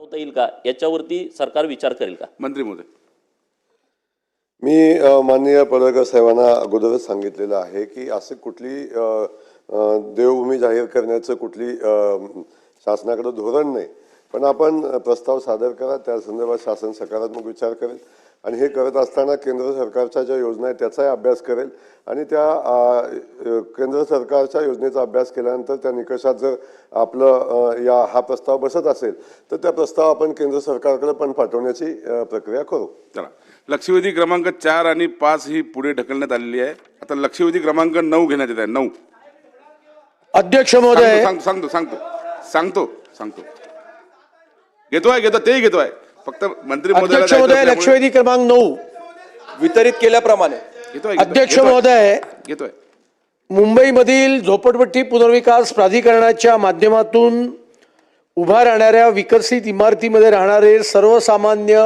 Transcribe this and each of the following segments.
होता येईल का याच्यावरती सरकार विचार करेल का? मंत्री महोदय. मी माननीय पडळकर साहेबांना अगोदरच सांगितलेलं आहे की असे कुठली देवभूमी जाहीर करण्याचं कुठली शासनाकडे धोरण नाही, पण आपण प्रस्ताव सादर करा, त्या संदर्भात शासन सकारात्मक विचार करेल आणि हे करत असताना केंद्र सरकारच्या ज्या योजना आहेत त्याचाही अभ्यास करेल आणि त्या केंद्र सरकारच्या योजनेचा अभ्यास केल्यानंतर त्या निकषात जर आपलं हा प्रस्ताव बसत असेल तर त्या प्रस्ताव आपण केंद्र सरकारकडे पण पाठवण्याची प्रक्रिया करू. चला, लक्षवेधी क्रमांक 4 आणि 5 ही पुढे ढकलण्यात आलेली आहे. आता लक्षवेधी क्रमांक 9 घेण्यात येत आहे. 9 अध्यक्ष महोदय, सांगतो तेही घेतोय. फक्त मंत्री अध्यक्ष महोदय, लक्षवेधी क्रमांक 9 वितरित केल्याप्रमाणे अध्यक्ष महोदय, घेतोय. मुंबईमधील झोपडपट्टी पुनर्विकास प्राधिकरणाच्या माध्यमातून उभा राहणाऱ्या विकसित इमारतीमध्ये राहणारे सर्वसामान्य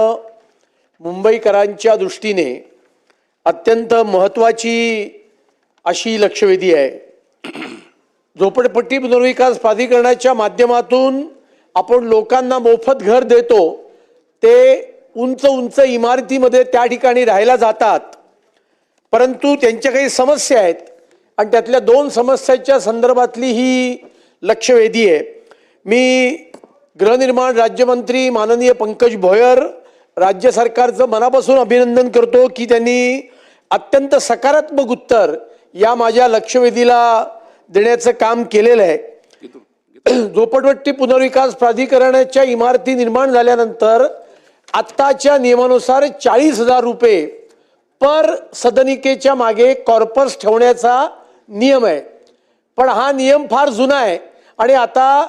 मुंबईकरांच्या दृष्टीने अत्यंत महत्त्वाची अशी लक्षवेधी आहे. झोपडपट्टी पुनर्विकास प्राधिकरणाच्या माध्यमातून आपण लोकांना मोफत घर देतो, ते उंच उंच इमारतीमध्ये त्या ठिकाणी राहायला जातात, परंतु त्यांच्या काही समस्या आहेत आणि त्यातल्या 2 समस्याच्या संदर्भातली ही लक्षवेधी आहे. मी गृहनिर्माण राज्यमंत्री माननीय पंकज भोयर राज्य सरकारचं मनापासून अभिनंदन करतो की त्यांनी अत्यंत सकारात्मक उत्तर या माझ्या लक्षवेधीला देण्याचं काम केलेलं आहे. झोपडपट्टी पुनर्विकास प्राधिकरणाच्या इमारती निर्माण झाल्यानंतर आत्ताच्या नियमानुसार 40,000 रुपये पर सदनिकेच्या मागे कॉर्पस ठेवण्याचा नियम आहे, पण हा नियम फार जुना आहे आणि आता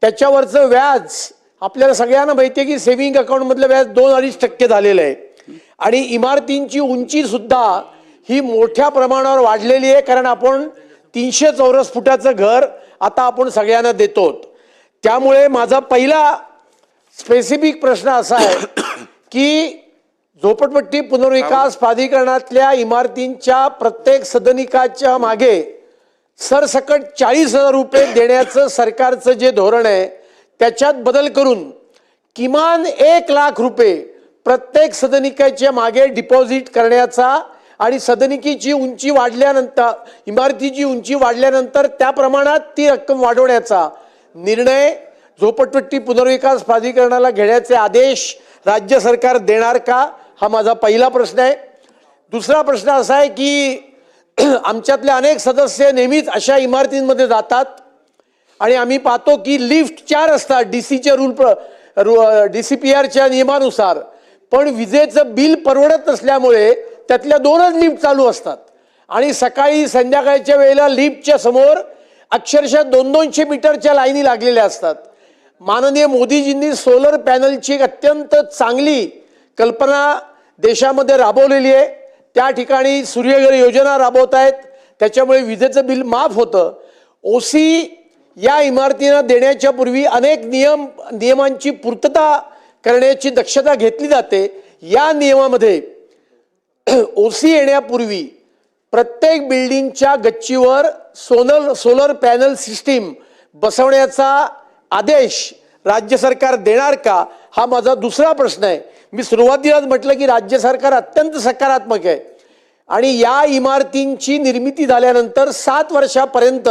त्याच्यावरचं व्याज आपल्याला सगळ्यांना माहिती आहे की सेव्हिंग अकाउंटमधलं व्याज 2-2.5% झालेलं आहे आणि इमारतींची उंची सुद्धा ही मोठ्या प्रमाणावर वाढलेली आहे, कारण आपण 300 चौरस फुटाचं घर आता आपण सगळ्यांना देतो. त्यामुळे माझा पहिला स्पेसिफिक प्रश्न असा आहे की झोपडपट्टी पुनर्विकास प्राधिकरणातल्या इमारतींच्या प्रत्येक सदनिकाच्या मागे सरसकट 40,000 रुपये देण्याचं सरकारचं जे धोरण आहे त्याच्यात बदल करून किमान 1,00,000 रुपये प्रत्येक सदनिकाच्या मागे डिपॉझिट करण्याचा आणि सदनिकेची उंची वाढल्यानंतर इमारतीची उंची वाढल्यानंतर त्या प्रमाणात ती रक्कम वाढवण्याचा निर्णय झोपडपट्टी पुनर्विकास प्राधिकरणाला घेण्याचे आदेश राज्य सरकार देणार का, हा माझा पहिला प्रश्न आहे. दुसरा प्रश्न असा आहे की आमच्यातले अनेक सदस्य नेहमीच अशा इमारतींमध्ये जातात आणि आम्ही पाहतो की लिफ्ट 4 असतात डीसीच्या DCPRच्या नियमानुसार, पण विजेचं बिल परवडत नसल्यामुळे त्यातल्या 2च लिफ्ट चालू असतात आणि सकाळी संध्याकाळच्या वेळेला लिफ्टच्या समोर अक्षरशः 200-200 मीटरच्या लाईनी लागलेल्या असतात. माननीय मोदीजींनी सोलर पॅनलची एक अत्यंत चांगली कल्पना देशामध्ये राबवलेली आहे. त्या ठिकाणी सूर्यघर योजना राबवत आहेत, त्याच्यामुळे विजेचं बिल माफ होतं. ओसी या इमारतींना देण्याच्या पूर्वी अनेक नियमांची पूर्तता करण्याची दक्षता घेतली जाते. या नियमामध्ये ओसी येण्यापूर्वी प्रत्येक बिल्डिंगच्या गच्चीवर सोलर पॅनल सिस्टीम बसवण्याचा आदेश राज्य सरकार देणार का, हा माझा दुसरा प्रश्न आहे. मी सुरुवातीलाच म्हटलं की राज्य सरकार अत्यंत सकारात्मक आहे आणि या इमारतींची निर्मिती झाल्यानंतर 7 वर्षापर्यंत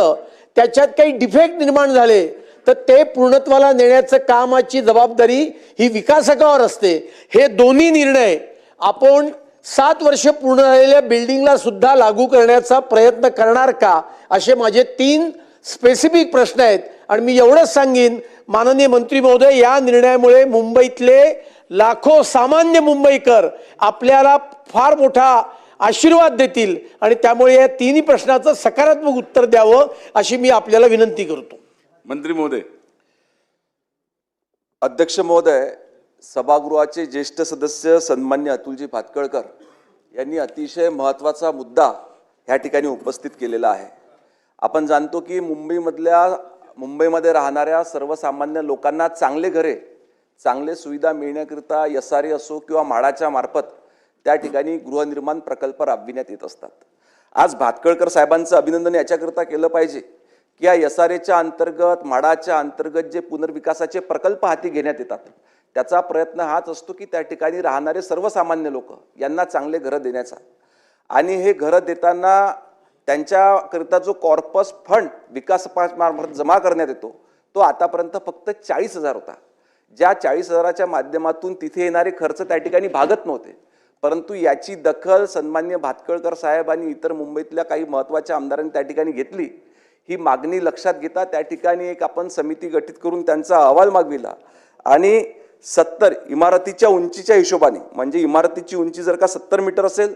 त्याच्यात काही डिफेक्ट निर्माण झाले तर ते पूर्णत्वाला नेण्याचं कामाची जबाबदारी ही विकासकावर असते. हे दोन्ही निर्णय आपण 7 वर्ष पूर्ण झालेल्या बिल्डिंगला सुद्धा लागू करण्याचा प्रयत्न करणार का, असे माझे 3 स्पेसिफिक प्रश्न आहेत. आणि मी एवढंच सांगेन माननीय मंत्री महोदय, या निर्णयामुळे मुंबईतले लाखो सामान्य मुंबईकर आपल्याला फार मोठा आशीर्वाद देतील आणि त्यामुळे या 3ही प्रश्नाचं सकारात्मक उत्तर द्यावं अशी मी आपल्याला विनंती करतो. मंत्री महोदय. अध्यक्ष महोदय, सभागृहाचे ज्येष्ठ सदस्य सन्मान्य अतुलजी भातखळकर यांनी अतिशय महत्त्वाचा मुद्दा ह्या ठिकाणी उपस्थित केलेला आहे. आपण जाणतो की मुंबईमध्ये राहणाऱ्या सर्वसामान्य लोकांना चांगले घरे, चांगले सुविधा मिळण्याकरिता SRA असो किंवा म्हाडाच्या मार्फत त्या ठिकाणी गृहनिर्माण प्रकल्प राबविण्यात येत असतात. आज भातखळकर साहेबांचं अभिनंदन याच्याकरिता केलं पाहिजे की या SRAच्या अंतर्गत, म्हाडाच्या अंतर्गत जे पुनर्विकासाचे प्रकल्प हाती घेण्यात येतात, त्याचा प्रयत्न हाच असतो की त्या ठिकाणी राहणारे सर्वसामान्य लोक यांना चांगले घरं देण्याचा. आणि हे घरं देताना त्यांच्याकरिता जो कॉर्पस फंड विकासमार्फत जमा करण्यात येतो तो आतापर्यंत फक्त 40,000 होता. ज्या 40,000च्या माध्यमातून तिथे येणारे खर्च त्या ठिकाणी भागत नव्हते. परंतु याची दखल सन्माननीय भातखळकर साहेब आणि इतर मुंबईतल्या काही महत्त्वाच्या आमदारांनी त्या ठिकाणी घेतली. ही मागणी लक्षात घेता त्या ठिकाणी एक आपण समिती गठीत करून त्यांचा अहवाल मागविला आणि 70 इमारतीच्या उंचीच्या हिशोबाने, म्हणजे इमारतीची उंची जर का 70 मीटर असेल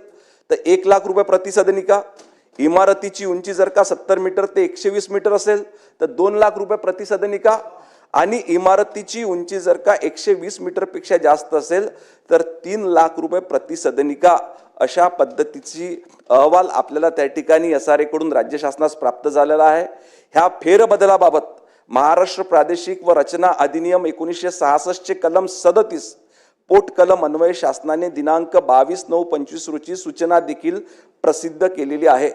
तर 1 लाख रुपये प्रति सदनिका, इमारतीची उंची जर का 70 मीटर ते 120 मीटर असेल तर 2 लाख रुपये प्रति सदनिका, आणि इमारतीची उंची जर का 120 मीटरपेक्षा जास्त असेल तर 3 लाख रुपये प्रति सदनिका, अशा पद्धतीची अहवाल आपल्याला त्या ठिकाणी SRA कडून राज्य शासनास प्राप्त झालेला आहे. ह्या फेरबदलाबाबत महाराष्ट्र प्रादेशिक व रचना अधिनियम 1966 चे कलम 37 पोट कलम अन्वये शासनाने दिनांक 22/9/25 रोजी सूचना देखील प्रसिद्ध केलेली आहे.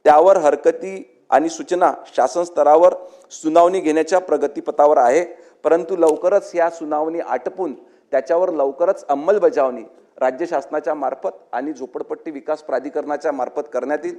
त्यावर हरकती आणि सूचना शासन स्तरावर सुनावणी घेण्याच्या प्रगतीपथावर आहे. परंतु लवकरच या सुनावणी आटपून त्याच्यावर लवकरच अंमलबजावणी राज्य शासनाच्या मार्फत आणि झोपडपट्टी विकास प्राधिकरणाच्या मार्फत करण्यात येईल.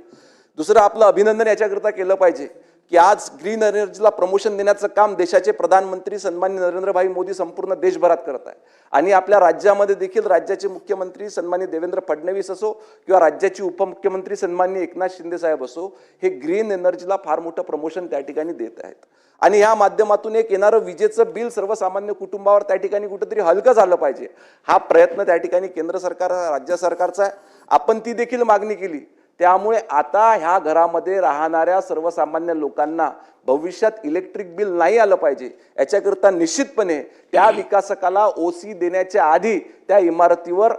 दुसरं आपलं अभिनंदन याच्याकरता केलं पाहिजे की आज ग्रीन एनर्जीला प्रमोशन देण्याचं काम देशाचे प्रधानमंत्री सन्माननीय नरेंद्रभाई मोदी संपूर्ण देशभरात करत आहे. आणि आपल्या राज्यामध्ये देखील राज्याचे मुख्यमंत्री सन्माननीय देवेंद्र फडणवीस असो किंवा राज्याचे उपमुख्यमंत्री सन्माननीय एकनाथ शिंदे साहेब असो, हे ग्रीन एनर्जीला फार मोठं प्रमोशन त्या ठिकाणी देत आहेत. आणि या माध्यमातून एक येणारं विजेचं बिल सर्वसामान्य कुटुंबावर त्या ठिकाणी कुठेतरी हलकं झालं पाहिजे, हा प्रयत्न त्या ठिकाणी केंद्र सरकार राज्य सरकारचा आहे. आपण ती देखील मागणी केली. त्यामुळे आता ह्या घरामध्ये राहणाऱ्या सर्वसामान्य लोकांना भविष्यात इलेक्ट्रिक बिल नाही आलं पाहिजे याच्याकरता निश्चितपणे त्या विकासकाला OC देण्याच्या आधी त्या इमारतीवर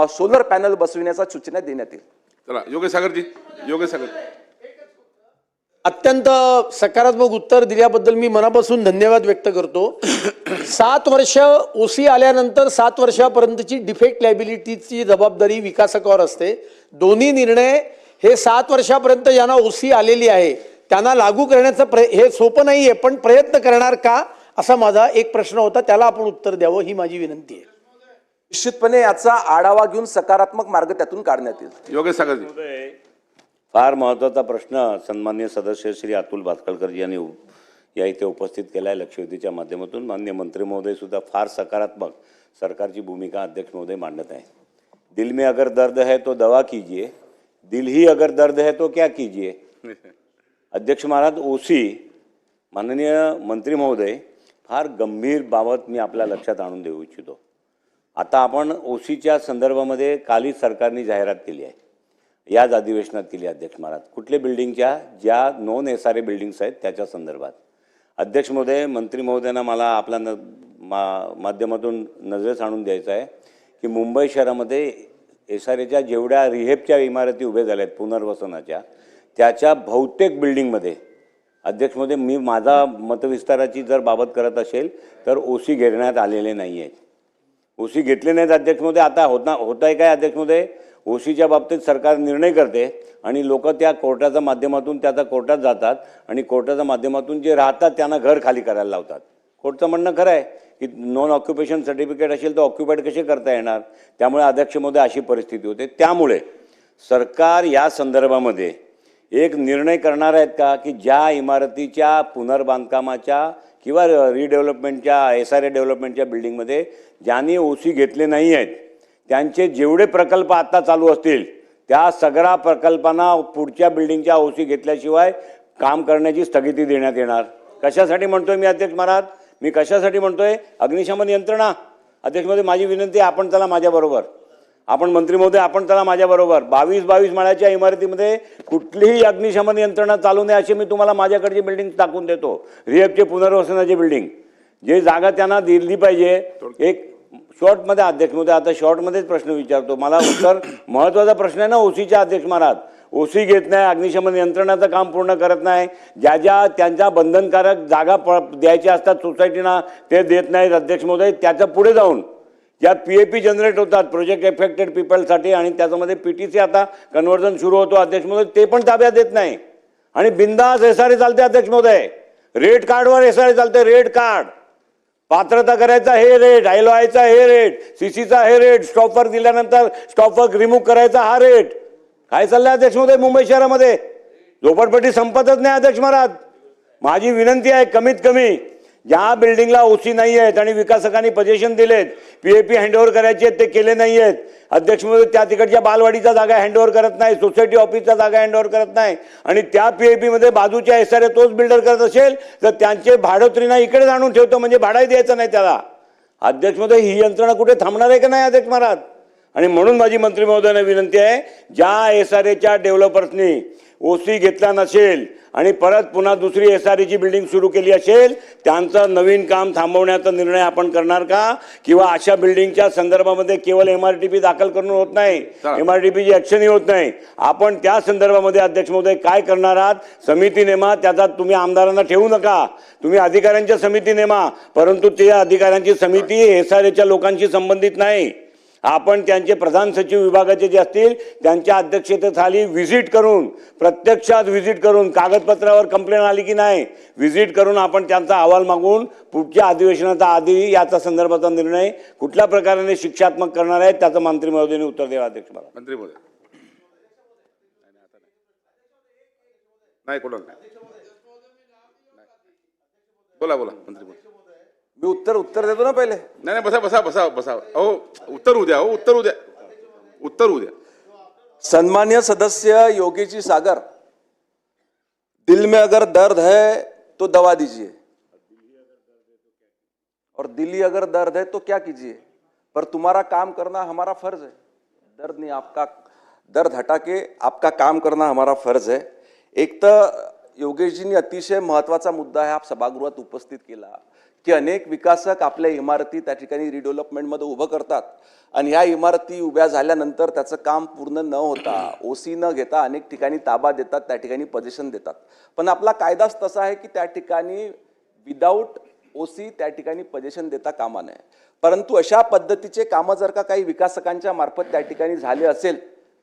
सोलर पॅनल बसविण्याचा सूचना देण्यात येईल. चला योगेश सागरजी. योगेश सागर. अत्यंत सकारात्मक उत्तर दिल्याबद्दल मी मनापासून धन्यवाद व्यक्त करतो. 7 वर्ष OC आल्यानंतर 7 वर्षापर्यंतची डिफेक्ट लायबिलिटीची जबाबदारी विकासकावर असते. दोन्ही निर्णय हे 7 वर्षापर्यंत ज्यांना OC आलेली आहे त्यांना लागू करण्याचं हे सोपं नाही आहे, पण प्रयत्न करणार का असा माझा एक प्रश्न होता, त्याला आपण उत्तर द्यावं ही माझी विनंती आहे. निश्चितपणे याचा आढावा घेऊन सकारात्मक मार्ग त्यातून काढण्यात येईल. योगेश सागरजी. फार महत्त्वाचा प्रश्न सन्माननीय सदस्य श्री अतुल भातखळकरजी यांनी या इथे उपस्थित केला आहे लक्षवेधीच्या माध्यमातून. माननीय मंत्री महोदय सुद्धा फार सकारात्मक सरकारची भूमिका अध्यक्ष महोदय मांडत आहे. दिल में अगर दर्द है तो दवा कीजिए, दिल ही अगर दर्द है तो क्या कीजिए. अध्यक्ष महाराज, OC माननीय मंत्री महोदय, फार गंभीर बाबत मी आपल्या लक्षात आणून देऊ इच्छितो. आता आपण OCच्या संदर्भामध्ये कालच सरकारने जाहिरात केली आहे, याच अधिवेशनात केली अध्यक्ष महाराज. कुठल्या बिल्डिंगच्या, ज्या नॉन SRA बिल्डिंग्स आहेत त्याच्या संदर्भात. अध्यक्ष महोदय, मंत्री महोदयांना मला आपल्या माध्यमातून नजरेस आणून द्यायचं आहे की मुंबई शहरामध्ये SRAच्या जेवढ्या रिहेबच्या इमारती उभ्या झाल्या आहेत पुनर्वसनाच्या, त्याच्या बहुतेक बिल्डिंगमध्ये अध्यक्ष महोदय मी माझा मतविस्ताराची जर बाबत करत असेल तर OC घेण्यात आलेले नाही आहेत. OC घेतले नाहीत अध्यक्ष महोदय. आता होत आहे काय अध्यक्ष महोदय, OCच्या बाबतीत सरकार निर्णय करते आणि लोक त्या कोर्टाच्या माध्यमातून त्याचा कोर्टात जातात आणि कोर्टाच्या माध्यमातून जे राहतात त्यांना घर खाली करायला लावतात. कोर्टचं म्हणणं खरं आहे की नॉन ऑक्युपेशन सर्टिफिकेट असेल तर ऑक्युपाईड कसे करता येणार. त्यामुळे अध्यक्ष महोदय अशी परिस्थिती होते. त्यामुळे सरकार या संदर्भामध्ये एक निर्णय करणार आहेत का की ज्या इमारतीच्या पुनर्बांधकामाच्या किंवा रिडेव्हलपमेंटच्या SRA डेव्हलपमेंटच्या बिल्डिंगमध्ये ज्यांनी OC घेतले नाही आहेत त्यांचे जेवढे प्रकल्प आता चालू असतील त्या सगळ्या प्रकल्पांना पुढच्या बिल्डिंगच्या OC घेतल्याशिवाय काम करण्याची स्थगिती देण्यात येणार. कशासाठी म्हणतोय मी अध्यक्ष महाराज, मी कशासाठी म्हणतोय, अग्निशमन यंत्रणा. अध्यक्ष महोदय माझी विनंती, आपण चला माझ्याबरोबर, आपण मंत्री महोदय आपण चला माझ्याबरोबर. 22 माळ्याच्या इमारतीमध्ये कुठलीही अग्निशमन यंत्रणा चालू नये अशी मी तुम्हाला माझ्याकडची बिल्डिंग टाकून देतो. रिहेबचे पुनर्वसनाची बिल्डिंग, जे जागा त्यांना दिली पाहिजे. एक शॉर्टमध्ये अध्यक्ष महोदय, आता शॉर्टमध्येच प्रश्न विचारतो, मला उत्तर महत्त्वाचा प्रश्न आहे ना OCच्या. अध्यक्ष महाराज, OC घेत नाही, अग्निशमन यंत्रणाचं काम पूर्ण करत नाही, ज्या त्यांच्या बंधनकारक जागा द्यायच्या असतात सोसायटीना ते देत नाहीत अध्यक्ष महोदय. त्याच्या पुढे जाऊन ज्या PAP जनरेट होतात प्रोजेक्ट एफेक्टेड पीपलसाठी आणि त्याच्यामध्ये PTC आता कन्व्हर्जन सुरू होतो अध्यक्ष महोदय, ते पण ताब्यात देत नाही आणि बिंदास SRA चालते अध्यक्ष महोदय. रेट कार्डवर एसआरए चालते, रेट कार्ड. पात्रता करायचा हे रेट, LOIचा हे रेट, CCचा हे रेट, स्टॉपवर दिल्यानंतर स्टॉपवर रिमूव्ह करायचा हा रेट. काय चाललंय अध्यक्ष महोदय मुंबई शहरामध्ये? झोपडपट्टी संपतच नाही अध्यक्ष महाराज. माझी विनंती आहे, कमीत कमी ज्या बिल्डिंगला OC नाही आहेत आणि विकासकांनी पोझिशन दिलेत, PAP हँडओव्हर करायचे आहेत ते केले नाही आहेत अध्यक्ष महोदय. त्या तिकडच्या बालवाडीचा जागा हँडओव्हर करत नाही, सोसायटी ऑफिसचा जागा हँडओव्हर करत नाही आणि त्या PAP मध्ये बाजूच्या SRA तोच बिल्डर करत असेल तर त्यांचे भाडोत्रीना इकडे आणून ठेवतो, म्हणजे भाडाही द्यायचं नाही त्याला. अध्यक्ष महोदय, ही यंत्रणा कुठे थांबणार आहे का नाही अध्यक्ष महाराज? आणि म्हणून माझी मंत्री महोदयांना विनंती आहे, ज्या SRAच्या डेव्हलपर्सनी OC घेतला नसेल आणि परत पुन्हा दुसरी SRAची बिल्डिंग सुरू केली असेल, त्यांचं नवीन काम थांबवण्याचा निर्णय आपण करणार का? किंवा अशा बिल्डिंगच्या संदर्भामध्ये केवळ MRTP दाखल करून होत नाही, MRTPची ऍक्शनही होत नाही. आपण त्या संदर्भामध्ये अध्यक्ष महोदय काय करणार आहात? समिती नेमा, त्याचा तुम्ही आमदारांना ठेवू नका, तुम्ही अधिकाऱ्यांच्या समिती नेमा, परंतु त्या अधिकाऱ्यांची समिती SRAच्या लोकांशी संबंधित नाही. आपण त्यांचे प्रधान सचिव विभागाचे जे असतील त्यांच्या अध्यक्षतेखाली व्हिजिट करून, प्रत्यक्षात व्हिजिट करून, कागदपत्रावर कंप्लेंट आली की नाही व्हिजिट करून आपण त्यांचा अहवाल मागून पुढच्या अधिवेशनाचा आधी याचा संदर्भाचा निर्णय कुठल्या प्रकारे शिक्षात्मक करणार आहे त्याचं मंत्री महोदयांनी उत्तर द्यावं अध्यक्ष मला. मंत्री महोदय नाही, कोणाला नाही. बोला बोला मंत्री महोदय. मी उत्तर देतो ना पहिले. नाही, बसा बसा बसा बसा. अहो उत्तर उद्या, हो उत्तर उद्या, उत्तर उद्या. सन्मान्य सदस्य योगेश सागर, दिल में अगर दर्द है तो दवा दीजिए और दिल्ली अगर दर्द है तो क्या कीजिए, पर तुम्हारा काम करना हमारा फर्ज है. दर्द नहीं, आपका दर्द हटा के आपका काम करना हमारा फर्ज है. एक तर योगेशजींनी अतिशय महत्त्वाचा मुद्दा आहे आप सभागृहात उपस्थित केला की अनेक विकासक आपल्या इमारती त्या ठिकाणी रिडेव्हलपमेंटमध्ये उभं करतात आणि ह्या इमारती उभ्या झाल्यानंतर त्याचं काम पूर्ण न होता, OC न घेता अनेक ठिकाणी ताबा देतात, त्या ठिकाणी पोझिशन देतात. पण आपला कायदाच तसा आहे की त्या ठिकाणी विदाऊट OC त्या ठिकाणी पोझिशन देता कामा नये. परंतु अशा पद्धतीचे कामं जर का काही विकासकांच्या मार्फत त्या ठिकाणी झाले असेल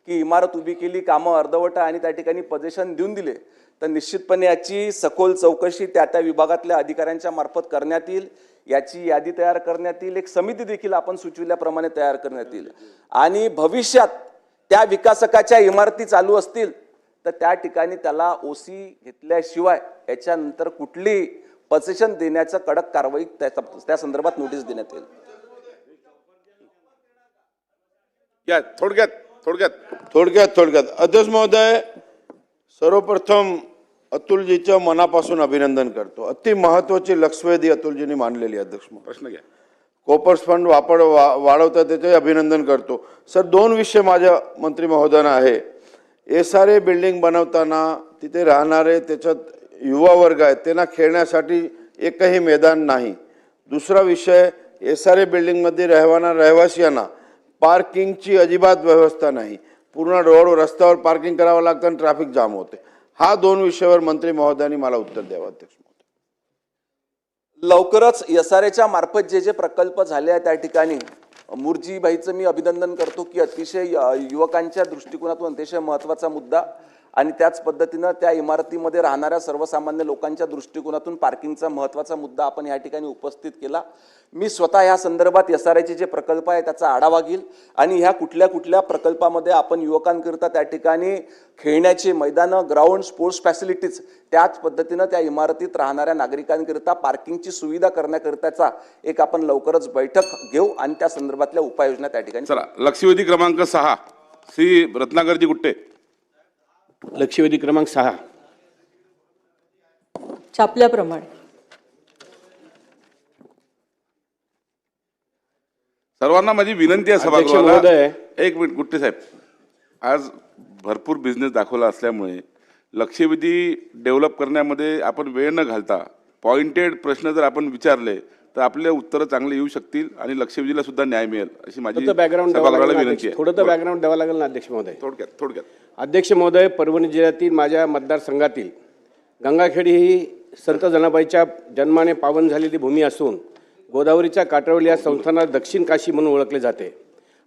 की इमारत उभी केली, कामं अर्धवट आणि त्या ठिकाणी पोझिशन देऊन दिले, तर निश्चितपणे याची सखोल चौकशी त्या त्या विभागातल्या अधिकाऱ्यांच्या मार्फत करण्यात येईल. याची यादी तयार करण्यात येईल. एक समिती देखील आपण सुचविल्याप्रमाणे तयार करण्यात येईल आणि भविष्यात त्या विकासकाच्या इमारती चालू असतील तर त्या ठिकाणी त्याला OC घेतल्याशिवाय याच्यानंतर कुठली पोझिशन देण्याचं कडक कारवाई त्या संदर्भात नोटीस देण्यात येईल. या थोडक्यात अध्यक्ष महोदय, सर्वप्रथम अतुलजीचं मनापासून अभिनंदन करतो. अति महत्वाची लक्षवेधी अतुलजींनी मांडलेली अध्यक्ष महोदय. प्रश्न घ्या. कोपर्स फंड वाढवतात त्याचे अभिनंदन करतो. सर, 2 विषय माझ्या मंत्री महोदयांना आहे. SRA बिल्डिंग बनवताना तिथे राहणारे त्याच्यात युवा वर्ग आहेत, त्यांना खेळण्यासाठी एकही मैदान नाही. दुसरा विषय, SRA बिल्डिंगमध्ये रहिवासियांना पार्किंगची अजिबात व्यवस्था नाही. पूर्ण रोड रस्त्यावर पार्किंग करावं लागतं आणि ट्रॅफिक जाम होते. हा 2 विषयावर मंत्री महोदयांनी मला उत्तर द्यावं अध्यक्ष महोदय. लवकरच SRAच्या मार्फत जे प्रकल्प झाले आहेत त्या ठिकाणी मुरजीभाईचं मी अभिनंदन करतो की अतिशय युवकांच्या दृष्टिकोनातून अतिशय महत्त्वाचा मुद्दा आणि त्याच पद्धतीनं त्या इमारतीमध्ये राहणाऱ्या सर्वसामान्य लोकांच्या दृष्टिकोनातून पार्किंगचा महत्त्वाचा मुद्दा आपण या ठिकाणी उपस्थित केला. मी स्वतः या संदर्भात SRAचे जे प्रकल्प आहे त्याचा आढावा घेईल आणि ह्या कुठल्या प्रकल्पामध्ये आपण युवकांकरिता त्या ठिकाणी खेळण्याचे मैदानं, ग्राउंड, स्पोर्ट्स फॅसिलिटीज, त्याच पद्धतीनं त्या इमारतीत राहणाऱ्या नागरिकांकरिता पार्किंगची सुविधा करण्याकरिताचा एक आपण लवकरच बैठक घेऊ आणि त्या संदर्भातल्या उपाययोजना त्या ठिकाणी. चला, लक्षवेधी क्रमांक 6 श्री रत्नाकरजी गुट्टे. लक्षवेधी क्रमांक 6 छापल्याप्रमाणे. सर्वांना माझी विनंती आहे सभागृहाला. एक मिनिट गुट्टे साहेब, आज भरपूर बिझनेस दाखवला असल्यामुळे लक्षवेधी डेव्हलप करण्यामध्ये आपण वेळ न घालता पॉइंटेड प्रश्न जर आपण विचारले तर आपले उत्तरं चांगले येऊ शकतील आणि लक्षवेधीला सुद्धा न्याय मिळेल अशी माझी सभागृहाला विनंती आहे. थोडं तर बॅकग्राऊंड द्यावं लागेल ना अध्यक्ष महोदय. थोडक्यात अध्यक्ष महोदय, परभणी जिल्ह्यातील माझ्या मतदारसंघातील गंगाखेडी ही संत जनाबाईच्या जन्माने पावन झालेली भूमी असून गोदावरीच्या काठावरील या संस्थानाला दक्षिण काशी म्हणून ओळखले जाते.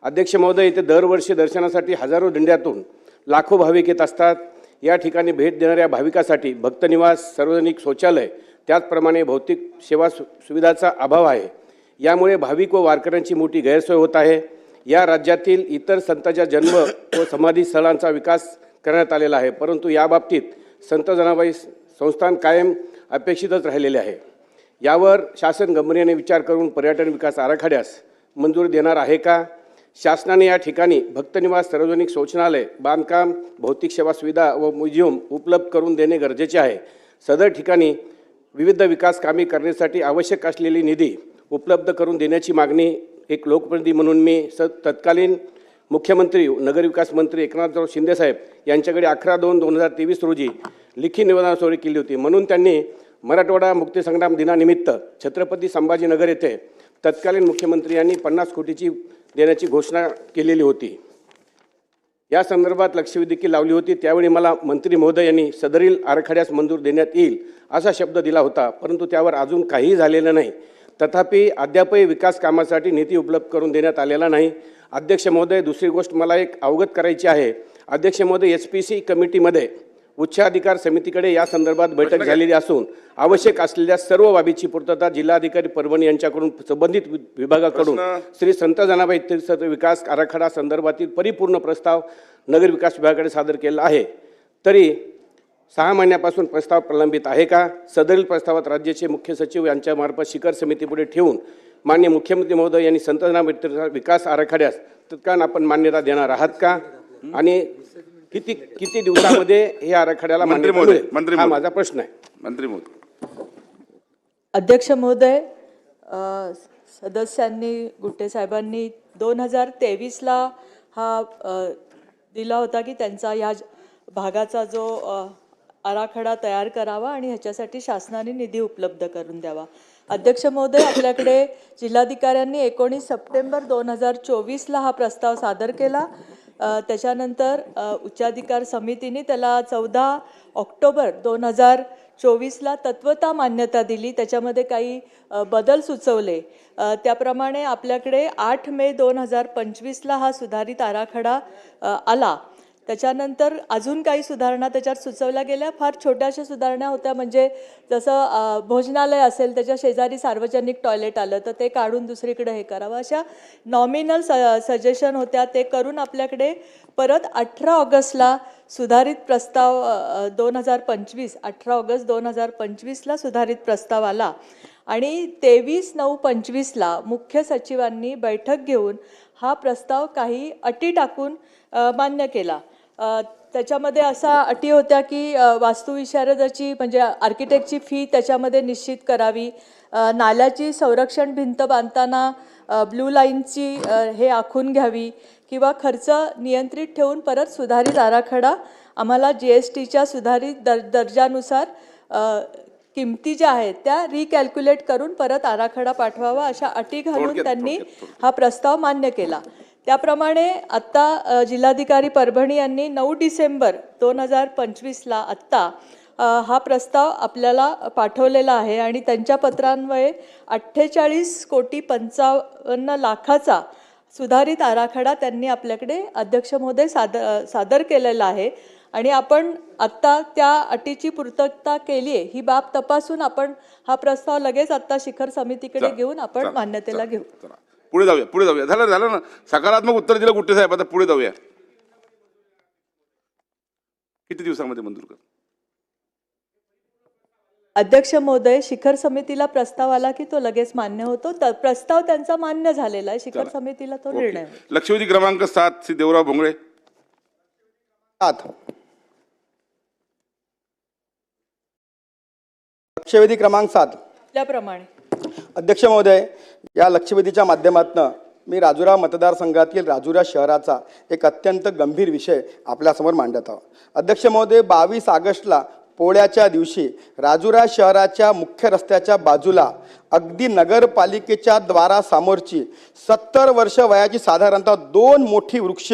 अध्यक्ष महोदय, इथे दरवर्षी दर्शनासाठी हजारो दिंड्यातून लाखो भाविक येत असतात. या ठिकाणी भेट देणाऱ्या भाविकासाठी भक्तनिवास, सार्वजनिक शौचालय त्याचप्रमाणे भौतिक सेवा सुविधाचा अभाव आहे. यामुळे भाविक व वारकऱ्यांची मोठी गैरसोय होत आहे. या राज्यातील इतर संतांच्या जन्म व समाधी स्थळांचा विकास करण्यात आलेला आहे, परंतु याबाबतीत संत जनाबाई संस्थान कायम अपेक्षितच राहिलेले आहे. यावर शासन गंभीर्याने विचार करून पर्यटन विकास आराखड्यास मंजुरी देणार आहे का? शासनाने या ठिकाणी भक्तनिवास, सार्वजनिक शौचालय बांधकाम, भौतिक सेवा सुविधा व म्युझियम उपलब्ध करून देणे गरजेचे आहे. सदर ठिकाणी विविध विकास कामे करण्यासाठी आवश्यक असलेली निधी उपलब्ध करून देण्याची मागणी एक लोकप्रतिनिधी म्हणून मी तत्कालीन मुख्यमंत्री नगरविकास मंत्री एकनाथराव शिंदेसाहेब यांच्याकडे 11/2/2023 रोजी लिखित निवेदनाद्वारे केली होती. म्हणून त्यांनी मराठवाडा मुक्तीसंग्राम दिनानिमित्त छत्रपती संभाजीनगर येथे तत्कालीन मुख्यमंत्री यांनी 50 कोटीची देण्याची घोषणा केलेली होती. या संदर्भात लक्षवेधी देखील लावली होती. त्यावेळी मला मंत्री महोदय यांनी सदरील आराखड्यास मंजूर देण्यात येईल असा शब्द दिला होता, परंतु त्यावर अजून काहीही झालेलं नाही. तथापि अद्यापही विकास कामासाठी निधी उपलब्ध करून देण्यात आलेला नाही. अध्यक्ष महोदय, दुसरी गोष्ट मला एक अवगत करायची आहे. अध्यक्ष महोदय, SPC कमिटीमध्ये उच्चाधिकार समितीकडे या संदर्भात बैठक झालेली असून आवश्यक असलेल्या सर्व बाबीची पूर्तता जिल्हाधिकारी परभणी यांच्याकडून संबंधित विभागाकडून श्री संत जनाबाई तीर्थ विकास आराखडा संदर्भातील परिपूर्ण प्रस्ताव नगर विकास विभागाकडे सादर केला आहे. तरी 6 महिन्यापासून प्रस्ताव प्रलंबित आहे का? सदरील प्रस्तावात राज्याचे मुख्य सचिव यांच्यामार्फत शिखर समितीपुढे ठेवून माननीय मुख्यमंत्री महोदय यांनी संत जनाबाई तीर्थ विकास आराखड्यास तत्काळ आपण मान्यता देणार आहात का? आणि किती दिवसामध्ये हे आराखड्याला मान्यता मिळेल? हा माझा प्रश्न आहे. मंत्री महोदय. अध्यक्ष महोदय, सदस्यांनी गुट्टे साहेबांनी 2023ला हा दिला होता की त्यांचा या भागाचा जो आराखडा तयार करावा आणि ह्याच्यासाठी शासनाने निधी उपलब्ध करून द्यावा. अध्यक्ष महोदय, आपल्याकडे जिल्हाधिकाऱ्यांनी 19 सप्टेंबर 2024ला हा प्रस्ताव सादर केला. त्याच्यानंतर उच्चाधिकार समितीने त्याला 14 ऑक्टोबर 2024ला तत्वता मान्यता दिली. त्याच्यामध्ये काही बदल सुचवले. त्याप्रमाणे आपल्याकडे 8 मे 2025ला हा सुधारित आराखडा आला. त्याच्यानंतर अजून काही सुधारणा त्याच्यात सुचवल्या गेल्या. फार छोट्याशा सुधारणा होत्या, म्हणजे जसं भोजनालय असेल त्याच्या शेजारी सार्वजनिक टॉयलेट आलं तर ते काढून दुसरीकडे हे करावं, अशा नॉमिनल सजेशन होत्या. ते करून आपल्याकडे परत 18 ऑगस्टला सुधारित प्रस्ताव 18 ऑगस्ट 2025ला सुधारित प्रस्ताव आला आणि 23/9/25ला मुख्य सचिवांनी बैठक घेऊन हा प्रस्ताव काही अटी टाकून मान्य केला. त्याच्यामध्ये असा अटी होत्या की वास्तुविशारदाची म्हणजे आर्किटेक्टची फी त्याच्यामध्ये निश्चित करावी, नाल्याची संरक्षण भिंत बांधताना ब्लू लाईनची हे आखून घ्यावी किंवा खर्च नियंत्रित ठेवून परत सुधारित आराखडा आम्हाला GSTच्या सुधारित दर्जानुसार किमती ज्या आहेत त्या रिकॅल्क्युलेट करून परत आराखडा पाठवावा, अशा अटी घालून त्यांनी हा प्रस्ताव मान्य केला. त्याप्रमाणे आत्ता जिल्हाधिकारी परभणी यांनी 9 डिसेंबर 2025ला आत्ता हा प्रस्ताव आपल्याला पाठवलेला आहे आणि त्यांच्या पत्रान्वये 48,55,00,000चा सुधारित आराखडा त्यांनी आपल्याकडे अध्यक्ष महोदय सादर केलेला आहे. आणि आपण आत्ता त्या अटीची पूर्तता केली आहे ही बाब तपासून आपण हा प्रस्ताव लगेच आत्ता शिखर समितीकडे घेऊन आपण मान्यतेला घेऊ. पुढे जाऊया. झालं ना, सकारात्मक उत्तर दिलं गुट्टे साहेब. आता पुढे जाऊया. किती दिवसांमध्ये मंजूर कर? अध्यक्ष महोदय, शिखर समितीला प्रस्ताव आला की तो लगेच मान्य होतो. प्रस्ताव त्यांचा मान्य झालेला आहे, शिखर समितीला तो निर्णय. लक्षवेधी क्रमांक 7 श्री देवराव भोंगळे. 7 लक्षवेधी क्रमांक 7. त्याप्रमाणे अध्यक्ष महोदय, या लक्षवेधीच्या माध्यमातून मी राजुरा मतदारसंघातील राजुरा शहराचा एक अत्यंत गंभीर विषय आपल्यासमोर मांडत आहोत. अध्यक्ष महोदय, 22 ऑगस्टला पोळ्याच्या दिवशी राजुरा शहराच्या मुख्य रस्त्याच्या बाजूला अगदी नगरपालिकेच्या द्वारासमोरची 70 वर्ष वयाची साधारणतः 2 मोठी वृक्ष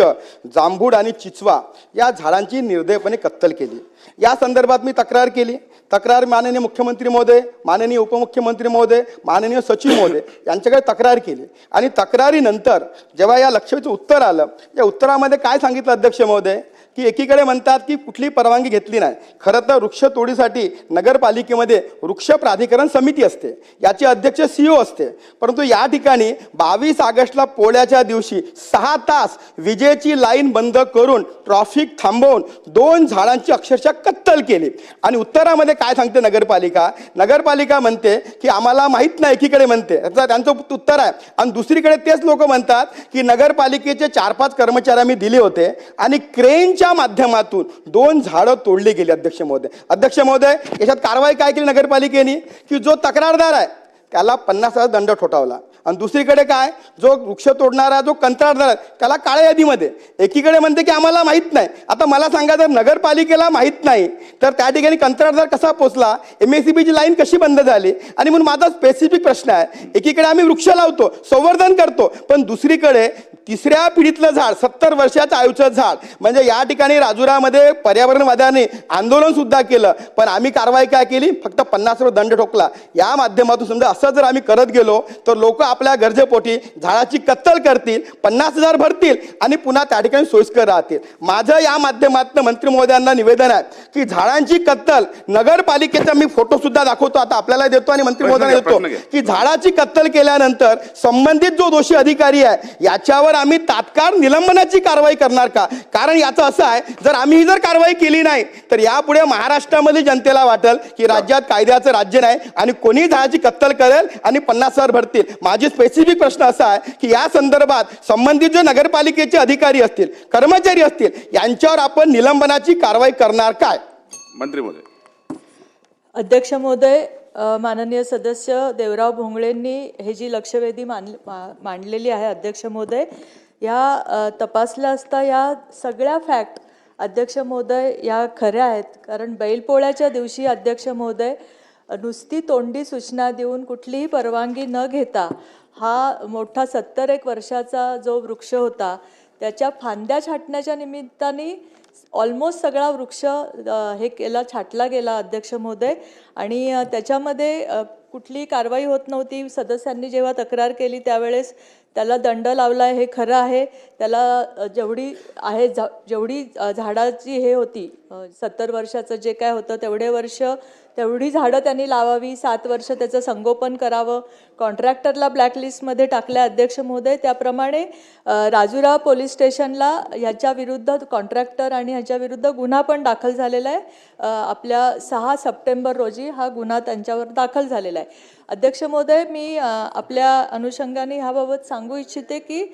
जांभूळ आणि चिचवा या झाडांची निर्दयपणे कत्तल केली. या संदर्भात मी तक्रार केली. तक्रार माननीय मुख्यमंत्री महोदय, माननीय उपमुख्यमंत्री महोदय, माननीय सचिव महोदय यांच्याकडे तक्रार केली. आणि तक्रारीनंतर जेव्हा या लक्षवेधीचं उत्तर आलं, या उत्तरामध्ये काय सांगितलं अध्यक्ष महोदय की एकीकडे म्हणतात की कुठली परवानगी घेतली नाही. खरं तर वृक्षतोडीसाठी नगरपालिकेमध्ये वृक्ष प्राधिकरण समिती असते, याचे अध्यक्ष CEO असते. परंतु या ठिकाणी 22 ऑगस्टला पोळ्याच्या दिवशी 6 तास विजेची लाईन बंद करून ट्रॅफिक थांबवून 2 झाडांची अक्षरशः कत्तल केली. आणि उत्तरामध्ये काय सांगते नगरपालिका म्हणते की आम्हाला माहीत नाही, एकीकडे म्हणते, त्यांचं उत्तर आहे. आणि दुसरीकडे तेच लोक म्हणतात की नगरपालिकेचे 4-5 कर्मचारी आम्ही दिले होते आणि क्रेनच्या माध्यमातून 2 झाडं तोडली गेली. अध्यक्ष महोदय याच्यात कारवाई काय केली नगरपालिकेने की जो तक्रारदार आहे त्याला 50,000 दंड ठोठावला. आणि दुसरीकडे काय, जो वृक्ष तोडणारा जो कंत्राटदार आहे त्याला काळ्या यादीमध्ये. एकीकडे म्हणते की आम्हाला माहीत नाही. आता मला सांगा, जर नगरपालिकेला माहीत नाही तर त्या ठिकाणी कंत्राटदार कसा पोचला, MSEBची लाईन कशी बंद झाली? आणि म्हणून माझा स्पेसिफिक प्रश्न आहे, एकीकडे आम्ही वृक्ष लावतो, संवर्धन करतो, पण दुसरीकडे 3ऱ्या पिढीतलं झाड, 70 वर्षाचं आयुष्याचं झाड, म्हणजे या ठिकाणी राजुरामध्ये पर्यावरणवाद्यांनी आंदोलन सुद्धा केलं, पण आम्ही कारवाई काय केली, फक्त 50 दंड ठोकला. या माध्यमातून समजा असं जर आम्ही करत गेलो तर लोक आपल्या गरजेपोटी झाडाची कत्तल करतील, 50,000 भरतील आणि पुन्हा त्या ठिकाणी सोयीस्कर राहतील. माझं या माध्यमातून मंत्री महोदयांना निवेदन आहे की झाडांची कत्तल नगरपालिकेचा मी फोटो सुद्धा दाखवतो, आता आपल्याला देतो आणि मंत्री महोदयांना देतो की झाडाची कत्तल केल्यानंतर संबंधित जो दोषी अधिकारी आहे याच्यावर आम्ही तात्काळ निलंबनाची कारवाई करणार का? कारण याचं असं आहे, जर आम्ही ही कारवाई केली नाही तर यापुढे महाराष्ट्रामध्ये जनतेला वाटेल की राज्यात कायद्याचं राज्य नाही आणि कोणी झाडाची कत्तल करेल आणि 50,000 भरतील. माझी स्पेसिफिक प्रश्न असा आहे की या संदर्भात संबंधित जे नगरपालिकेचे अधिकारी असतील, कर्मचारी असतील, यांच्यावर आपण निलंबनाची कारवाई करणार काय? मंत्री महोदय. अध्यक्ष महोदय, माननीय सदस्य देवराव भोंगळेंनी हे जी लक्षवेधी मांडलेली आहे अध्यक्ष महोदय, या तपासल्या असता या सगळ्या फॅक्ट अध्यक्ष महोदय या खऱ्या आहेत. कारण बैलपोळ्याच्या दिवशी अध्यक्ष महोदय नुसती तोंडी सूचना देऊन कुठलीही परवानगी न घेता हा मोठा 71 वर्षाचा जो वृक्ष होता त्याच्या फांद्या छाटण्याच्या निमित्ताने ऑलमोस्ट सगळा वृक्ष छाटला गेला अध्यक्ष महोदय. आणि त्याच्यामध्ये कुठलीही कारवाई होत नव्हती. सदस्यांनी जेव्हा तक्रार केली त्यावेळेस त्याला दंड लावला आहे, हे खरं आहे. त्याला जेवढी झाडाची हे होती 70 वर्षाचं जे काय होतं तेवढी झाडं त्यांनी लावावी, 7 वर्ष त्याचं संगोपन करावं. कॉन्ट्रॅक्टरला ब्लॅकलिस्टमध्ये टाकलं अध्यक्ष महोदय. त्याप्रमाणे राजुरा पोलीस स्टेशनला ह्याच्या विरुद्ध कॉन्ट्रॅक्टर आणि ह्याच्या विरुद्ध गुन्हा पण दाखल झालेला आहे. आपल्या 6 सप्टेंबर रोजी हा गुन्हा त्यांच्यावर दाखल झालेला आहे. अध्यक्ष महोदय, मी आपल्या अनुषंगाने ह्याबाबत सांगू इच्छिते की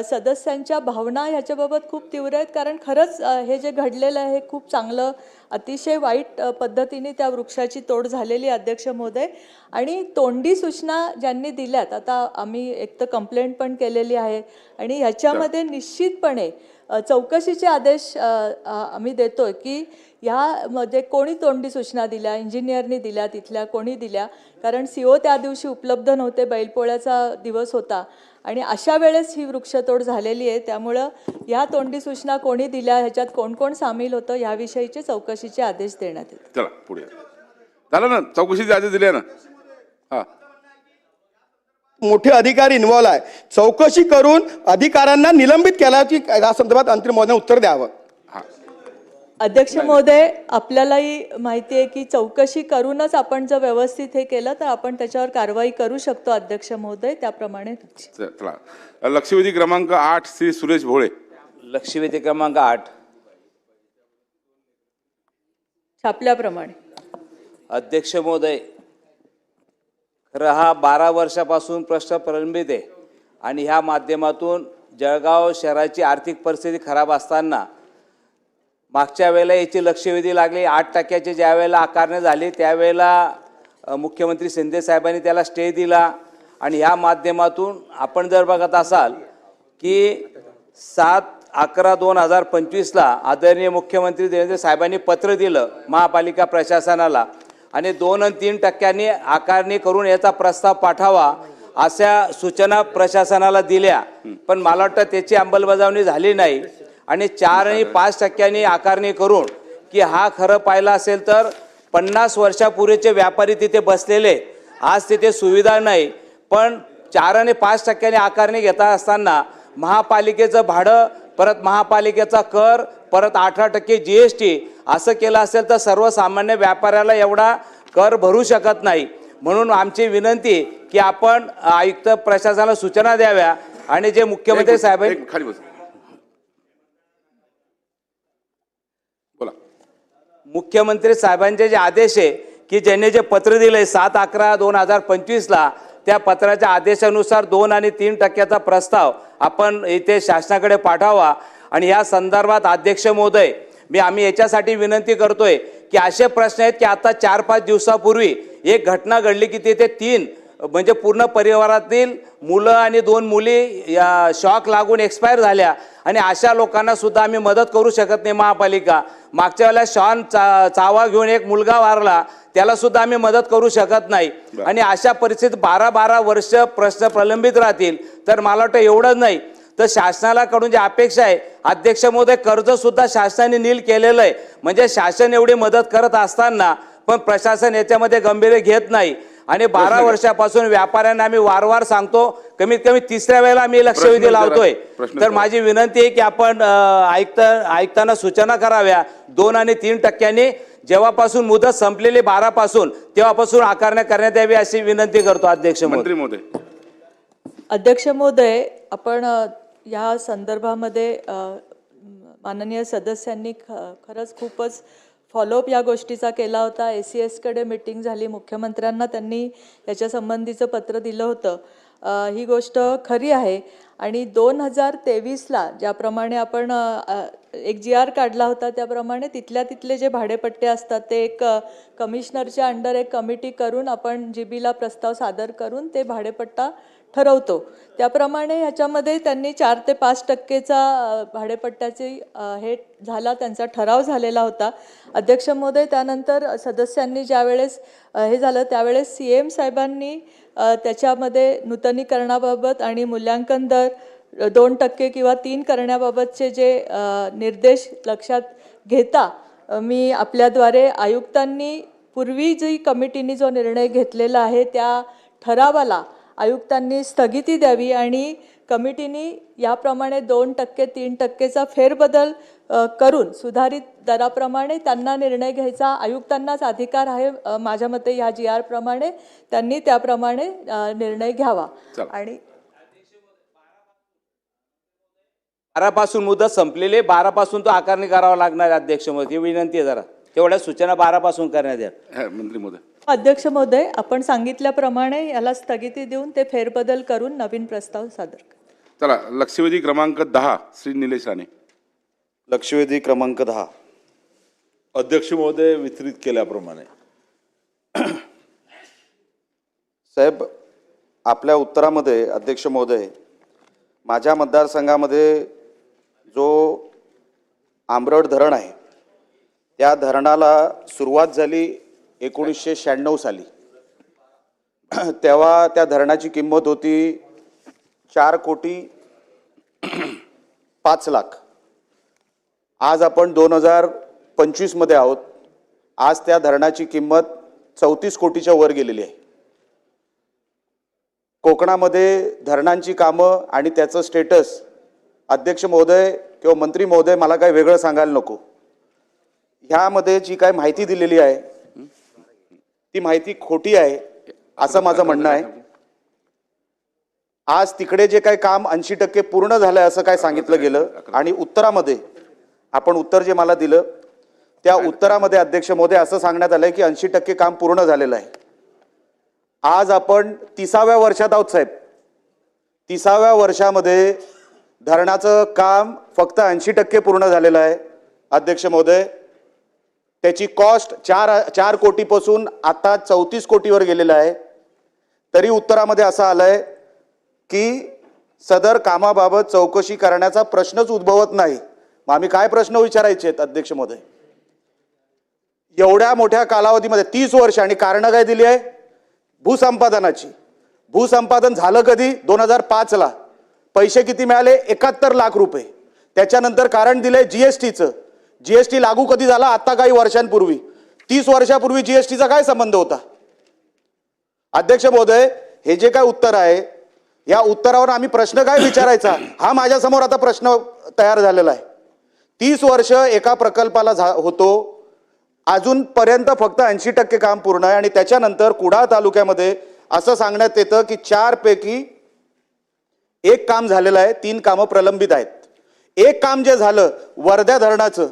सदस्यांच्या भावना ह्याच्याबाबत खूप तीव्र आहेत. कारण खरंच हे जे घडलेलं आहे हे खूप चांगलं, अतिशय वाईट पद्धतीने त्या वृक्षाची तोड झालेली अध्यक्ष महोदय. आणि तोंडी सूचना ज्यांनी दिल्यात, आता आम्ही एक तर कंप्लेंट पण केलेली आहे आणि ह्याच्यामध्ये निश्चितपणे चौकशीचे आदेश आम्ही देतोय की ह्यामध्ये कोणी तोंडी सूचना दिल्या, इंजिनियरनी दिल्या, तिथल्या कोणी दिल्या, कारण CO त्या दिवशी उपलब्ध नव्हते, बैलपोळ्याचा दिवस होता आणि अशा वेळेस ही वृक्षतोड झालेली आहे. त्यामुळं या तोंडी सूचना कोणी दिल्या, ह्याच्यात कोण कोण सामील होतं याविषयीचे चौकशीचे आदेश देण्यात येतील. चला पुढे झालं ना, चौकशीचे आदेश दिले ना. हा, मोठे अधिकारी इन्व्हॉल्व आहे, चौकशी करून अधिकाऱ्यांना निलंबित केल्याची या संदर्भात मंत्री महोदयांनी उत्तर द्यावं. अध्यक्ष महोदय, आपल्यालाही माहिती आहे की चौकशी करूनच आपण जर व्यवस्थित हे केलं तर आपण त्याच्यावर कारवाई करू शकतो अध्यक्ष महोदय. त्याप्रमाणे चला, लक्षवेधी क्रमांक 8 श्री सुरेश भोळे. लक्षवेधी क्रमांक 8 छापल्याप्रमाणे. अध्यक्ष महोदय, खरं हा 12 वर्षापासून प्रश्न प्रलंबित आहे आणि ह्या माध्यमातून जळगाव शहराची आर्थिक परिस्थिती खराब असताना मागच्या वेळेला याची लक्षवेधी लागली. 8% ज्या वेळेला आकारणी झाली त्यावेळेला मुख्यमंत्री शिंदे साहेबांनी त्याला स्टे दिला आणि ह्या माध्यमातून आपण जर बघत असाल की 7/11/2025 आदरणीय मुख्यमंत्री देवेंद्र साहेबांनी पत्र दिलं महापालिका प्रशासनाला आणि 2 आणि 3% आकारणी करून याचा प्रस्ताव पाठवा अशा सूचना प्रशासनाला दिल्या. पण मला वाटतं त्याची अंमलबजावणी झाली नाही आणि 4 आणि 5% आकारणी करून की हा खरं पाहिला असेल तर 50 वर्षापूर्वीचे व्यापारी तिथे बसलेले, आज तिथे सुविधा नाही, पण 4 आणि 5% आकारणी घेता असताना महापालिकेचं भाडं परत महापालिकेचा कर, परत 18% GST असं केलं असेल तर सर्वसामान्य व्यापाऱ्याला एवढा कर भरू शकत नाही. म्हणून आमची विनंती की आपण आयुक्त प्रशासनाला सूचना द्याव्या आणि जे मुख्यमंत्री साहेबांनी खाली बस बोला. मुख्यमंत्री साहेबांचे जे आदेश आहे की ज्यांनी जे पत्र दिले 7/11/2025 त्या पत्राच्या आदेशानुसार 2 आणि 3% प्रस्ताव आपण इथे शासनाकडे पाठवावा. आणि या संदर्भात अध्यक्ष महोदय आम्ही याच्यासाठी विनंती करतोय की असे प्रश्न आहेत की आता 4-5 दिवसापूर्वी एक घटना घडली की तिथे 3 म्हणजे पूर्ण परिवारातील मुलं आणि 2 मुली या शॉक लागून एक्सपायर झाल्या आणि अशा लोकांना सुद्धा आम्ही मदत करू शकत नाही. महापालिका मागच्या वेळेला शॉन चावा घेऊन एक मुलगा वारला, त्याला सुद्धा आम्ही मदत करू शकत नाही. आणि अशा परिस्थितीत 12-12 वर्ष प्रश्न प्रलंबित राहतील. तर मला वाटतं एवढंच नाही तर शासनाला कडून जी अपेक्षा आहे अध्यक्ष महोदय, कर्ज सुद्धा शासनाने नील केलेलं आहे. म्हणजे शासन एवढी मदत करत असताना पण प्रशासन याच्यामध्ये गांभीर्य घेत नाही. आणि 12 वर्षापासून व्यापाऱ्यांना आम्ही वारंवार सांगतो, कमीत कमी 3ऱ्या वेळेला आम्ही लक्षवेधी लावतोय. तर माझी विनंती आहे की आपण आयुक्तांना सूचना कराव्या 2 आणि 3% जेव्हापासून मुदत संपलेली 12 पासून तेव्हापासून आकारण्या करण्यात यावी अशी विनंती करतो अध्यक्ष मंत्री महोदय. अध्यक्ष महोदय, आपण या संदर्भामध्ये माननीय सदस्यांनी खरंच खूपच फॉलोअप या गोष्टीचा केला होता. ACSकडे मीटिंग झाली, मुख्यमंत्र्यांना त्यांनी याच्या संबंधीचं पत्र दिलं होतं. ही गोष्ट खरी आहे. आणि 2023ला ज्याप्रमाणे आपण एक GR काढला होता त्याप्रमाणे तिथले जे भाडेपट्टे असतात ते एक कमिशनरच्या अंडर एक कमिटी करून आपण GB ला प्रस्ताव सादर करून ते भाडेपट्टा ठरवतो. त्याप्रमाणे ह्याच्यामध्ये त्यांनी 4 ते 5% भाडेपट्ट्याची हे झाला, त्यांचा ठराव झालेला होता. अध्यक्ष महोदय, त्यानंतर सदस्यांनी ज्यावेळेस हे झालं त्यावेळेस CM साहेबांनी त्याच्यामध्ये नूतनीकरणाबाबत आणि मूल्यांकन दर 2% किंवा 3 करण्याबाबतचे जे निर्देश लक्षात घेता मी आपल्याद्वारे आयुक्तांनी पूर्वी जी कमिटीने जो निर्णय घेतलेला आहे त्या ठरावाला आयुक्तांनी स्थगिती द्यावी आणि कमिटीने याप्रमाणे 2% 3%चा फेरबदल करून सुधारित दराप्रमाणे त्यांना निर्णय घ्यायचा आयुक्तांनाच अधिकार आहे. माझ्या मते ह्या GR प्रमाणे त्यांनी त्याप्रमाणे निर्णय घ्यावा. आणि 12 पासून मुदत संपलेली, 12 पासून तो आकारणी करावा लागणार अध्यक्ष महोदय. विनंती आहे जरा तेवढ्या सूचना 12 पासून करण्यात या. मंत्री महोदय. अध्यक्ष महोदय, आपण सांगितल्याप्रमाणे याला स्थगिती देऊन ते फेरबदल करून नवीन प्रस्ताव सादर करा. चला, लक्षवेधी क्रमांक 10 श्री निलेश राणे. लक्षवेधी क्रमांक 10. अध्यक्ष महोदय, वितरित केल्याप्रमाणे साहेब, आपल्या उत्तरामध्ये अध्यक्ष महोदय, माझ्या मतदारसंघामध्ये जो आंबरड धरण आहे त्या धरणाला सुरुवात झाली 1996 साली. तेव्हा त्या धरणाची किंमत होती 4,05,00,000. आज आपण 2025 मध्ये आहोत. आज त्या धरणाची किंमत 34 कोटीच्या वर गेलेली आहे. कोकणामध्ये धरणांची कामं आणि त्याचं स्टेटस अध्यक्ष महोदय किंवा मंत्री महोदय मला काही वेगळं सांगायला नको. ह्यामध्ये जी काय माहिती दिलेली आहे ती माहिती खोटी आहे असं माझं म्हणणं आहे. आज तिकडे जे काही काम 80% पूर्ण झालंय असं काय सांगितलं गेलं आणि उत्तरामध्ये आपण उत्तर जे मला दिलं त्या उत्तरामध्ये अध्यक्ष महोदय असं सांगण्यात आलंय की 80% काम पूर्ण झालेलं आहे. आज आपण 30व्या वर्षात आहोत साहेब. 30व्या वर्षामध्ये धरणाचं काम फक्त 80% पूर्ण झालेलं आहे अध्यक्ष महोदय. त्याची कॉस्ट 4 कोटीपासून आता 34 कोटीवर गेलेलं आहे. तरी उत्तरामध्ये असं आलंय की सदर कामाबाबत चौकशी करण्याचा प्रश्नच उद्भवत नाही. मग आम्ही काय प्रश्न विचारायचे आहेत अध्यक्ष महोदय? एवढ्या मोठ्या कालावधीमध्ये 30 वर्ष आणि कारणं काय दिली आहे? भूसंपादनाची. भूसंपादन झालं कधी? 2005ला. पैसे किती मिळाले? 71 लाख रुपये. त्याच्यानंतर कारण दिले GSTचं. GST लागू कधी झाला? आता काही वर्षांपूर्वी. 30 वर्षापूर्वी GSTचा काय संबंध होता? अध्यक्ष महोदय, हे जे काय उत्तर आहे या उत्तरावर आम्ही प्रश्न काय विचारायचा हा माझ्यासमोर आता प्रश्न तयार झालेला आहे. 30 वर्ष एका प्रकल्पाला होतो, अजूनपर्यंत फक्त 80% काम पूर्ण आहे आणि त्याच्यानंतर कुडाळ तालुक्यामध्ये असं सांगण्यात येतं की 4 पैकी 1 काम झालेलं आहे, 3 कामं प्रलंबित आहेत. 1 काम जे झालं वर्धा धरणाचं,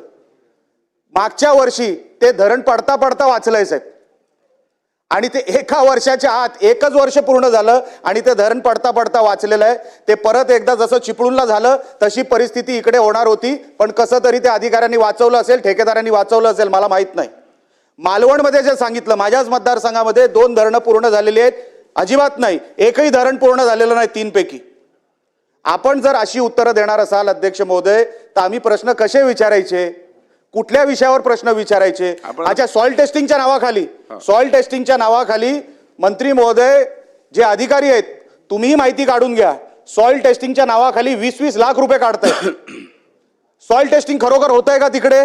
मागच्या वर्षी ते धरण पडता पडता वाचलंय साहेब, आणि ते एका वर्षाच्या आत 1च वर्ष पूर्ण झालं आणि ते धरण पडता पडता वाचलेलं आहे. ते परत एकदा जसं चिपळूणला झालं तशी परिस्थिती इकडे होणार होती, पण कसं तरी ते अधिकाऱ्यांनी वाचवलं असेल, ठेकेदारांनी वाचवलं असेल, मला माहित नाही. मालवणमध्ये जे सांगितलं, माझ्याच मतदारसंघामध्ये 2 धरणं पूर्ण झालेली आहेत, अजिबात नाही, एकही धरण पूर्ण झालेलं नाही 3 पैकी. आपण जर अशी उत्तरं देणार असाल अध्यक्ष महोदय, तर आम्ही प्रश्न कसे विचारायचे, कुठल्या विषयावर प्रश्न विचारायचे? अच्छा, सॉइल टेस्टिंगच्या नावाखाली मंत्री महोदय, जे अधिकारी आहेत तुम्हीही माहिती काढून घ्या, सॉइल टेस्टिंगच्या नावाखाली 20-20 लाख रुपये काढतायत. सॉइल टेस्टिंग खरोखर होतंय का तिकडे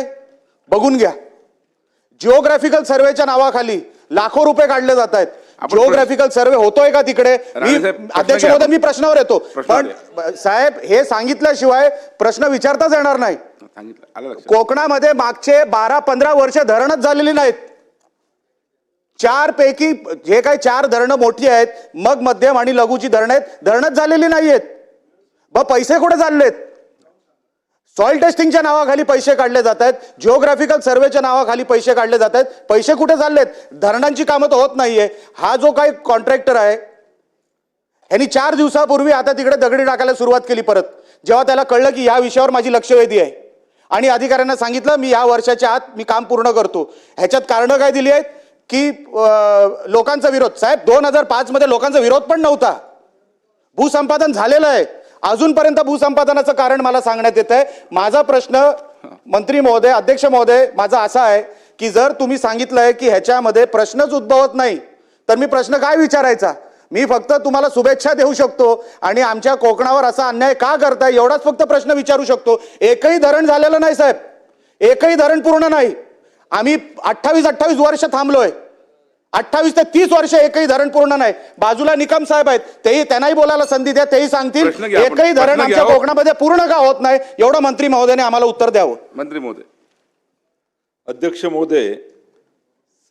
बघून घ्या. जिओग्राफिकल सर्वेच्या नावाखाली लाखो रुपये काढले जात आहेत. जिओग्राफिकल सर्वे होतोय का तिकडे? अध्यक्ष महोदय, मी प्रश्नावर येतो, पण साहेब हे सांगितल्याशिवाय प्रश्न विचारताच येणार नाही. कोकणामध्ये मागचे 12-15 वर्ष धरणच झालेली नाहीत. 4 पैकी जे काही 4 धरणं मोठी आहेत, मग मध्यम आणि लघुची धरणं आहेत, धरणच झालेली नाहीयेत. पैसे कुठे चाललेत? सॉइल टेस्टिंगच्या नावाखाली पैसे काढले जात आहेत, जिओग्राफिकल सर्वेच्या नावाखाली पैसे काढले जात आहेत, पैसे कुठे चाललेत? धरणांची कामं तर होत नाहीये. हा जो काही कॉन्ट्रॅक्टर आहे यांनी 4 दिवसापूर्वी आता तिकडे दगडी टाकायला सुरुवात केली परत, जेव्हा त्याला कळलं की या विषयावर माझी लक्षवेधी आहे, आणि अधिकाऱ्यांना सांगितलं मी या वर्षाच्या आत मी काम पूर्ण करतो. ह्याच्यात कारणं काय दिली आहेत की लोकांचा विरोध. साहेब 2005 मध्ये लोकांचा विरोध पण नव्हता, भूसंपादन झालेलं आहे. अजूनपर्यंत भूसंपादनाचं कारण मला सांगण्यात येत आहे. माझा प्रश्न मंत्री महोदय, अध्यक्ष महोदय, माझा असा आहे की जर तुम्ही सांगितलंय की ह्याच्यामध्ये प्रश्नच उद्भवत नाही, तर मी प्रश्न काय विचारायचा? मी फक्त तुम्हाला शुभेच्छा देऊ शकतो आणि आमच्या कोकणावर असा अन्याय का करताय एवढाच फक्त प्रश्न विचारू शकतो. एकही धरण झालेलं नाही साहेब, एकही धरण पूर्ण नाही. आम्ही 28 वर्ष थांबलोय, 28 ते 30 वर्ष एकही धरण पूर्ण नाही. बाजूला निकम साहेब आहेत, तेही त्यांनाही बोलायला संधी द्या, तेही सांगतील एकही धरण आमच्या कोकणामध्ये पूर्ण का होत नाही, एवढं मंत्री महोदयाने आम्हाला उत्तर द्यावं. मंत्री महोदय. अध्यक्ष महोदय,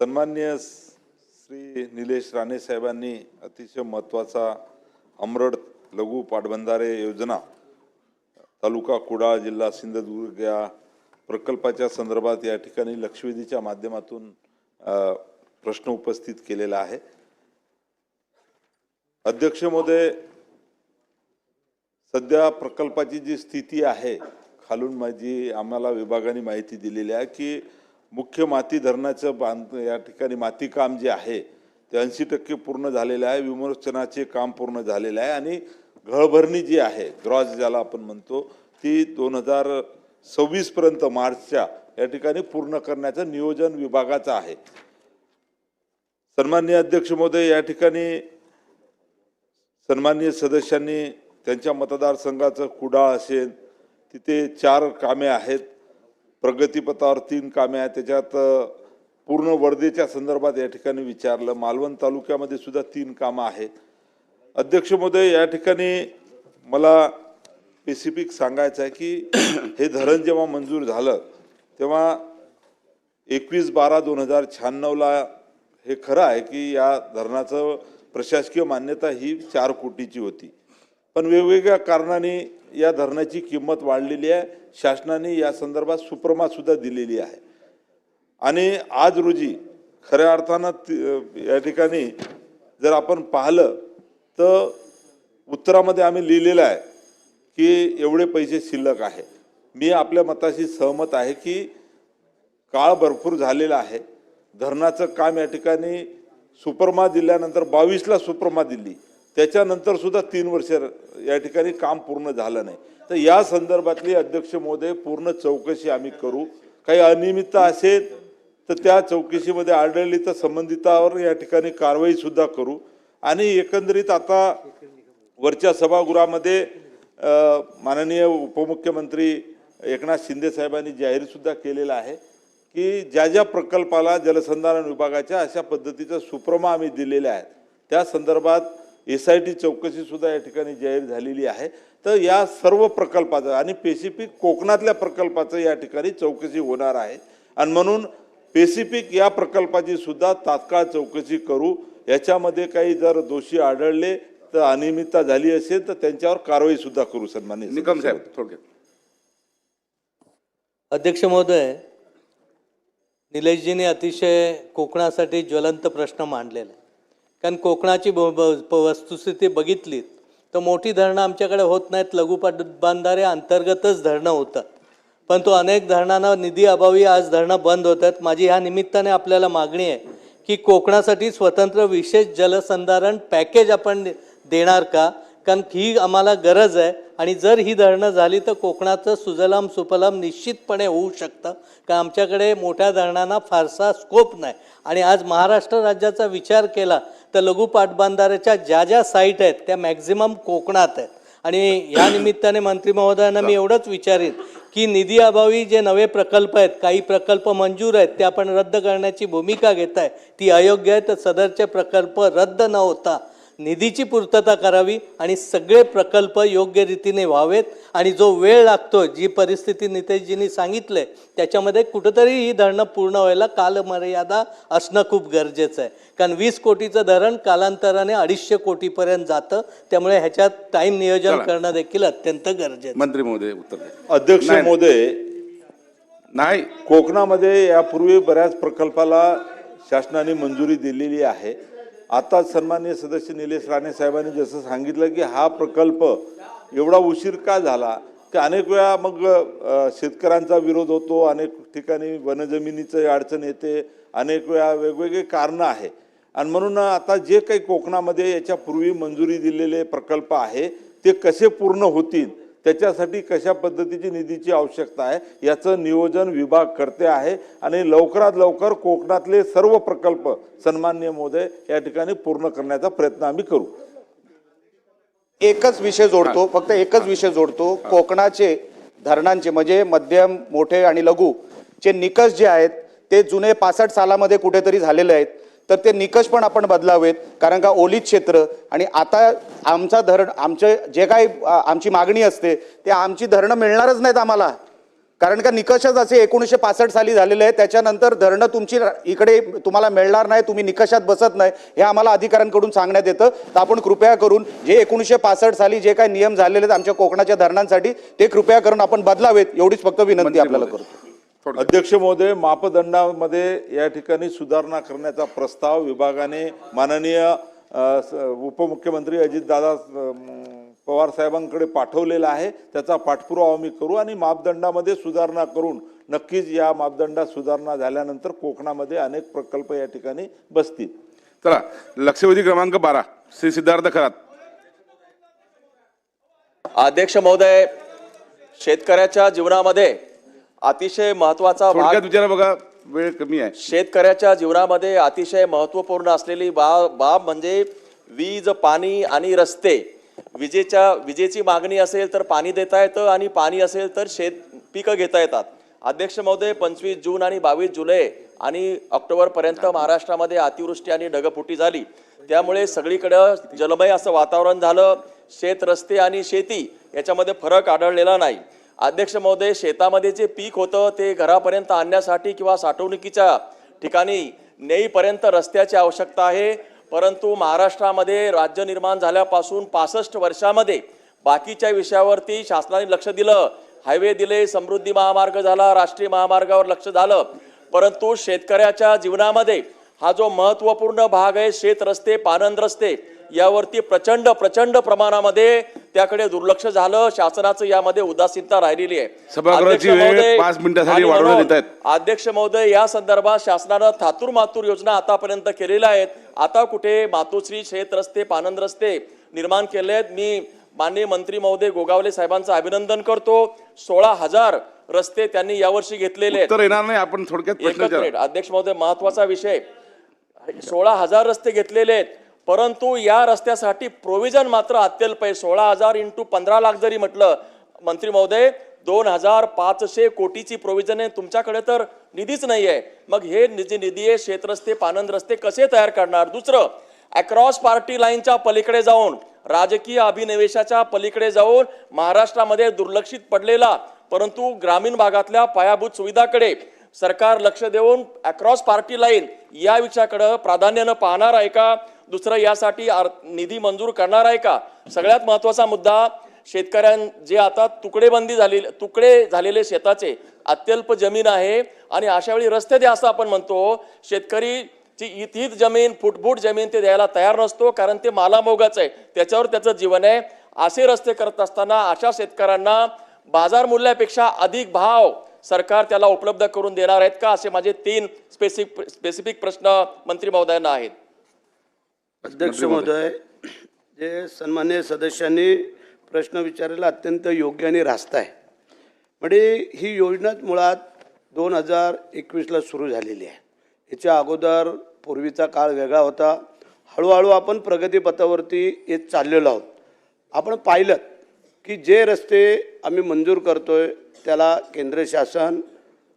सन्माननीय श्री निलेश राणे साहेबांनी अतिशय महत्त्वाचा अमरड लघु पाटबंधारे योजना तालुका कुडाळ जिल्हा सिंधुदुर्ग या प्रकल्पाच्या संदर्भात या ठिकाणी लक्षवेधीच्या माध्यमातून प्रश्न उपस्थित केलेला आहे. अध्यक्ष महोदय, सध्या प्रकल्पाची जी स्थिती आहे, खालून माझी आम्हाला विभागाने माहिती दिलेली आहे की मुख्य माती धरणाचं या ठिकाणी माती काम जे आहे ते 80% पूर्ण झालेलं आहे. विमोचनाचे काम पूर्ण झालेलं आहे आणि गळभरणी जी आहे, ग्रॉस ज्याला आपण म्हणतो, ती 2026 पर्यंत मार्चच्या या ठिकाणी पूर्ण करण्याचं नियोजन विभागाचं आहे. सन्माननीय अध्यक्ष महोदय, या ठिकाणी सन्माननीय सदस्यांनी त्यांच्या मतदारसंघाचं कुडाळ असेल, तिथे 4 कामे आहेत, प्रगतीपथावर 3 कामे आहेत, त्याच्यात पूर्ण वर्धेच्या संदर्भात या ठिकाणी विचारलं, मालवण तालुक्यामध्ये सुद्धा 3 कामं आहेत. अध्यक्ष महोदय, या ठिकाणी मला स्पेसिफिक सांगायचं आहे की हे धरण जेव्हा मंजूर झालं तेव्हा 21/12/2096ला हे खरं आहे की या धरणाचं प्रशासकीय मान्यता ही 4 कोटीची होती, पण वेगवेगळ्या कारणाने या धरणाची किंमत वाढलेली आहे. शासनाने या संदर्भात सुप्रमा सुद्धा दिलेली आहे आणि आज रोजी खऱ्या अर्थानं या ठिकाणी जर आपण पाहिलं तर उत्तरामध्ये आम्ही लिहिलेलं आहे की एवढे पैसे शिल्लक आहे. मी आपल्या मताशी सहमत आहे की काळ भरपूर झालेला आहे. धरणाचं काम या ठिकाणी सुप्रमा दिल्यानंतर 22ला सुप्रमा दिली, त्याच्यानंतर सुद्धा 3 वर्ष या ठिकाणी काम पूर्ण झालं नाही. तर या संदर्भातली अध्यक्ष महोदय पूर्ण चौकशी आम्ही करू. काही अनियमितता असेल तर त्या चौकशीमध्ये आढळली तर संबंधितावर या ठिकाणी कारवाई सुद्धा करू. आणि एकंदरीत आता वरच्या सभागृहामध्ये माननीय उपमुख्यमंत्री एकनाथ शिंदे साहेबांनी जाहीर सुद्धा केलेला आहे की ज्या ज्या प्रकल्पाला जलसंधारण विभागाच्या अशा पद्धतीचं सुप्रमा आम्ही दिलेल्या आहेत त्या संदर्भात SIT चौकशी सुद्धा या ठिकाणी जाहीर झालेली आहे. तर या सर्व प्रकल्पाचं आणि स्पेसिफिक कोकणातल्या प्रकल्पाचं या ठिकाणी चौकशी होणार आहे आणि म्हणून स्पेसिफिक या प्रकल्पाची सुद्धा तात्काळ चौकशी करू. याच्यामध्ये काही जर दोषी आढळले तर अनियमितता झाली असेल तर त्यांच्यावर कारवाई सुद्धा करू. सन्माननीय निकम साहेब थोडक्यात. अध्यक्ष महोदय, निलेशजींनी अतिशय कोकणासाठी ज्वलंत प्रश्न मांडलेला आहे. कारण कोकणाची वस्तुस्थिती बघितली तर मोठी धरणं आमच्याकडे होत नाहीत, लघु पाटबंधारे अंतर्गतच धरणं होतात. पण तो अनेक धरणांना निधी अभावी आज धरणं बंद होत आहेत. माझी ह्या निमित्ताने आपल्याला मागणी आहे की कोकणासाठी स्वतंत्र विशेष जलसंधारण पॅकेज आपण देणार का? कारण ही आम्हाला गरज आहे आणि जर ही धरणं झाली तर कोकणाचं सुजलाम सुफलाम निश्चितपणे होऊ शकतं. कारण आमच्याकडे मोठ्या धरणांना फारसा स्कोप नाही आणि आज महाराष्ट्र राज्याचा विचार केला तर लघु पाटबंधाऱ्याच्या ज्या ज्या साईट आहेत त्या मॅक्झिमम कोकणात आहेत. आणि या निमित्ताने मंत्री महोदयांना मी एवढंच विचारीन की निधी अभावी जे नवे प्रकल्प आहेत, काही प्रकल्प मंजूर आहेत ते आपण रद्द करण्याची भूमिका घेत आहे, ती अयोग्य आहे. तर सदरचे प्रकल्प रद्द न होता निधीची पूर्तता करावी आणि सगळे प्रकल्प योग्य रीतीने व्हावेत. आणि जो वेळ लागतो, जी परिस्थिती नितेशजींनी सांगितले त्याच्यामध्ये कुठंतरी ही धरणं पूर्ण व्हायला कालमर्यादा असणं खूप गरजेचं आहे. कारण 20 कोटीचं धरण कालांतराने 250 कोटीपर्यंत जातं. त्यामुळे ह्याच्यात टाईम नियोजन करणं देखील अत्यंत गरजेचं आहे. मंत्री महोदय उत्तर द्या. अध्यक्ष महोदय, नाही कोकणामध्ये यापूर्वी बऱ्याच प्रकल्पाला शासनाने मंजुरी दिलेली आहे. आता सन्माननीय सदस्य निलेश राणे साहेबांनी जसं सांगितलं की हा प्रकल्प एवढा उशीर का झाला की अनेक वेळा मग शेतकऱ्यांचा विरोध होतो, अनेक ठिकाणी वनजमिनीचं अडचण येते, अनेक वेळा वेगवेगळे कारणं आहे. आणि म्हणून आता जे काही कोकणामध्ये याच्यापूर्वी मंजुरी दिलेले प्रकल्प आहे ते कसे पूर्ण होतील, त्याच्यासाठी कशा पद्धतीची निधीची आवश्यकता आहे याचं नियोजन विभाग करते आहे आणि लवकरात लवकर कोकणातले सर्व प्रकल्प सन्माननीय महोदय या ठिकाणी पूर्ण करण्याचा प्रयत्न आम्ही करू. एकच विषय जोडतो, फक्त एकच विषय जोडतो. कोकणाचे धरणांचे म्हणजे मध्यम, मोठे आणि लघु चे निकष जे आहेत ते जुने 65 सालामध्ये कुठेतरी झालेले आहेत. तर ते निकष पण आपण बदलावेत. कारण का ओलीत क्षेत्र आणि आता आमचा धरण, आमचे जे काही आमची मागणी असते ते आमची धरणं मिळणारच नाहीत आम्हाला. कारण का निकषच असे 1965 साली झालेले आहे. त्याच्यानंतर धरणं तुमची इकडे तुम्हाला मिळणार नाही, तुम्ही निकषात बसत नाही, हे आम्हाला अधिकाऱ्यांकडून सांगण्यात येतं. तर आपण कृपया करून जे 1965 साली जे काही नियम झालेले आहेत आमच्या कोकणाच्या धरणांसाठी ते कृपया करून आपण बदलावेत, एवढीच फक्त विनंती आपल्याला करतो. अध्यक्ष महोदय, मापदंडामध्ये या ठिकाणी सुधारणा करण्याचा प्रस्ताव विभागाने माननीय उपमुख्यमंत्री अजितदादा पवार साहेबांकडे पाठवलेला आहे. त्याचा पाठपुरावा आम्ही करू आणि मापदंडामध्ये सुधारणा करून नक्कीच या मापदंडात सुधारणा झाल्यानंतर कोकणामध्ये अनेक प्रकल्प या ठिकाणी बसतील. चला, लक्षवेधी क्रमांक 12 श्री सिद्धार्थ खरात. अध्यक्ष महोदय, शेतकऱ्याच्या जीवनामध्ये अतिशय महत्वाचा थोडक्यात विचारा बघा, वेळ कमी आहे. शेतकऱ्याच्या जीवनामध्ये अतिशय महत्त्वपूर्ण असलेली बाब म्हणजे वीज, पाणी आणि रस्ते. विजेची मागणी असेल तर पाणी देता येतं आणि पाणी असेल तर पिकं घेता येतात. अध्यक्ष महोदय, 25 जून आणि 22 जुलै आणि ऑक्टोबरपर्यंत महाराष्ट्रामध्ये अतिवृष्टी आणि ढगफुटी झाली. त्यामुळे सगळीकडं जलमय असं वातावरण झालं. शेत, रस्ते आणि शेती याच्यामध्ये फरक आढळलेला नाही. अध्यक्ष महोदय, शेतामध्ये जे पीक होतं ते घरापर्यंत आणण्यासाठी किंवा साठवणुकीच्या ठिकाणी नेईपर्यंत रस्त्याची आवश्यकता आहे. परंतु महाराष्ट्रामध्ये राज्य निर्माण झाल्यापासून 65 वर्षामध्ये बाकीच्या विषयावरती शासनाने लक्ष दिलं. हायवे दिले, समृद्धी महामार्ग झाला, राष्ट्रीय महामार्गावर लक्ष झालं. परंतु शेतकऱ्याच्या जीवनामध्ये हा जो महत्त्वपूर्ण भाग आहे, शेत रस्ते, पाणंद रस्ते, यावरती प्रचंड प्रमाणामध्ये त्याकडे दुर्लक्ष झालं. शासनाचं यामध्ये उदासीनता राहिलेली आहे. सभागृहाची वेळ 5 मिनिटांसाठी वाढवण्यात येत आहेत. अध्यक्ष महोदय, या संदर्भात शासनानं थातूर मातूर योजना आतापर्यंत केलेल्या आहेत. आता कुठे मातोश्री शेत रस्ते, पाणंद रस्ते निर्माण केले आहेत. मी माननीय मंत्री महोदय गोगावले साहेबांचं अभिनंदन करतो. 16,000 रस्ते त्यांनी यावर्षी घेतलेले आहेत. उत्तर येणार नाही, आपण थोडक्यात. अध्यक्ष महोदय, महत्वाचा विषय, 16,000 रस्ते घेतलेले आहेत. परंतु या रस्त्यासाठी प्रोव्हिजन मात्र अत्यल्प आहे. 16,000 × 15 लाख जरी म्हटलं मंत्री महोदय, 2,500 कोटीची प्रोव्हिजन आहे. तुमच्याकडे तर निधीच नाही आहे. मग हे निधी आहे, शेतरस्ते, पाणंद रस्ते कसे तयार करणार? दुसरं, अक्रॉस पार्टी लाईनच्या पलीकडे जाऊन, राजकीय अभिनिवेशाच्या पलीकडे जाऊन महाराष्ट्रामध्ये दुर्लक्षित पडलेला परंतु ग्रामीण भागातल्या पायाभूत सुविधाकडे सरकार लक्ष देऊन अक्रॉस पार्टी लाईन या विषयाकडे प्राधान्यानं पाहणार आहे का? दुसरं यासाठी निधी मंजूर करणार आहे का? सगळ्यात महत्त्वाचा मुद्दा, जे आता तुकडे झालेले शेताचे अत्यल्प जमीन आहे आणि अशा वेळी रस्ते द्या असं आपण म्हणतो. शेतकरी तीच जमीन फुटफूट जमीन ते द्यायला तयार नसतो, कारण ते मालामोगाच आहे, त्याच्यावर त्याचं जीवन आहे. असे रस्ते करत असताना अशा शेतकऱ्यांना बाजार मूल्यापेक्षा अधिक भाव सरकार त्याला उपलब्ध करून देणार आहेत का? असे माझे 3 स्पेसिफिक प्रश्न मंत्री महोदयांना आहेत. अध्यक्ष महोदय, जे सन्मान्य सदस्यांनी प्रश्न विचारलेला अत्यंत योग्य आणि रास्त आहे. म्हणजे ही योजनाच मुळात 2021ला सुरू झालेली आहे. याच्या अगोदर पूर्वीचा काळ वेगळा होता. हळूहळू आपण प्रगतीपथावरती येत चाललेलो आहोत. आपण पाहिलं की जे रस्ते आम्ही मंजूर करतोय त्याला केंद्र शासन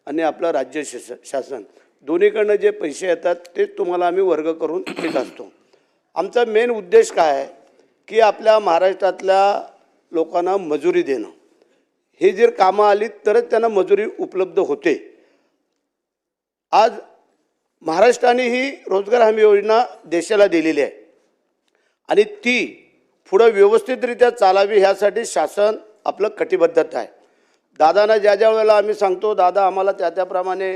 आणि आपलं राज्य शासन दोन्हीकडनं जे पैसे येतात ते तुम्हाला आम्ही वर्ग करून देत असतो. आमचा मेन उद्देश काय आहे की आपल्या महाराष्ट्रातल्या लोकांना मजुरी देणं. हे जर कामं आली तरच त्यांना मजुरी उपलब्ध होते. आज महाराष्ट्राने ही रोजगार हमी योजना देशाला दिलेली आहे आणि ती पुढं व्यवस्थितरित्या चालावी ह्यासाठी शासन आपलं कटिबद्धता आहे. दादांना ज्या ज्या वेळेला आम्ही सांगतो, दादा आम्हाला त्याप्रमाणे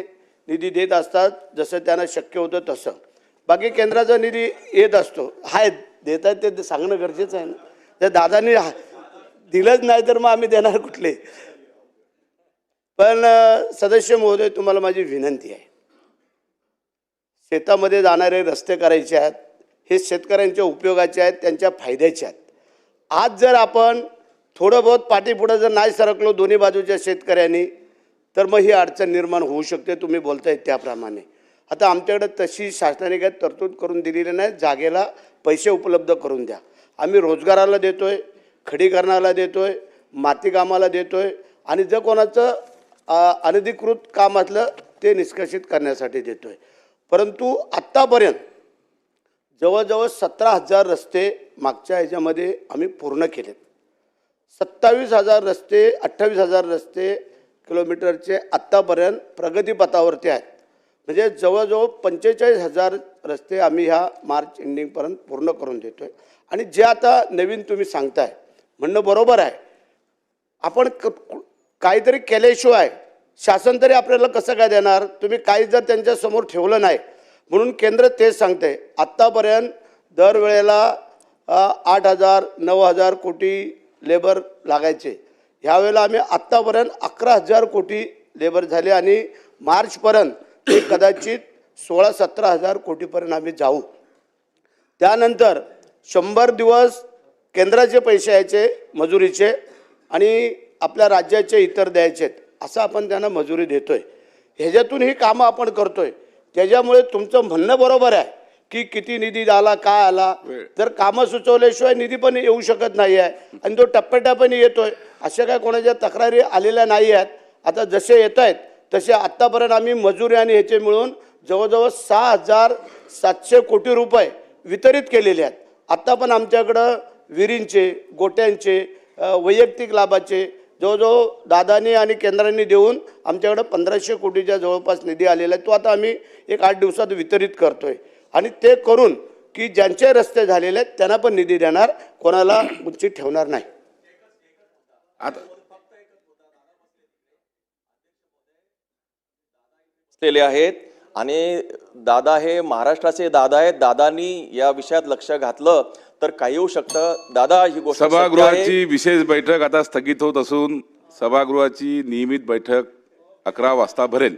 निधी देत असतात, जसं त्यांना शक्य होतं तसं. बाकी केंद्राचा निधी येत असतो, हाय देत आहेत ते सांगणं गरजेचं आहे ना. जर दादांनी दिलंच नाही तर मग आम्ही देणार कुठले. पण सदस्य महोदय, तुम्हाला माझी विनंती आहे, शेतामध्ये जाणारे रस्ते करायचे आहेत, हे शेतकऱ्यांच्या उपयोगाचे आहेत, त्यांच्या फायद्याचे आहेत. आज जर आपण थोडं बहुत पाठीपुढं जर नाही सरकलो दोन्ही बाजूच्या शेतकऱ्यांनी तर मग ही अडचण निर्माण होऊ शकते. तुम्ही बोलताय त्याप्रमाणे आता आमच्याकडे तशी शासनाने काही तरतूद करून दिलेली नाही. जागेला पैसे उपलब्ध करून द्या. आम्ही रोजगाराला देतोय, खडीकरणाला देतोय, माती कामाला देतोय आणि जर कोणाचं अनधिकृत काम असलं ते निष्कासित करण्यासाठी देतोय. परंतु आत्तापर्यंत जवळजवळ 17,000 रस्ते मागच्या ह्याच्यामध्ये आम्ही पूर्ण केलेत. 27,000 रस्ते 28,000 रस्ते किलोमीटरचे आत्तापर्यंत प्रगतीपथावरती आहेत. म्हणजे जवळजवळ 45,000 रस्ते आम्ही ह्या मार्च एंडिंगपर्यंत पूर्ण करून देतो आहे. आणि जे आता नवीन तुम्ही सांगताय म्हणणं बरोबर आहे. आपण काहीतरी केल्याशिवाय शासन तरी आपल्याला कसं काय देणार? तुम्ही काही जर त्यांच्यासमोर ठेवलं नाही म्हणून केंद्र तेच सांगते. आत्तापर्यंत दरवेळेला 8,000 9,000 कोटी लेबर लागायचे. ह्यावेळेला आम्ही आत्तापर्यंत 11,000 कोटी लेबर झाले आणि मार्चपर्यंत ते कदाचित 16-17,000 कोटीपर्यंत आम्ही जाऊ. त्यानंतर 100 दिवस केंद्राचे पैसे यायचे मजुरीचे आणि आपल्या राज्याचे इतर द्यायचे आहेत, असं आपण त्यांना मजुरी देतोय. ह्याच्यातून ही कामं आपण करतोय. त्याच्यामुळे तुमचं म्हणणं बरोबर आहे की किती निधी आला काय आला, जर कामं सुचवल्याशिवाय निधी पण येऊ शकत नाही आहे आणि तो टप्प्याटप्प्याने येतोय. अशा काय कोणाच्या तक्रारी आलेल्या नाही आहेत. आता जसे येत आहेत तसे आत्तापर्यंत आम्ही मजुरी आणि ह्याचे मिळून जवळजवळ 6,700 कोटी रुपये वितरित केलेले आहेत. आत्ता पण आमच्याकडं विहिरींचे, गोट्यांचे, वैयक्तिक लाभाचे जवळजवळ दादानी आणि केंद्रांनी देऊन आमच्याकडं 1,500 कोटीच्या जवळपास निधी आलेला आहे. तो आता आम्ही एक 8 दिवसात वितरित करतोय आणि ते करून की ज्यांचे रस्ते झालेले आहेत त्यांना पण निधी देणार, कोणाला वंचित ठेवणार नाही. आता आहेत आणि दादा हे महाराष्ट्राचे दादा आहेत. दादांनी या विषयात लक्ष घातलं तर काही होऊ शकतं. दादा, ही गोष्ट सभागृहाची विशेष बैठक आता स्थगित होत असून सभागृहाची नियमित बैठक 11 वाजता भरेल.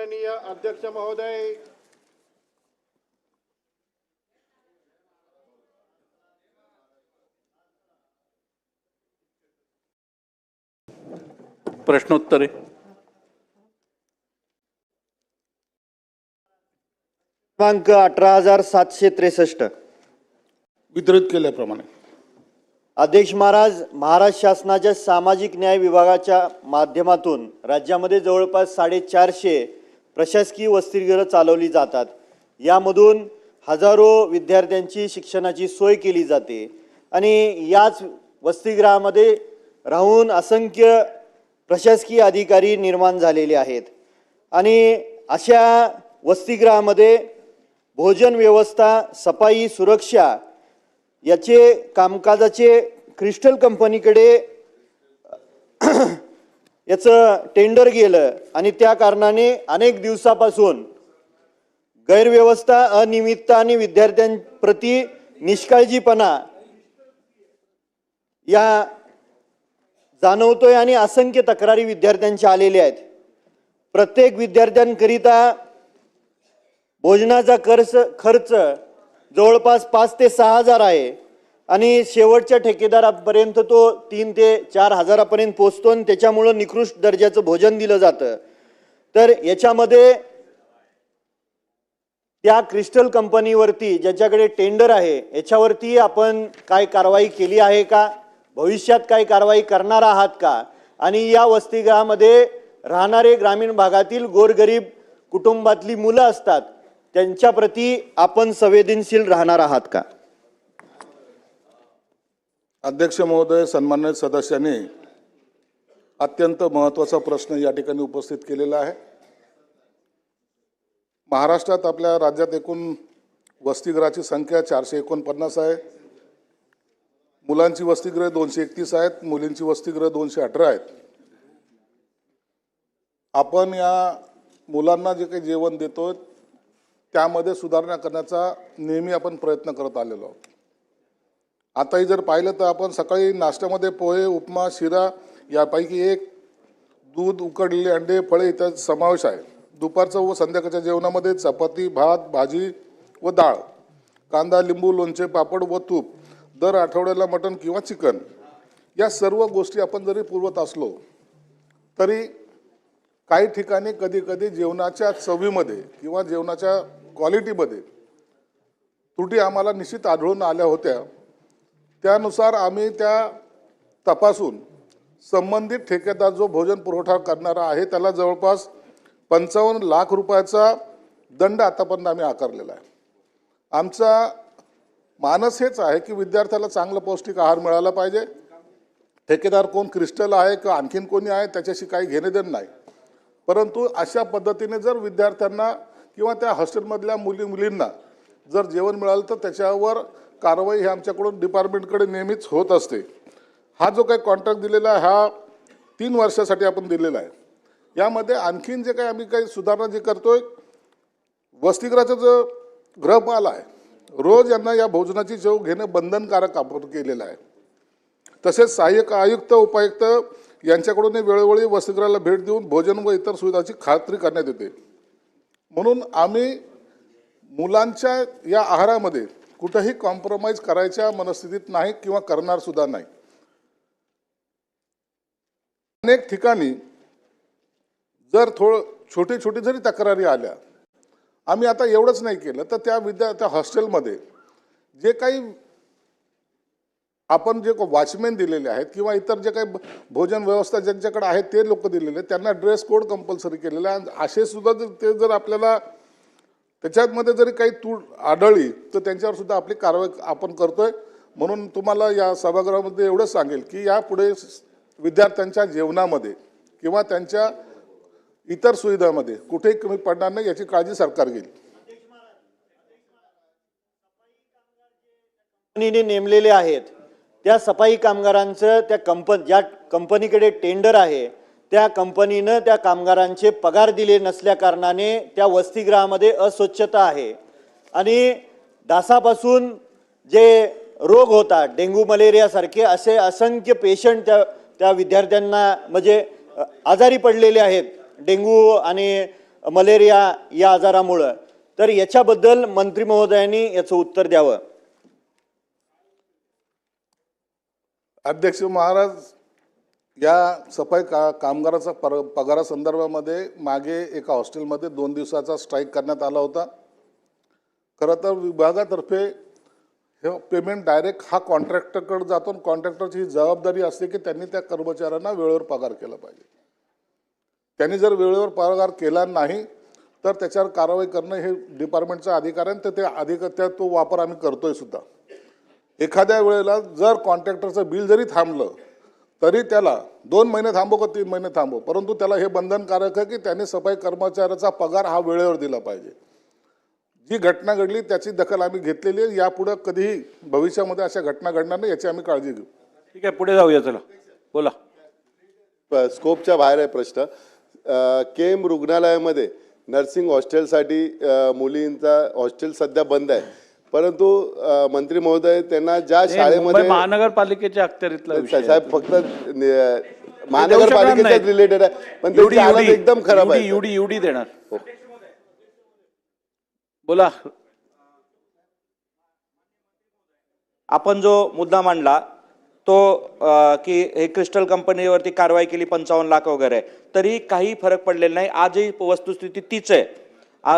माननीय अध्यक्ष महोदय, प्रश्नोत्तरे. क्रमांक 18,763. वितरित केल्याप्रमाणे अध्यक्ष महाराज, महाराष्ट्र शासनाच्या सामाजिक न्याय विभागाच्या माध्यमातून राज्यामध्ये जवळपास 450 प्रशासकीय वसतिगृह चालवली जातात. यामधून हजारो विद्यार्थ्यांची शिक्षणाची सोय केली जाते आणि याच वसतिगृहामध्ये राहून असंख्य प्रशासकीय अधिकारी निर्माण झालेले आहेत आणि अशा वसतिगृहामध्ये भोजन व्यवस्था, सफाई, सुरक्षा याचे कामकाजाचे क्रिस्टल कंपनीकडे याचं टेंडर गेलं आणि त्या कारणाने अनेक दिवसापासून गैरव्यवस्था, अनियमितता आणि विद्यार्थ्यांप्रती निष्काळजीपणा या जाणवतोय आणि असंख्य तक्रारी विद्यार्थ्यांच्या आलेल्या आहेत. प्रत्येक विद्यार्थ्यांकरिता भोजनाचा खर्च जवळपास 5 ते 6 हजार आहे आणि शेवटच्या ठेकेदारापर्यंत तो 3 ते 4 हजारापर्यंत पोहोचतो आणि त्याच्यामुळं निकृष्ट दर्जाचं भोजन दिलं जातं. तर याच्यामध्ये त्या क्रिस्टल कंपनीवरती ज्याच्याकडे टेंडर आहे याच्यावरती आपण काय कारवाई केली आहे का, भविष्यात काय कारवाई करणार आहात का, आणि या वसतिगृहामध्ये राहणारे ग्रामीण भागातील गोरगरीब कुटुंबातली मुलं असतात त्यांच्याप्रती आपण संवेदनशील राहणार आहात का? अध्यक्ष महोदय, सन्मानित सदस्यांनी अत्यंत महत्त्वाचा प्रश्न या ठिकाणी उपस्थित केलेला आहे. महाराष्ट्रात आपल्या राज्यात एकूण वसतिगृहाची संख्या 449 आहे. मुलांची वसतिगृह 231 आहेत, मुलींची वसतिगृह 218 आहेत. आपण या मुलांना जे काही जेवण देतो त्यामध्ये सुधारणा करण्याचा नेहमी आपण प्रयत्न करत आलेलो आहोत. आताही जर पाहिलं तर आपण सकाळी नाश्त्यामध्ये पोहे, उपमा, शिरा यापैकी एक, दूध, उकडलेले अंडे, फळे इत्यादी समावेश आहे. दुपारचं व संध्याकाळच्या जेवणामध्ये चपाती, भात, भाजी व डाळ, कांदा, लिंबू, लोणचे, पापड व तूप, दर आठवड्याला मटण किंवा चिकन, या सर्व गोष्टी आपण जरी पुरवत असलो तरी काही ठिकाणी कधी कधी जेवणाच्या चवीमध्ये किंवा जेवणाच्या क्वालिटीमध्ये त्रुटी आम्हाला निश्चित आढळून आल्या होत्या. त्यानुसार आम्ही त्या तपासून संबंधित ठेकेदार जो भोजन पुरवठा करणारा आहे त्याला जवळपास 55 लाख रुपयाचा दंड आतापर्यंत आम्ही आकारलेला आहे. आमचा मानस हेच आहे की विद्यार्थ्याला चांगलं पौष्टिक आहार मिळाला पाहिजे. ठेकेदार कोण क्रिस्टल आहे का आणखीन कोणी आहे त्याच्याशी काही घेणे देणं नाही, परंतु अशा पद्धतीने जर विद्यार्थ्यांना किंवा त्या हॉस्टेलमधल्या मुलींना जर जेवण मिळालं तर त्याच्यावर कारवाई ही आमच्याकडून डिपार्टमेंटकडे नेहमीच होत असते. हा जो काही कॉन्ट्रॅक्ट दिलेला आहे हा 3 वर्षासाठी आपण दिलेला आहे. यामध्ये आणखीन जे काही आम्ही काही सुधारणा जे करतोय, वसतिगृहाचा जो गृहपाल आहे रोज यांना या भोजनाची चव घेणं बंधनकारक आपण केलेलं आहे. तसेच सहाय्यक आयुक्त, उपायुक्त यांच्याकडून वेळोवेळी वसतिगृहाला भेट देऊन भोजन व इतर सुविधाची खात्री करण्यात येते. म्हणून आम्ही मुलांच्या या आहारामध्ये कुठंही कॉम्प्रोमाइज करायच्या मनस्थितीत नाही किंवा करणार सुद्धा नाही. अनेक ठिकाणी जर छोटी जरी तक्रारी आल्या, आम्ही आता एवढंच नाही केलं तर त्या हॉस्टेलमध्ये जे काही आपण जे वॉचमॅन दिलेले आहेत किंवा इतर जे काही भोजन व्यवस्था ज्यांच्याकडे आहे ते लोक दिलेले आहेत त्यांना ड्रेस कोड कंपल्सरी केलेला आहे. असे सुद्धा ते जर आपल्याला त्याच्यामध्ये जरी काही तूट आढळली तर त्यांच्यावर सुद्धा आपली कारवाई आपण करतोय. म्हणून तुम्हाला या सभागृहामध्ये एवढंच सांगेल की यापुढे विद्यार्थ्यांच्या जेवणामध्ये किंवा त्यांच्या इतर सुविधांमध्ये कुठेही कमी पडणार नाही याची काळजी सरकार घेईल. नेमलेले आहेत त्या सफाई कामगारांचं ज्या कंपनीकडे टेंडर आहे त्या कंपनीनं त्या कामगारांचे पगार दिले नसल्या कारणाने त्या वसतिगृहामध्ये अस्वच्छता आहे आणि डासापासून जे रोग होतात, डेंग्यू, मलेरियासारखे असे असंख्य पेशंट त्या विद्यार्थ्यांना म्हणजे आजारी पडलेले आहेत. डेंग्यू आणि मलेरिया या आजारामुळं, तर याच्याबद्दल मंत्री महोदयांनी याचं उत्तर द्यावं. अध्यक्ष महाराज, या सफाई कामगाराचा पगारासंदर्भामध्ये मागे एका हॉस्टेलमध्ये 2 दिवसाचा स्ट्राईक करण्यात आला होता. खरं तर विभागातर्फे हे पेमेंट डायरेक्ट हा कॉन्ट्रॅक्टरकडे जातो. कॉन्ट्रॅक्टरची ही जबाबदारी असते की त्यांनी त्या कर्मचाऱ्यांना वेळेवर पगार केला पाहिजे. त्यांनी जर वेळेवर पगार केला नाही तर त्याच्यावर कारवाई करणं हे डिपार्टमेंटचा अधिकार आहे. तर ते तो वापर आम्ही करतोय सुद्धा. एखाद्या वेळेला जर कॉन्ट्रॅक्टरचं बिल जरी थांबलं तरी त्याला 2 महिने थांबो का 3 महिने थांबो, परंतु त्याला हे बंधनकारक आहे की त्याने सफाई कर्मचाऱ्याचा पगार हा वेळेवर दिला पाहिजे. जी घटना घडली त्याची दखल आम्ही घेतलेली आहे. यापुढे कधीही भविष्यामध्ये अशा घटना घडणार नाही याची आम्ही काळजी घेऊ. ठीक आहे, पुढे जाऊया. चला बोला. स्कोपच्या बाहेर आहे प्रश्न. केम रुग्णालयामध्ये नर्सिंग हॉस्टेलसाठी मुलींचा हॉस्टेल सध्या बंद आहे, परंतु मंत्री महोदय त्यांना ज्या शाळेमध्ये महानगरपालिकेच्या अखत्यारीतला विषय साहेब फक्त महानगरपालिकेच्याच रिलेटेड आहे, पण त्यांची हालत एकदम खराब आहे. युडी देणार. बोला. आपण जो मुद्दा मांडला तो की हे क्रिस्टल कंपनीवरती कारवाई केली 55 लाख वगैरे, तरी काही फरक पडलेला नाही. आजही वस्तुस्थिती तीच आहे.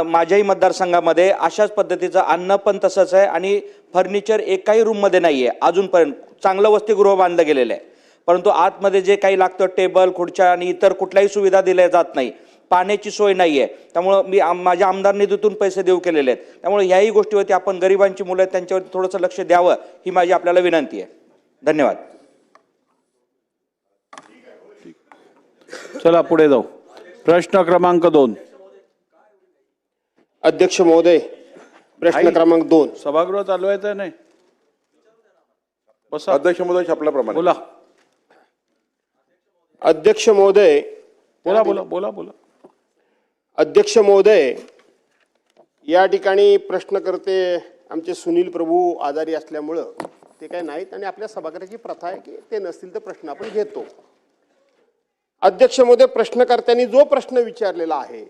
माझ्याही मतदारसंघामध्ये अशाच पद्धतीचं अन्न पण तसंच आहे आणि फर्निचर एकाही रूममध्ये नाही आहे अजूनपर्यंत. चांगलं वसतिगृह बांधलं गेलेलं आहे, परंतु आतमध्ये जे काही लागतं टेबल खुर्च्या आणि इतर कुठल्याही सुविधा दिल्या जात नाही. पाण्याची सोय नाही आहे. त्यामुळं मी माझ्या आमदार निधीतून पैसे देऊ केलेले आहेत. त्यामुळे ह्याही गोष्टीवरती आपण गरिबांची मुलं आहेत त्यांच्यावरती थोडंसं लक्ष द्यावं ही माझी आपल्याला विनंती आहे. धन्यवाद. चला पुढे जाऊ. प्रश्न क्रमांक 2. अध्यक्ष महोदय, प्रश्न क्रमांक 2. सभागृह चालू आहे तर नाही? बसा. अध्यक्ष महोदय छापल्याप्रमाणे बोला. अध्यक्ष महोदय, बोला बोला बोला बोला. अध्यक्ष महोदय, या ठिकाणी प्रश्नकर्ते आमचे सुनील प्रभू आजारी असल्यामुळं ते काय नाहीत आणि आपल्या सभागृहाची प्रथा आहे की ते नसतील तर प्रश्न आपण घेतो. अध्यक्ष महोदय, प्रश्नकर्त्यांनी जो प्रश्न विचारलेला आहे,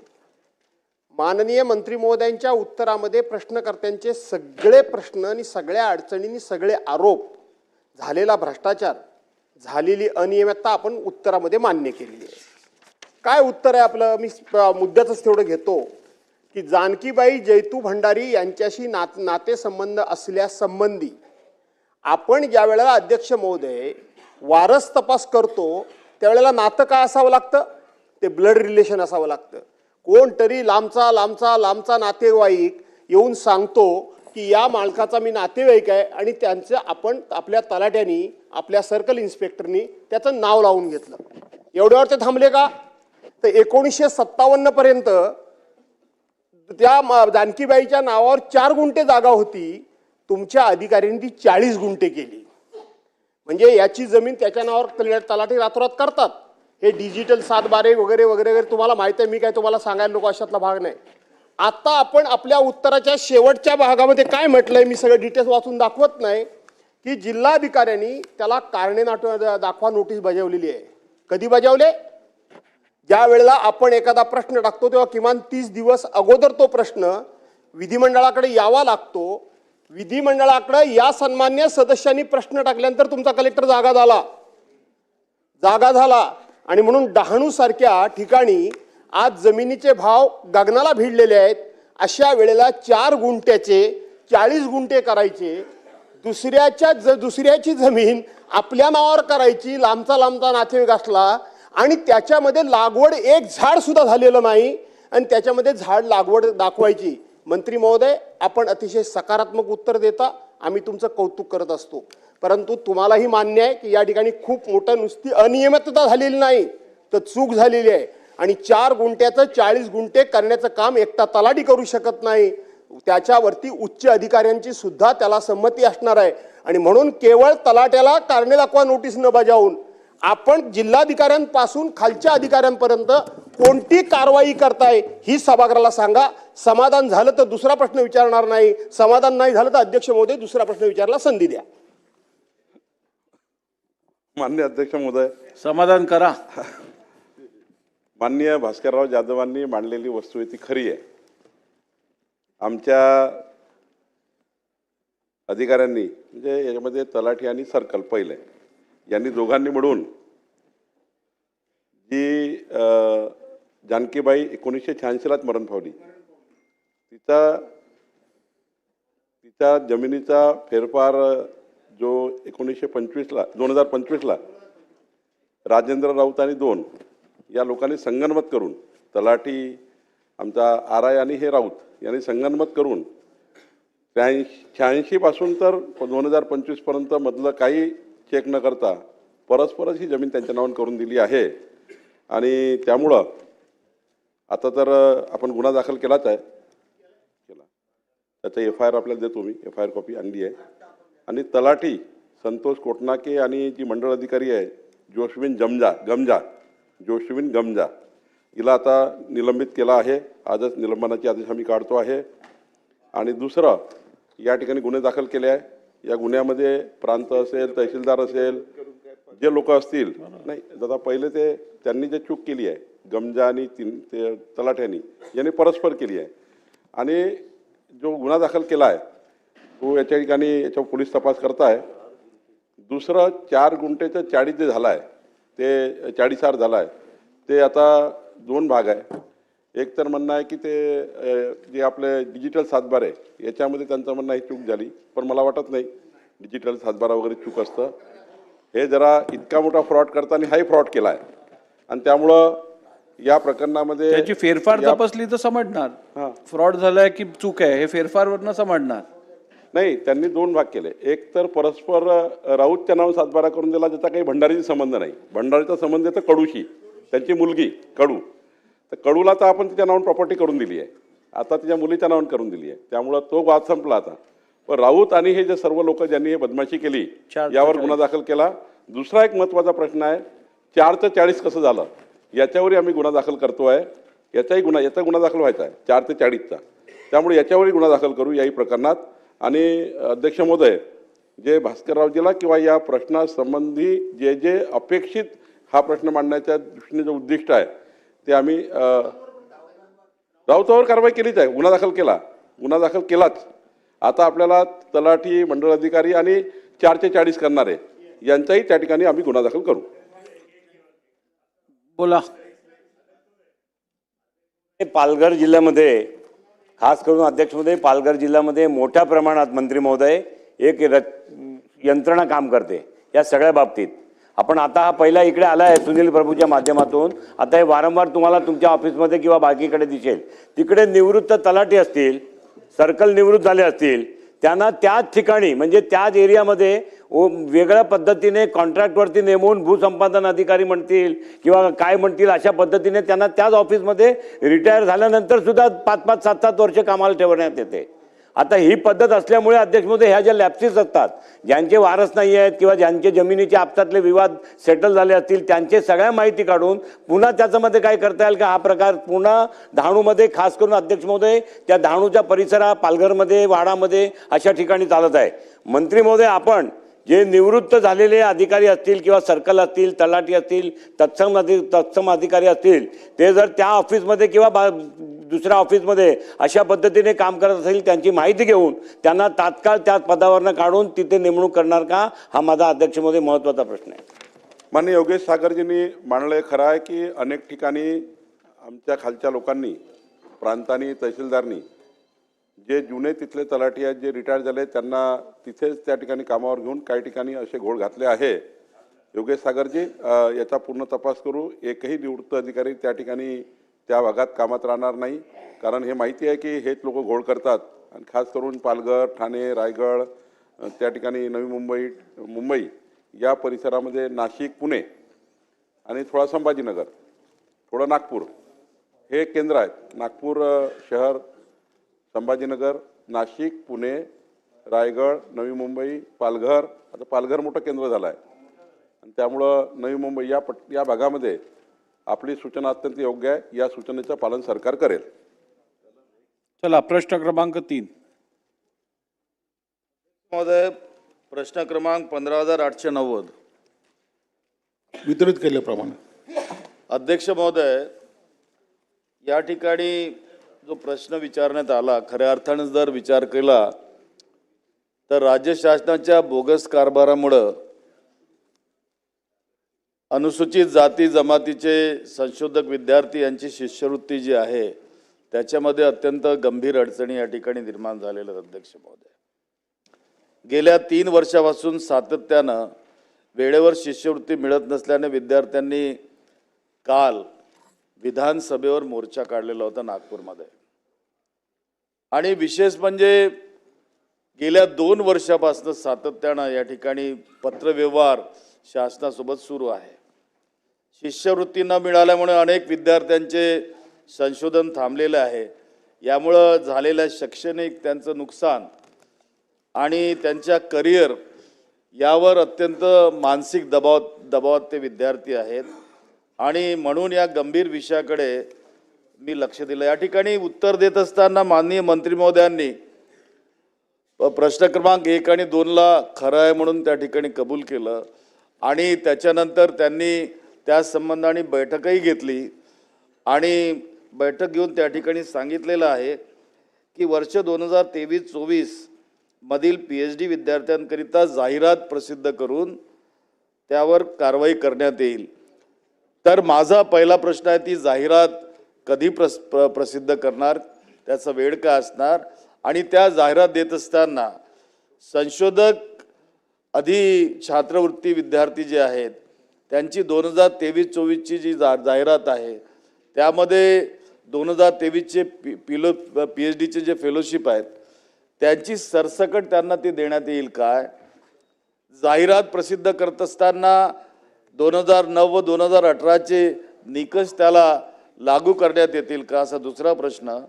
माननीय मंत्री महोदयांच्या उत्तरामध्ये प्रश्नकर्त्यांचे सगळे प्रश्न आणि सगळ्या अडचणींनी सगळे आरोप, झालेला भ्रष्टाचार, झालेली अनियमितता आपण उत्तरामध्ये मान्य केलेली आहे. काय उत्तर आहे आपलं? मी मुद्द्याचंच तेवढं घेतो की जानकीबाई जैतू भंडारी यांच्याशी नातेसंबंध असल्यासंबंधी आपण ज्या वेळेला अध्यक्ष महोदय वारस तपास करतो त्यावेळेला नातं काय असावं लागतं? ते ब्लड रिलेशन असावं लागतं. कोणतरी लांबचा नातेवाईक येऊन सांगतो की या मालकाचा मी नातेवाईक आहे आणि त्यांचं आपण आपल्या तलाट्यानी आपल्या सर्कल इन्स्पेक्टरनी त्याचं नाव लावून घेतलं. एवढ्यावर ते थांबले का? तर 1957 पर्यंत त्या जानकीबाईच्या नावावर 4 गुंठे जागा होती. तुमच्या अधिकाऱ्यांनी 40 गुंठे केली. म्हणजे याची जमीन त्याच्या नावावर तलाठी रातोरात करतात. हे डिजिटल 7/12 वगैरे वगैरे तुम्हाला माहिती आहे. मी काय तुम्हाला सांगायला नको अशातला भाग नाही. आता आपण आपल्या उत्तराच्या शेवटच्या भागामध्ये काय म्हटलंय, मी सगळं डिटेल्स वाचून दाखवत नाही, की जिल्हाधिकाऱ्यांनी त्याला कारणे दाखवा नोटीस बजावलेली आहे. कधी बजावले? ज्या वेळेला आपण एखादा प्रश्न टाकतो तेव्हा किमान 30 दिवस अगोदर तो प्रश्न विधिमंडळाकडे यावा लागतो. विधिमंडळाकडे या सन्मान्य सदस्यांनी प्रश्न टाकल्यानंतर तुमचा कलेक्टर जागा झाला आणि म्हणून डहाणू सारख्या ठिकाणी आज जमिनीचे भाव गगनाला भिडलेले आहेत. अशा वेळेला 4 गुंठ्याचे 40 गुंठे करायचे, दुसऱ्याची जमीन आपल्या नावावर करायची, लांबचा नातेवाईक असला आणि त्याच्यामध्ये लागवड एक झाड सुद्धा झालेलं नाही आणि त्याच्यामध्ये झाड लागवड दाखवायची. मंत्री महोदय, आपण अतिशय सकारात्मक उत्तर देता, आम्ही तुमचं कौतुक करत असतो. परंतु तुम्हालाही मान्य आहे की या ठिकाणी खूप मोठं नुसती अनियमितता झालेली नाही तर चूक झालेली आहे आणि 4 गुंठ्याचं 40 गुंठे करण्याचं काम एकटा तलाठी करू शकत नाही. त्याच्यावरती उच्च अधिकाऱ्यांची सुद्धा त्याला संमती असणार आहे आणि म्हणून केवळ तलाट्याला कारणे दाखवा नोटीस न बजावून आपण जिल्हाधिकाऱ्यांपासून खालच्या अधिकाऱ्यांपर्यंत कोणती कारवाई करताय ही सभागृहाला सांगा. समाधान झालं तर दुसरा प्रश्न विचारणार नाही, समाधान नाही झालं तर अध्यक्ष महोदय दुसरा प्रश्न विचारायला संधी द्या. माननीय अध्यक्ष महोदय, समाधान करा. माननीय भास्करराव जाधवांनी मांडलेली वस्तू आहे ती खरी आहे. आमच्या अधिकाऱ्यांनी म्हणजे याच्यामध्ये तलाठी आणि सर्कल पहिले यांनी दोघांनी मिळून जी जानकीबाई 1986 मरण पावली तिचा जमिनीचा फेरफार जो 2025ला राजेंद्र राऊत आणि 2 या लोकांनी संगनमत करून, तलाठी आमचा आराय आणि हे राऊत यांनी संगनमत करून 86 पासून तर 2025 पर्यंत मधलं काही चेक न करता परस्परच ही जमीन त्यांच्या नावावर करून दिली आहे. आणि त्यामुळं आता तर आपण गुन्हा दाखल केलाच आहे, त्याचा FIR आपल्याला देतो मी, FIR कॉपी आणली आहे. आणि तलाठी संतोष कोटनाके आणि जी मंडळ अधिकारी आहे जोशविन गमजा हिला आता निलंबित केला आहे. आजच निलंबनाचे आदेश आम्ही काढतो आहे. आणि दुसरं, या ठिकाणी गुन्हे दाखल केले आहे. या गुन्ह्यामध्ये प्रांत असेल, तहसीलदार असेल, जे लोक असतील, नाही दादा पहिले ते त्यांनी जे चूक केली आहे गमजा आणि ते तलाठ्यांनी यांनी परस्पर केली आहे. आणि जो गुन्हा दाखल केला आहे तो याच्या ठिकाणी याच्यावर पोलीस तपास करताय. दुसरं 4 गुंठेचं 40 जे झालं आहे ते 40R झालं आहे ते आता 2 भाग आहे. एक तर म्हणणं आहे की ते जे आपले डिजिटल सातबार आहे याच्यामध्ये त्यांचं म्हणणं ही चूक झाली, पण मला वाटत नाही डिजिटल सातबारा वगैरे चूक असतं. हे जरा इतका मोठा फ्रॉड करताना हाही फ्रॉड केला आहे. आणि त्यामुळं या प्रकरणामध्ये त्याची फेरफार तपासली तर समजणार फ्रॉड झालाय की चूक आहे, हे फेरफारवरनं समजणार नाही. त्यांनी 2 भाग केले. एक तर परस्पर राऊतच्या नावावर सातबारा करून दिला ज्याचा काही भंडारीचा संबंध नाही. भंडारीचा संबंध आहे तर कडूशी, त्यांची मुलगी कडू, तर कडूला तर आपण तिच्या नावावर प्रॉपर्टी करून दिली आहे, आता तिच्या मुलीच्या नावावर करून दिली आहे. त्यामुळं तो वाद संपला आता. पण राऊत आणि हे जे सर्व लोक ज्यांनी हे बदमाशी केली यावर गुन्हा दाखल केला. दुसरा एक महत्त्वाचा प्रश्न आहे 4 ते 40 कसं झालं याच्यावरही आम्ही गुन्हा दाखल करतो आहे. याचा गुन्हा दाखल व्हायचा आहे 4 ते 40चा. त्यामुळे याच्यावरही गुन्हा दाखल करू याही प्रकरणात. आणि अध्यक्ष महोदय, जे भास्कररावजीला किंवा या प्रश्नासंबंधी जे अपेक्षित हा प्रश्न मांडण्याच्या दृष्टीने जो उद्दिष्ट आहे ते आम्ही राऊतावर कारवाई केलीच आहे. गुन्हा दाखल केलाच. आता आपल्याला तलाठी, मंडळ अधिकारी आणि 4 ते 40 करणारे यांचाही त्या ठिकाणी आम्ही गुन्हा दाखल करू. बोला. पालघर जिल्ह्यामध्ये खास करून अध्यक्ष महोदय, पालघर जिल्ह्यामध्ये मोठ्या प्रमाणात मंत्री महोदय एक यंत्रणा काम करते या सगळ्या बाबतीत. आपण आता हा पहिला इकडे आला आहे सुनील प्रभूच्या माध्यमातून. आता हे वारंवार तुम्हाला तुमच्या ऑफिसमध्ये किंवा बाकीकडे दिसेल. तिकडे निवृत्त तलाठी असतील, सर्कल निवृत्त झाले असतील, त्यांना त्याच ठिकाणी म्हणजे त्याच एरियामध्ये वेगळ्या पद्धतीने कॉन्ट्रॅक्टवरती नेमून भूसंपादन अधिकारी म्हणतील किंवा काय म्हणतील अशा पद्धतीने त्यांना त्याच ऑफिसमध्ये रिटायर झाल्यानंतर सुद्धा 5-5, 7-7 वर्ष कामाला ठेवण्यात येते. आता ही पद्धत असल्यामुळे अध्यक्ष महोदय ह्या ज्या लॅप्सेस असतात, ज्यांचे वारस नाही आहेत किंवा ज्यांचे जमिनीच्या आपसातले विवाद सेटल झाले असतील त्यांचे सगळ्या माहिती काढून पुन्हा त्याच्यामध्ये काय करता येईल का हा प्रकार पुन्हा डहाणूमध्ये खास करून अध्यक्ष महोदय त्या डहाणूच्या परिसरात पालघरमध्ये, वाडामध्ये अशा ठिकाणी चालत आहे. मंत्री महोदय, आपण जे निवृत्त झालेले अधिकारी असतील किंवा सर्कल असतील, तलाठी असतील, तत्सम अधिकारी असतील, ते जर त्या ऑफिसमध्ये किंवा दुसऱ्या ऑफिसमध्ये अशा पद्धतीने काम करत असेल त्यांची माहिती घेऊन त्यांना तात्काळ त्या पदावरनं काढून तिथे नेमणूक करणार का, हा माझा अध्यक्षमध्ये महत्त्वाचा प्रश्न आहे. माननीय योगेश सागरजींनी मांडलं खरं आहे की अनेक ठिकाणी आमच्या खालच्या लोकांनी, प्रांतांनी, तहसीलदारनी जे जुने तिथले तलाठी आहेत जे रिटायर झाले त्यांना तिथेच त्या ठिकाणी कामावर घेऊन काही ठिकाणी असे घोळ घातले आहे. योगेश सागरजी, याचा पूर्ण तपास करू. एकही निवृत्त अधिकारी त्या ठिकाणी त्या भागात कामात राहणार नाही, कारण हे माहिती आहे की हेच लोक घोळ करतात. आणि खास करून पालघर, ठाणे, रायगड, त्या ठिकाणी नवी मुंबई या परिसरामध्ये नाशिक, पुणे आणि थोडा संभाजीनगर, थोडं नागपूर हे केंद्र आहेत. नागपूर शहर, संभाजीनगर, नाशिक, पुणे, रायगड, नवी मुंबई, पालघर. आता पालघर मोठं केंद्र झालं आहे आणि त्यामुळं नवी मुंबई या भागामध्ये आपली सूचना अत्यंत योग्य आहे. या सूचनेचं पालन सरकार करेल. चला, प्रश्न क्रमांक 3. महोदय, प्रश्न क्रमांक 15,890 वितरित केल्याप्रमाणे. अध्यक्ष महोदय, या ठिकाणी जो प्रश्न विचारण्यात आला, खऱ्या अर्थानं जर विचार केला तर राज्य शासनाच्या बोगस कारभारामुळं अनुसूचित जाती जमातीचे संशोधक विद्यार्थी यांची शिष्यवृत्ती जी आहे त्याच्यामध्ये अत्यंत गंभीर अडचणी या ठिकाणी निर्माण झालेल्या आहेत अध्यक्ष महोदय. गेल्या 3 वर्षापासून सातत्यानं वेळेवर शिष्यवृत्ती मिळत नसल्याने विद्यार्थ्यांनी काल विधानसभेवर मोर्चा काढलेला होता नागपूरमध्ये. आणि विशेष म्हणजे गेल्या 2 वर्षापासून सातत्यानं या ठिकाणी पत्रव्यवहार शासनासोबत सुरू आहे. शिष्यवृत्ती न मिळाल्यामुळे अनेक विद्यार्थ्यांचे संशोधन थांबलेले आहे. यामुळं झालेल्या शैक्षणिक त्यांचं नुकसान आणि त्यांच्या करिअर यावर अत्यंत मानसिक दबावात ते विद्यार्थी आहेत. आणि म्हणून या गंभीर विषयाकडे मी लक्ष दिलं. या ठिकाणी उत्तर देत असताना माननीय मंत्री महोदयांनी प्रश्न क्रमांक 1 आणि 2ला खरं आहे म्हणून त्या ठिकाणी कबूल केलं. आणि त्याच्यानंतर त्यांनी त्या संबंधाने बैठकही घेतली आणि बैठक घेऊन त्या ठिकाणी सांगितलेलं आहे की वर्ष 2023-24 मधील PhD विद्यार्थ्यांकरिता जाहिरात प्रसिद्ध करून त्यावर कारवाई करण्यात येईल. तर माझा पहिला प्रश्न आहे, ती जाहिरात कधी प्रसिद्ध करणार, त्याचा वेळ काय असणार, आणि त्या जाहिरात देत असताना संशोधक छात्रवृत्ती विद्यार्थी जे आहेत त्यांची 2023-24ची जी जाहिरात आहे त्यामध्ये 2023चे PhDचे जे फेलोशिप आहेत त्यांची सरसकट त्यांना ते देण्यात येईल काय? जाहिरात प्रसिद्ध करत असताना 2009 व 2018चे निकष त्याला लागू करण्यात येतील का, असा दुसरा प्रश्न.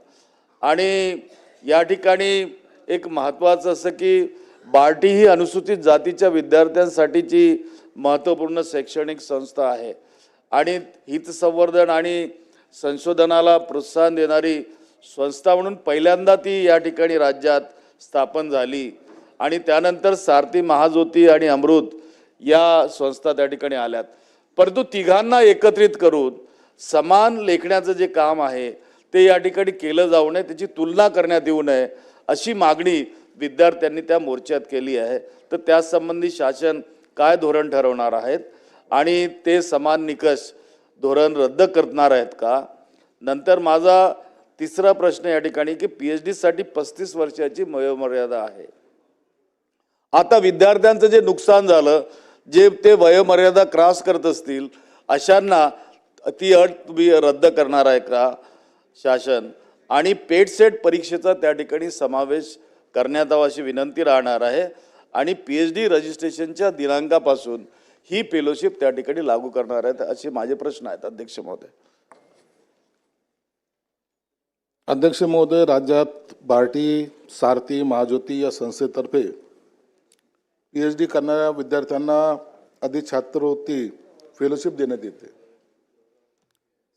आणि या ठिकाणी एक महत्त्वाचं असं की बार्टी ही अनुसूचित जातीच्या विद्यार्थ्यांसाठीची महत्त्वपूर्ण शैक्षणिक संस्था आहे आणि हितसंवर्धन आणि संशोधनाला प्रोत्साहन देणारी संस्था म्हणून पहिल्यांदा ती या ठिकाणी राज्यात स्थापन झाली. आणि त्यानंतर सारथी, महाज्योती आणि अमृत या संस्था त्या ठिकाणी आल्यात. परंतु तिघांना एकत्रित करून समान लेखण्याचं जे काम आहे ते या ठिकाणी केलं जाऊ नये, त्याची तुलना करण्यात येऊ नये अशी मागणी विद्यार्थ्यांनी त्या मोर्चात केली आहे. तर त्यासंबंधी शासन काय धोरण ठरवणार आहेत आणि ते समान निकष धोरण रद्द करणार आहेत का? नंतर माझा तिसरा प्रश्न या ठिकाणी की PhD साठी 35 वर्षाची वयोमर्यादा आहे. आता विद्यार्थ्यांचं जे नुकसान झालं, जे ते वयोमर्यादा क्रॉस करत असतील अशांना ती अट तुम्ही रद्द करणार आहे का शासन? आणि पेट सेट परीक्षेचा त्या ठिकाणी समावेश करण्यात यावा अशी विनंती राहणार आहे. आणि PhD रजिस्ट्रेशनच्या दिनांकापासून ही फेलोशिप त्या ठिकाणी लागू करणार आहेत असे माझे प्रश्न आहेत अध्यक्ष महोदय. अध्यक्ष महोदय, राज्यात बार्टी, सारथी, महाज्योती या संस्थेतर्फे PhD करणाऱ्या विद्यार्थ्यांना छात्रवृत्ती फेलोशिप देण्यात येते.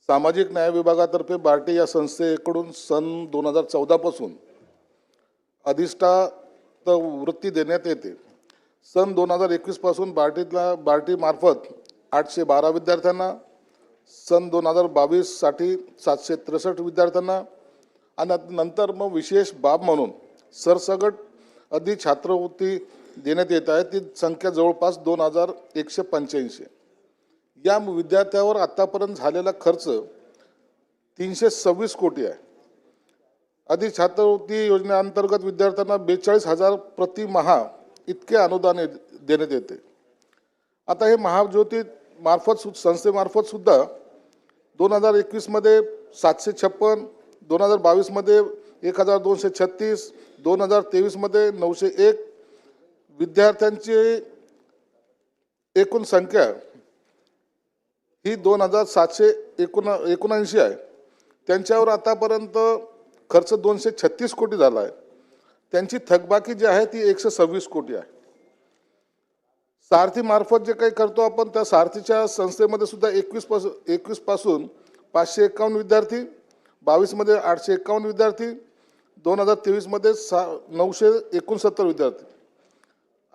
सामाजिक न्याय विभागातर्फे बार्टी या संस्थेकडून सन 2014 पासून अधिष्ठात वृत्ती देण्यात येते. सन 2021 पासून बार्टी मार्फत 812 विद्यार्थ्यांना, सन 2022 साठी 763 विद्यार्थ्यांना आणि नंतर मग विशेष बाब म्हणून सरसगट छात्रवृत्ती देण्यात येत आहे. ती संख्या जवळपास 2185. या विद्यार्थ्यावर आतापर्यंत झालेला खर्च 326 कोटी आहे. छात्रवृत्ती योजनेअंतर्गत विद्यार्थ्यांना 42,000 प्रतिमाह इतके अनुदान देण्यात येते. आता हे महाज्योती मार्फत संस्थेमार्फत सुद्धा 2021 मध्ये 756, 2022 मध्ये 1236, 2023 मध्ये 901 विद्यार्थ्यांची एकूण संख्या ही 2779 आहे. त्यांच्यावर आतापर्यंत खर्च 236 कोटी झाला आहे. त्यांची थकबाकी जी आहे ती 126 कोटी आहे. सारथी मार्फत जे काही करतो आपण त्या सारथीच्या संस्थेमध्ये सुद्धा 21 पासून 551 विद्यार्थी, 22 मध्ये 851 विद्यार्थी, 2023 मध्ये 969 विद्यार्थी,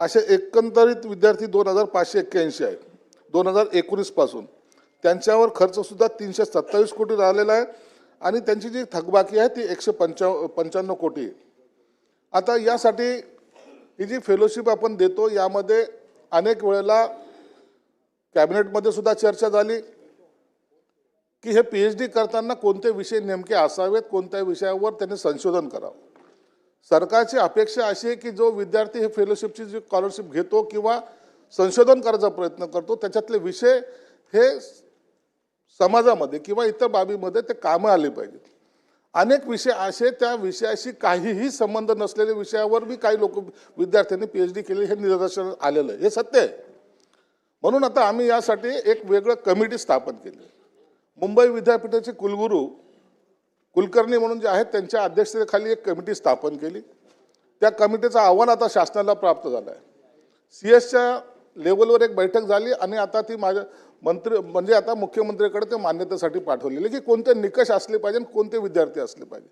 असे एकंदरीत विद्यार्थी 2581 आहेत 2019 पासून. त्यांच्यावर खर्च सुद्धा 327 कोटी राहिलेला आहे. आणि त्यांची जी थकबाकी आहे ती 155 कोटी आहे. आता यासाठी ही जी फेलोशिप आपण देतो यामध्ये अनेक वेळेला कॅबिनेटमध्ये सुद्धा चर्चा झाली की हे PhD करताना कोणते विषय नेमके असावेत, कोणत्या विषयावर त्यांनी संशोधन करावं. सरकारची अपेक्षा अशी आहे की जो विद्यार्थी हे फेलोशिपची जी स्कॉलरशिप घेतो किंवा संशोधन करायचा प्रयत्न करतो त्याच्यातले विषय हे समाजामध्ये किंवा इतर बाबीमध्ये ते कामं आले पाहिजेत. अनेक विषय असे त्या विषयाशी काहीही संबंध नसलेल्या विषयावर बी काही लोक विद्यार्थ्यांनी PhD केली हे निदर्शनास आलेलं आहे, हे सत्य आहे. म्हणून आता आम्ही यासाठी एक वेगळं कमिटी स्थापन केली. मुंबई विद्यापीठाचे कुलकर्णी म्हणून जे आहेत त्यांच्या अध्यक्षतेखाली एक कमिटी स्थापन केली. त्या कमिटीचा अहवाल आता शासनाला प्राप्त झाला आहे. CS लेवलवर एक बैठक झाली आणि आता ती माझ्या मंत्री म्हणजे आता मुख्यमंत्र्यांकडे ते मान्यतेसाठी पाठवलेले की कोणते निकष असले पाहिजे आणि कोणते विद्यार्थी असले पाहिजे.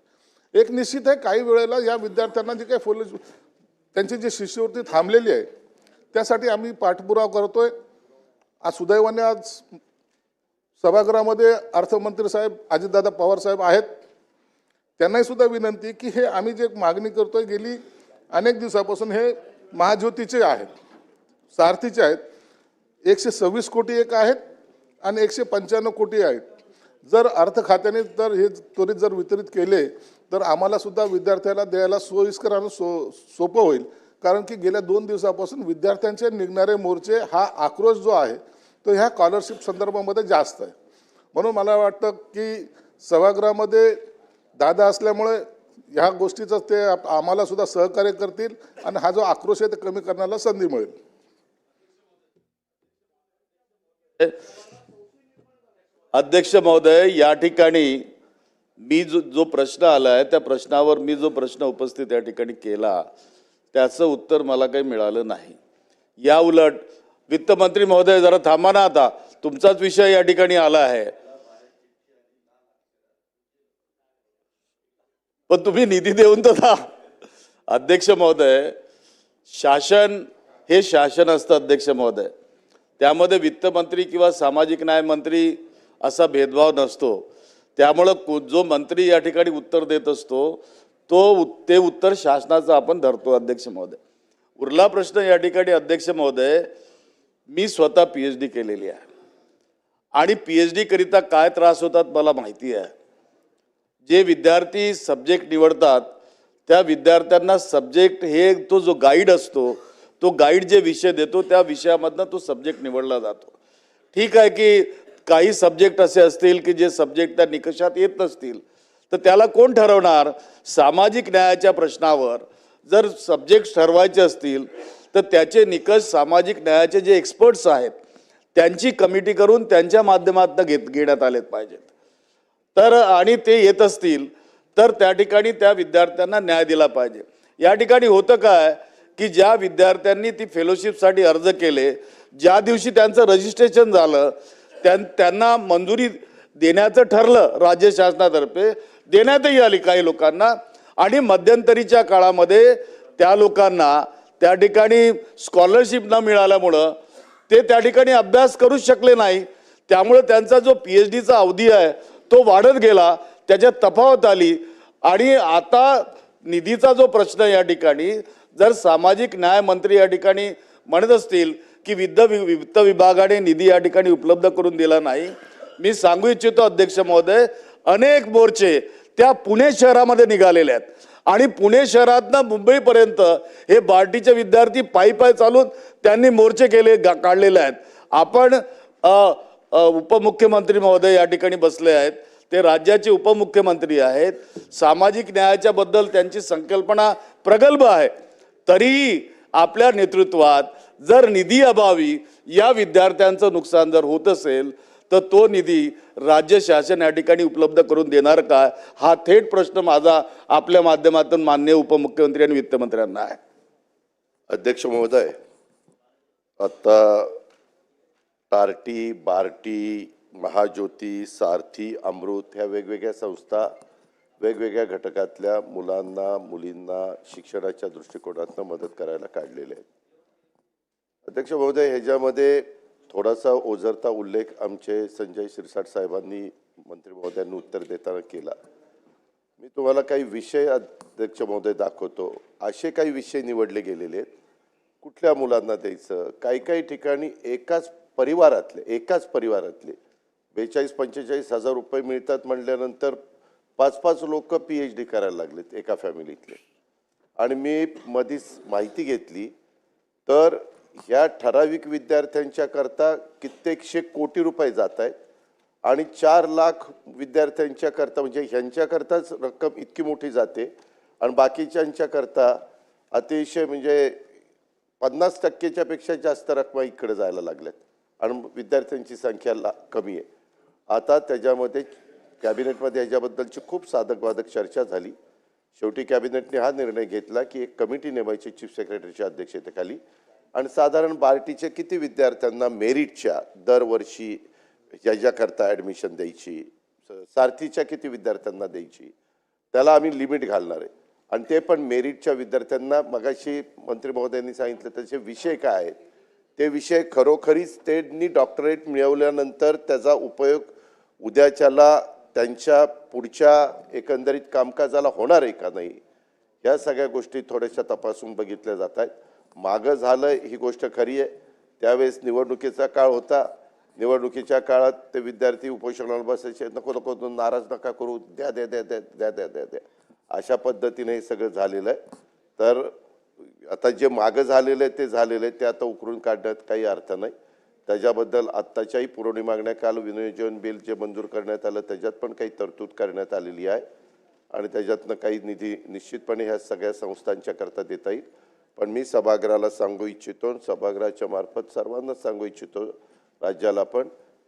एक निश्चित आहे काही वेळेला या विद्यार्थ्यांना जी काही त्यांची जी शिष्यवृत्ती थांबलेली आहे त्यासाठी आम्ही पाठपुरावा करतोय. आज सुदैवाने आज सभागृहामध्ये अर्थमंत्री साहेब अजितदादा पवार साहेब आहेत. त्यांनाही सुद्धा विनंती की हे आम्ही जे मागणी करतोय गेली अनेक दिवसापासून हे महाज्योतीचे आहेत, सारथीचे आहेत. 126 कोटी एक आहेत आणि 195 कोटी आहेत. जर अर्थ खात्याने तर हे त्वरित जर वितरित केले तर आम्हाला सुद्धा विद्यार्थ्याला द्यायला सोयीस्कर आणि सोपं होईल. कारण की गेल्या 2 दिवसापासून विद्यार्थ्यांचे निघणारे मोर्चे हा आक्रोश जो आहे तो ह्या स्कॉलरशिप संदर्भामध्ये जास्त आहे. म्हणून मला वाटतं की सभागृहामध्ये दादा असल्यामुळे ह्या गोष्टीचं ते आम्हाला सुद्धा सहकार्य करतील आणि हा जो आक्रोश आहे ते कमी करण्याला संधी मिळेल. अध्यक्ष महोदय, या ठिकाणी मी जो प्रश्न आला आहे त्या प्रश्नावर मी जो प्रश्न उपस्थित या ठिकाणी केला त्याचं उत्तर मला काही मिळालं नाही. या उलट वित्तमंत्री महोदय जरा थांबा ना, आता तुमचाच विषय या ठिकाणी आला आहे पण तुम्ही निधी देऊन तर था. अध्यक्ष महोदय, शासन हे शासन असतं अध्यक्ष महोदय. त्यामध्ये वित्तमंत्री किंवा सामाजिक न्याय मंत्री असा भेदभाव नसतो. त्यामुळं जो मंत्री या ठिकाणी उत्तर देत असतो ते उत्तर शासनाचं आपण धरतो अध्यक्ष महोदय. उरला प्रश्न या ठिकाणी अध्यक्ष महोदय, मी स्वतः PhD केलेली आहे आणि PhD करिता काय त्रास होतात मला माहिती आहे. जे विद्यार्थी सब्जेक्ट निवडतात त्या विद्यार्थ्यांना सब्जेक्ट हे तो जो गाईड असतो तो गाईड जे विषय देतो त्या विषयामधनं तो सब्जेक्ट निवडला जातो. ठीक आहे की काही सब्जेक्ट असे असतील की जे सब्जेक्ट त्या निकषात येत नसतील तर त्याला कोण ठरवणार. सामाजिक न्यायाच्या प्रश्नावर जर सब्जेक्ट ठरवायचे असतील तर त्याचे निकष सामाजिक न्यायाचे जे एक्सपर्ट्स आहेत त्यांची कमिटी करून त्यांच्या माध्यमातून घेण्यात आलेत पाहिजेत. तर आणि ते येत असतील तर त्या ठिकाणी त्या विद्यार्थ्यांना न्याय दिला पाहिजे. या ठिकाणी होतं काय की ज्या विद्यार्थ्यांनी ती फेलोशिपसाठी अर्ज केले, ज्या दिवशी त्यांचं रजिस्ट्रेशन झालं त्यांना मंजुरी देण्याचं ठरलं, राज्य शासनातर्फे देण्यातही आली काही लोकांना आणि मध्यंतरीच्या काळामध्ये त्या लोकांना त्या ठिकाणी स्कॉलरशिप न मिळाल्यामुळं ते त्या ठिकाणी अभ्यास करूच शकले नाही. त्यामुळे त्यांचा जो PhDचा अवधी आहे तो वाढत गेला, त्याच्यात तफावत आली आणि आता निधीचा जो प्रश्न या ठिकाणी जर सामाजिक न्याय मंत्री या ठिकाणी म्हणत असतील की वित्त विभागाने निधी या ठिकाणी उपलब्ध करून दिला नाही, मी सांगू इच्छितो अध्यक्ष महोदय, अनेक मोर्चे त्या पुणे शहरामध्ये निघालेले आहेत आणि पुणे शहरातनं मुंबईपर्यंत हे बार्टीचे विद्यार्थी पायी चालून त्यांनी मोर्चे काढलेले आहेत. आपण उपमुख्यमंत्री महोदय या ठिकाणी बसले आहेत, ते राज्याचे उपमुख्यमंत्री आहेत. सामाजिक न्यायाच्या बद्दल त्यांची संकल्पना प्रगल्भ आहे. तरीही आपल्या नेतृत्वात जर निधी अभावी या विद्यार्थ्यांचं नुकसान जर होत असेल तर तो निधी राज्य शासन या ठिकाणी उपलब्ध करून देणार का, हा थेट प्रश्न माझा आपल्या माध्यमातून माननीय उपमुख्यमंत्री आणि वित्तमंत्र्यांना आहे. अध्यक्ष महोदय, आता टार्टी, बार्टी, महाज्योती, सारथी, अमृत ह्या वेगवेगळ्या संस्था वेगवेगळ्या घटकातल्या मुलांना मुलींना शिक्षणाच्या दृष्टिकोनातून मदत करायला काढलेले आहेत. अध्यक्ष महोदय, ह्याच्यामध्ये थोडासा ओझरता उल्लेख आमचे संजय शिरसाट साहेबांनी मंत्री महोदयांनी उत्तर देताना केला. मी तुम्हाला काही विषय अध्यक्ष महोदय दाखवतो. असे काही विषय निवडले गेलेले आहेत, कुठल्या मुलांना द्यायचं. काही ठिकाणी एकाच परिवारातले 42-45 हजार रुपये मिळतात म्हटल्यानंतर 5-5 लोक PhD करायला लागलेत एका फॅमिलीतले. आणि मी मधीच माहिती घेतली तर ह्या ठराविक विद्यार्थ्यांच्या करता कित्येकशे कोटी रुपये जात आहेत आणि 4 लाख विद्यार्थ्यांच्या करता म्हणजे ह्यांच्याकरताच रक्कम इतकी मोठी जाते आणि बाकीच्यांच्या करता अतिशय म्हणजे 50% पेक्षा जास्त रक्कम इकडे जायला लागल्यात आणि विद्यार्थ्यांची संख्या कमी आहे. आता त्याच्यामध्ये कॅबिनेटमध्ये ह्याच्याबद्दलची खूप साधक चर्चा झाली. शेवटी कॅबिनेटने हा निर्णय घेतला की एक कमिटी नेमायची चीफ सेक्रेटरीच्या अध्यक्षतेखाली आणि साधारण बार्टीचे किती विद्यार्थ्यांना मेरिटच्या दरवर्षी याच्याकरता ॲडमिशन द्यायची, सारथीच्या किती विद्यार्थ्यांना द्यायची, त्याला आम्ही लिमिट घालणार आहे. आणि ते पण मेरिटच्या विद्यार्थ्यांना मगाशी मंत्री महोदयांनी सांगितलं त्याचे विषय काय आहेत, ते विषय खरोखरीच त्यांनी डॉक्टरेट मिळवल्यानंतर त्याचा उपयोग उद्याच्याला त्यांच्या पुढच्या एकंदरीत कामकाजाला होणार आहे का नाही, या सगळ्या गोष्टी थोड्याशा तपासून बघितल्या जात आहेत. मागं झालं ही गोष्ट खरी आहे. त्यावेळेस निवडणुकीचा काळ होता. निवडणुकीच्या काळात ते विद्यार्थी उपोषणाला बसायचे, नको नाराज नका करू, द्या द्या द्या द्या द्या द्या द्या द्या अशा पद्धतीने हे सगळं झालेलं आहे. तर आता जे मागं झालेलं आहे ते झालेलं आहे, ते आता उकरून काढण्यात काही अर्थ नाही. त्याच्याबद्दल आत्ताच्याही पुरवणी मागण्या काल विनियोजन बिल जे मंजूर करण्यात आलं त्याच्यात पण काही तरतूद करण्यात आलेली आहे आणि त्याच्यातनं काही निधी निश्चितपणे ह्या सगळ्या संस्थांच्या करता देता येईल. पण मी सभागृहाला सांगू इच्छितो, सभागृहाच्या मार्फत सर्वांनाच सांगू इच्छितो, राज्याला पण,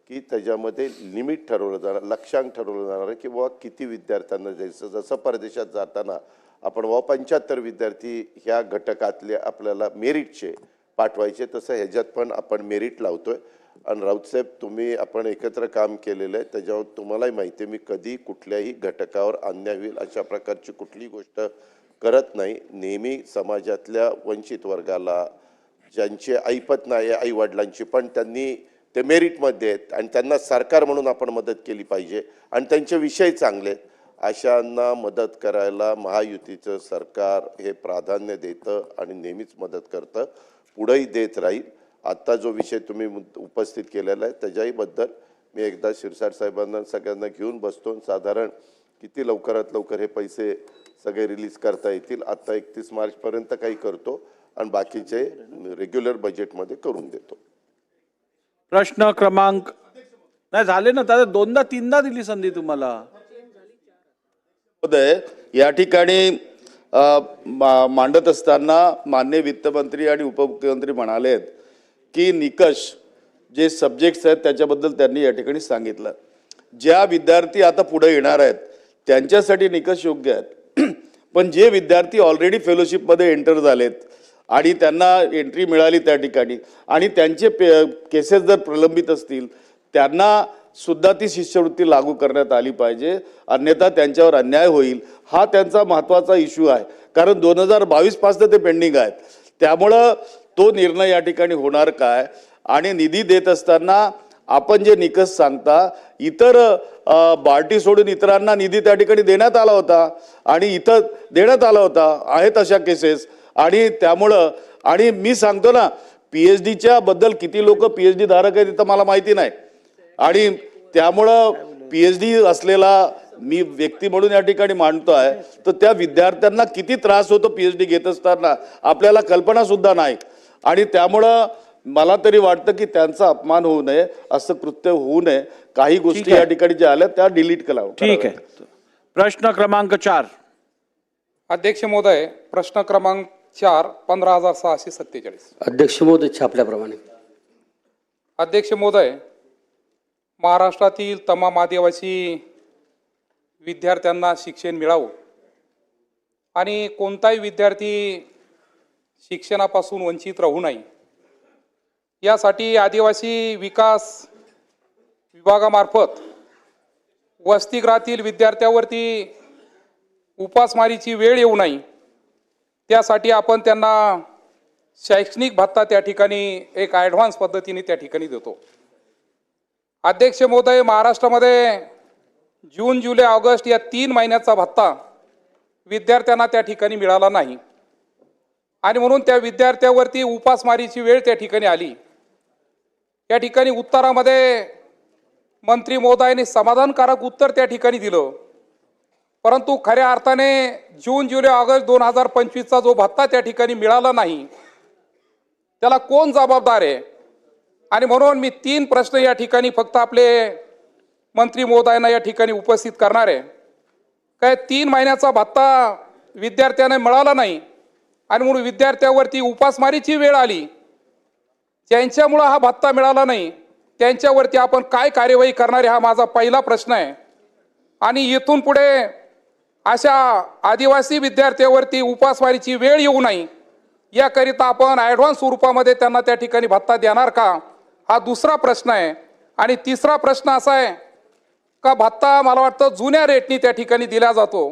की त्याच्यामध्ये लिमिट ठरवलं जाणार, लक्ष्यांक ठरवलं जाणार आहे की बाबा किती विद्यार्थ्यांना द्यायचं. जसं परदेशात जाताना आपण 75 विद्यार्थी ह्या घटकातले आपल्याला मेरिटचे पाठवायचे, तसं ह्याच्यात पण आपण मेरिट लावतोय. आणि राऊतसाहेब तुम्ही आपण एकत्र काम केलेलं आहे, त्याच्यावर तुम्हालाही माहिती आहे मी कधी कुठल्याही घटकावर अन्याय होईल अशा प्रकारची कुठलीही गोष्ट करत नाही. नेहमी समाजातल्या वंचित वर्गाला ज्यांचे ऐपत नाही आई वडिलांची पण त्यांनी ते मेरिटमध्ये आहेत आणि त्यांना सरकार म्हणून आपण मदत केली पाहिजे आणि त्यांचे विषय चांगले आहेत, अशांना मदत करायला महायुतीचं सरकार हे प्राधान्य देतं आणि नेहमीच मदत करतं, पुढेही देत राहील. आत्ता जो विषय तुम्ही उपस्थित केलेला आहे त्याच्याहीबद्दल मी एकदा शिरसाट साहेबांना सगळ्यांना घेऊन बसतो. साधारण किती लवकरात लवकर हे पैसे सगळे रिलीज करता येतील. आत्ता 31 मार्चपर्यंत काही करतो आणि बाकीचे रेग्युलर बजेटमध्ये करून देतो. प्रश्न क्रमांक नाही झाले ना, त्याला 2दा-3दा दिली संधी तुम्हाला. या ठिकाणी मांडत असताना माननीय वित्तमंत्री आणि उपमुख्यमंत्री म्हणालेत की निकष जे सब्जेक्ट्स आहेत त्याच्याबद्दल त्यांनी या ठिकाणी सांगितलं. ज्या विद्यार्थी आता पुढे येणार आहेत त्यांच्यासाठी निकष योग्य आहेत, पण जे विद्यार्थी ऑलरेडी फेलोशिपमध्ये एंटर झालेत आणि त्यांना एंट्री मिळाली त्या ठिकाणी आणि त्यांचे केसेस जर प्रलंबित असतील त्यांना सुद्धा ती शिष्यवृत्ती लागू करण्यात आली पाहिजे, अन्यथा त्यांच्यावर अन्याय होईल. हा त्यांचा महत्त्वाचा इश्यू आहे, कारण 2022 पासून ते पेंडिंग आहेत. त्यामुळं तो निर्णय या ठिकाणी होणार काय आणि निधी देत असताना आपण जे निकष सांगता, इतर बार्टी सोडून इतरांना निधी त्या ठिकाणी देण्यात आला होता आणि इथं देण्यात आला होता, आहेत अशा केसेस. आणि त्यामुळं आणि मी सांगतो ना, PhDच्या बद्दल किती लोक PhD धारक आहेत इथं मला माहिती नाही आणि त्यामुळं PhD असलेला मी व्यक्ती म्हणून या ठिकाणी मांडतो आहे, तर त्या विद्यार्थ्यांना किती त्रास होतो PhD घेत असताना आपल्याला कल्पना सुद्धा नाही. आणि त्यामुळं मला तरी वाटतं की त्यांचा अपमान होऊ नये, असं कृत्य होऊ नये. काही गोष्टी या ठिकाणी ज्या आल्या त्या डिलीट करा. ठीक आहे. प्रश्न क्रमांक 4. अध्यक्ष महोदय, प्रश्न क्रमांक 4 15,647. अध्यक्ष महोदय छापल्याप्रमाणे. अध्यक्ष महोदय, महाराष्ट्रातील तमाम आदिवासी विद्यार्थ्यांना शिक्षण मिळावं आणि कोणताही विद्यार्थी शिक्षणापासून वंचित राहू नये यासाठी आदिवासी विकास विभागामार्फत वसतिगृहातील विद्यार्थ्यावरती उपासमारीची वेळ येऊ नये त्यासाठी आपण त्यांना शैक्षणिक भत्ता त्या ठिकाणी एक ॲडव्हान्स पद्धतीने त्या ठिकाणी देतो. अध्यक्ष महोदय, महाराष्ट्रामध्ये जून, जुलै, ऑगस्ट या 3 महिन्याचा भत्ता विद्यार्थ्यांना त्या ठिकाणी मिळाला नाही आणि म्हणून त्या विद्यार्थ्यावरती उपासमारीची वेळ त्या ठिकाणी आली. या ठिकाणी उत्तरामध्ये मंत्री महोदयांनी समाधानकारक उत्तर त्या ठिकाणी दिलं, परंतु खऱ्या अर्थाने जून, जुलै, ऑगस्ट 2025चा जो भत्ता त्या ठिकाणी मिळाला नाही त्याला कोण जबाबदार आहे? आणि म्हणून मी 3 प्रश्न या ठिकाणी फक्त आपले मंत्री महोदयांना या ठिकाणी उपस्थित करणार आहे. काय 3 महिन्याचा भत्ता विद्यार्थ्यांना मिळाला नाही आणि म्हणून विद्यार्थ्यावरती उपासमारीची वेळ आली. ज्यांच्यामुळं हा भत्ता मिळाला नाही त्यांच्यावरती आपण काय कार्यवाही करणार आहे हा माझा पहिला प्रश्न आहे. आणि इथून पुढे अशा आदिवासी विद्यार्थ्यावरती उपासमारीची वेळ येऊ नये याकरिता आपण ॲडव्हान्स स्वरूपामध्ये त्यांना त्या ठिकाणी भत्ता देणार का, हा दुसरा प्रश्न आहे. आणि तिसरा प्रश्न असा आहे का भत्ता मला वाटतं जुन्या रेटनी त्या ठिकाणी दिला जातो,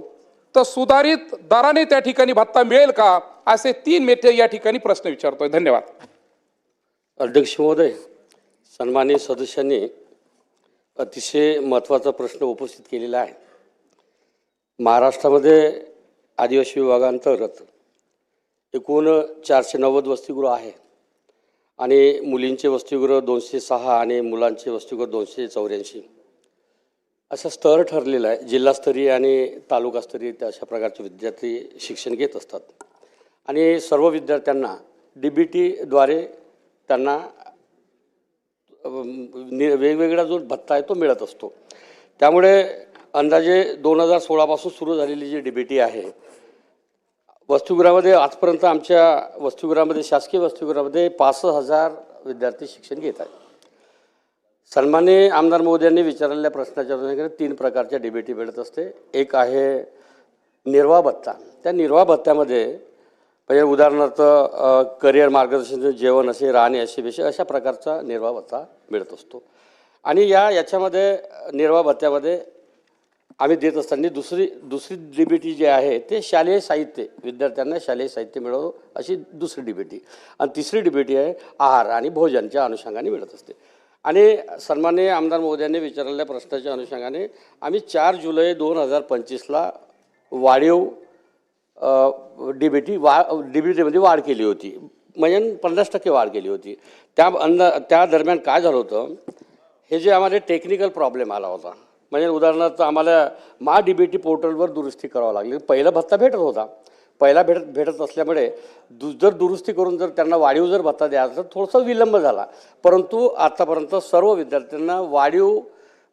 तर सुधारित दराने त्या ठिकाणी भत्ता मिळेल का, असे 3 मेटे या ठिकाणी प्रश्न विचारतोय. धन्यवाद. अध्यक्ष महोदय, सन्माननीय सदस्यांनी अतिशय महत्त्वाचा प्रश्न उपस्थित केलेला आहे. महाराष्ट्रामध्ये आदिवासी विभागांतर्गत एकूण 490 वसतिगृह आहे आणि मुलींचे वसतिगृह 206 आणि मुलांचे वसतिगृह 284. असा स्तर ठरलेला आहे. जिल्हास्तरीय आणि तालुकास्तरीय अशा प्रकारचे विद्यार्थी शिक्षण घेत असतात आणि सर्व विद्यार्थ्यांना DBTद्वारे त्यांना वेगवेगळा जो भत्ता आहे तो मिळत असतो. त्यामुळे अंदाजे 2016पासून सुरू झालेली जी DBT आहे वसतिगृहामध्ये, आजपर्यंत आमच्या वसतिगृहामध्ये, शासकीय वसतिगृहामध्ये 65,000 विद्यार्थी शिक्षण घेत आहेत. सन्माननीय आमदार महोदयांनी विचारलेल्या प्रश्नाच्या अनुषंगाने 3 प्रकारच्या DBT मिळत असते. एक आहे निर्वाह भत्ता. त्या निर्वाह भत्त्यामध्ये म्हणजे उदाहरणार्थ करिअर मार्गदर्शन, जेवण असे, राहणे असे विषय, अशा प्रकारचा निर्वाह भत्ता मिळत असतो. आणि याच्यामध्ये निर्वाह भत्त्यामध्ये आम्ही देत असताना दुसरी DBT जी आहे ते शालेय साहित्य, विद्यार्थ्यांना शालेय साहित्य मिळावं अशी दुसरी DBT. आणि तिसरी DBT आहे आहार आणि भोजनच्या अनुषंगाने मिळत असते. आणि सन्माननीय आमदार महोदयांनी विचारलेल्या प्रश्नाच्या अनुषंगाने आम्ही 4 जुलै 2025ला वाढीव DBTमध्ये वाढ केली होती, म्हणजे 50% वाढ केली होती. त्या दरम्यान काय झालं होतं, हे जे आम्हाला टेक्निकल प्रॉब्लेम आला होता, म्हणजे उदाहरणार्थ आम्हाला DBT पोर्टलवर दुरुस्ती करावं लागली. पहिला भत्ता भेटत होता, भेटत असल्यामुळे जर दुरुस्ती करून जर त्यांना वाढीव जर भत्ता द्यायचा तर थोडासा विलंब झाला. परंतु आतापर्यंत सर्व विद्यार्थ्यांना वाढीव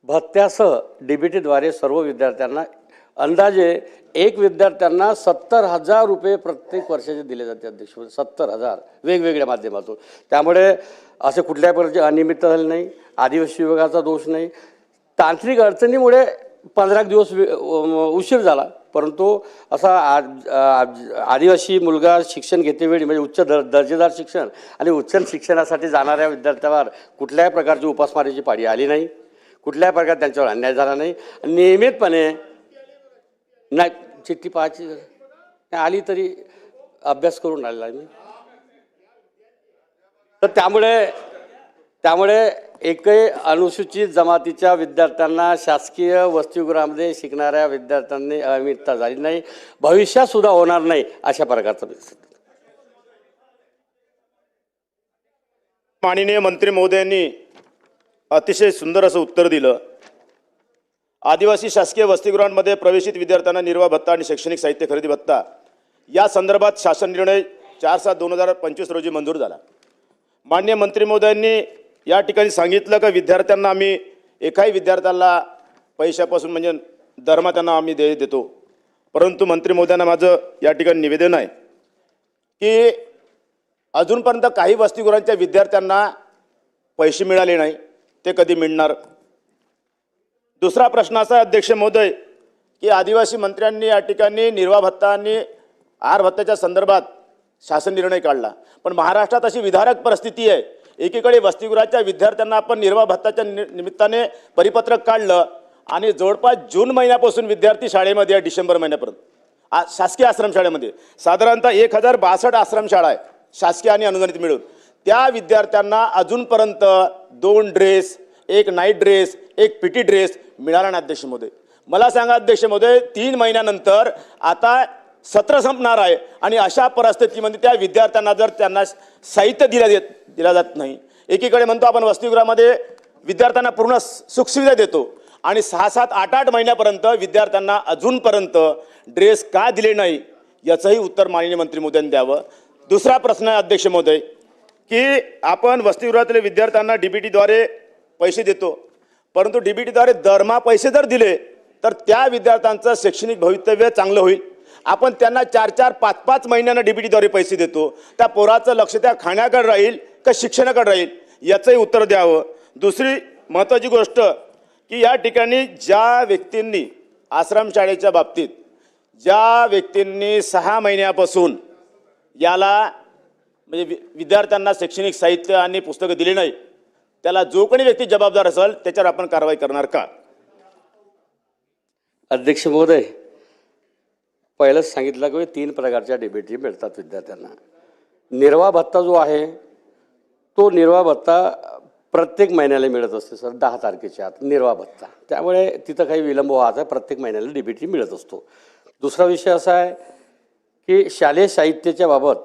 भत्त्यासह DBTद्वारे सर्व विद्यार्थ्यांना अंदाजे एक विद्यार्थ्यांना 70,000 रुपये प्रत्येक वर्षाचे दिले जाते. अध्यक्ष, 70,000 वेगवेगळ्या माध्यमातून. त्यामुळे असे कुठल्याही प्रकारचे अनियमितता झाली नाही, आदिवासी विभागाचा दोष नाही. तांत्रिक अडचणीमुळे 15 दिवस उशीर झाला, परंतु असा आदिवासी मुलगा शिक्षण घेतेवेळी म्हणजे उच्च दर्जेदार शिक्षण आणि उच्च शिक्षणासाठी जाणाऱ्या विद्यार्थ्यावर कुठल्याही प्रकारची उपासमारीची पाळी आली नाही, कुठल्याही प्रकारे त्यांच्यावर अन्याय झाला नाही. नियमितपणे नाही, चिठ्ठी पाहायची आली तरी अभ्यास करून आलेला आहे मी. तर त्यामुळे एकही अनुसूचित जमातीच्या विद्यार्थ्यांना शासकीय वसतिगृहामध्ये शिकणाऱ्या विद्यार्थ्यांनी अनियमितता झाली नाही, भविष्यात सुद्धा होणार नाही अशा प्रकारचं. माननीय मंत्री महोदयांनी अतिशय सुंदर असं उत्तर दिलं. आदिवासी शासकीय वसतिगृहांमध्ये प्रवेशित विद्यार्थ्यांना निर्वाह भत्ता आणि शैक्षणिक साहित्य खरेदी भत्ता या संदर्भात शासन निर्णय 4/7/2025 रोजी मंजूर झाला. माननीय मंत्री महोदयांनी या ठिकाणी सांगितलं की विद्यार्थ्यांना आम्ही एकाही विद्यार्थ्याला पैशापासून म्हणजे दरमहा त्यांना आम्ही देतो. परंतु मंत्री महोदयांना माझं या ठिकाणी निवेदन आहे की अजूनपर्यंत काही वसतिगृहांच्या विद्यार्थ्यांना पैसे मिळाले नाही, ते कधी मिळणार. दुसरा प्रश्न असा आहे अध्यक्ष महोदय की आदिवासी मंत्र्यांनी या ठिकाणी निर्वाह भत्ता आणि आहार भत्त्याच्या संदर्भात शासन निर्णय काढला, पण महाराष्ट्रात अशी विदारक परिस्थिती आहे. एकीकडे वसतिगृहाच्या विद्यार्थ्यांना आपण निर्वाह भत्ताच्या निमित्ताने परिपत्रक काढलं आणि जवळपास जून महिन्यापासून विद्यार्थी शाळेमध्ये आहे, डिसेंबर महिन्यापर्यंत शासकीय आश्रमशाळेमध्ये साधारणतः 1062 आश्रमशाळा आहे शासकीय आणि अनुदानित मिळून त्या विद्यार्थ्यांना अजूनपर्यंत 2 dress, 1 night dress, 1 PT dress मिळाला नाही अध्यक्ष महोदय. मला सांगा अध्यक्ष महोदय, 3 महिन्यानंतर आता सत्र संपणार आहे आणि अशा परिस्थितीमध्ये त्या विद्यार्थ्यांना जर त्यांना साहित्य दिला जात नाही, एकीकडे म्हणतो आपण वसतिगृहामध्ये विद्यार्थ्यांना पूर्ण सुखसुविधा देतो आणि 6-7, 8-8 महिन्यापर्यंत विद्यार्थ्यांना अजूनपर्यंत ड्रेस का दिले नाही याचंही उत्तर माननीय मंत्री महोदयांनी द्यावं. दुसरा प्रश्न आहे अध्यक्ष महोदय की आपण वसतिगृहातील विद्यार्थ्यांना डीबीटीद्वारे पैसे देतो, परंतु डीबीटीद्वारे दरमहा पैसे जर दिले तर त्या विद्यार्थ्यांचं शैक्षणिक भवितव्य चांगलं होईल. आपण त्यांना 4-4, 5-5 महिन्यांना डीबीटीद्वारे पैसे देतो, त्या पोराचं लक्ष त्या खाण्याकडे राहील का शिक्षणाकडे राहील याचंही उत्तर द्यावं. दुसरी महत्त्वाची गोष्ट की या ठिकाणी ज्या व्यक्तींनी आश्रमशाळेच्या बाबतीत ज्या व्यक्तींनी 6 महिन्यापासून याला म्हणजे विद्यार्थ्यांना शैक्षणिक साहित्य आणि पुस्तकं दिली नाही, त्याला जो कोणी व्यक्ती जबाबदार असेल त्याच्यावर आपण कारवाई करणार का? अध्यक्ष महोदय, पहिलंच सांगितलं की 3 प्रकारच्या डीबीटी मिळतात विद्यार्थ्यांना. निर्वाह भत्ता जो आहे तो निर्वाह भत्ता प्रत्येक महिन्याला मिळत असते सर, 10 तारखेच्या आत निर्वाह भत्ता. त्यामुळे तिथं काही विलंब व्हायचा, प्रत्येक महिन्याला डीबीटी मिळत असतो. दुसरा विषय असा आहे की शालेय साहित्याच्या बाबत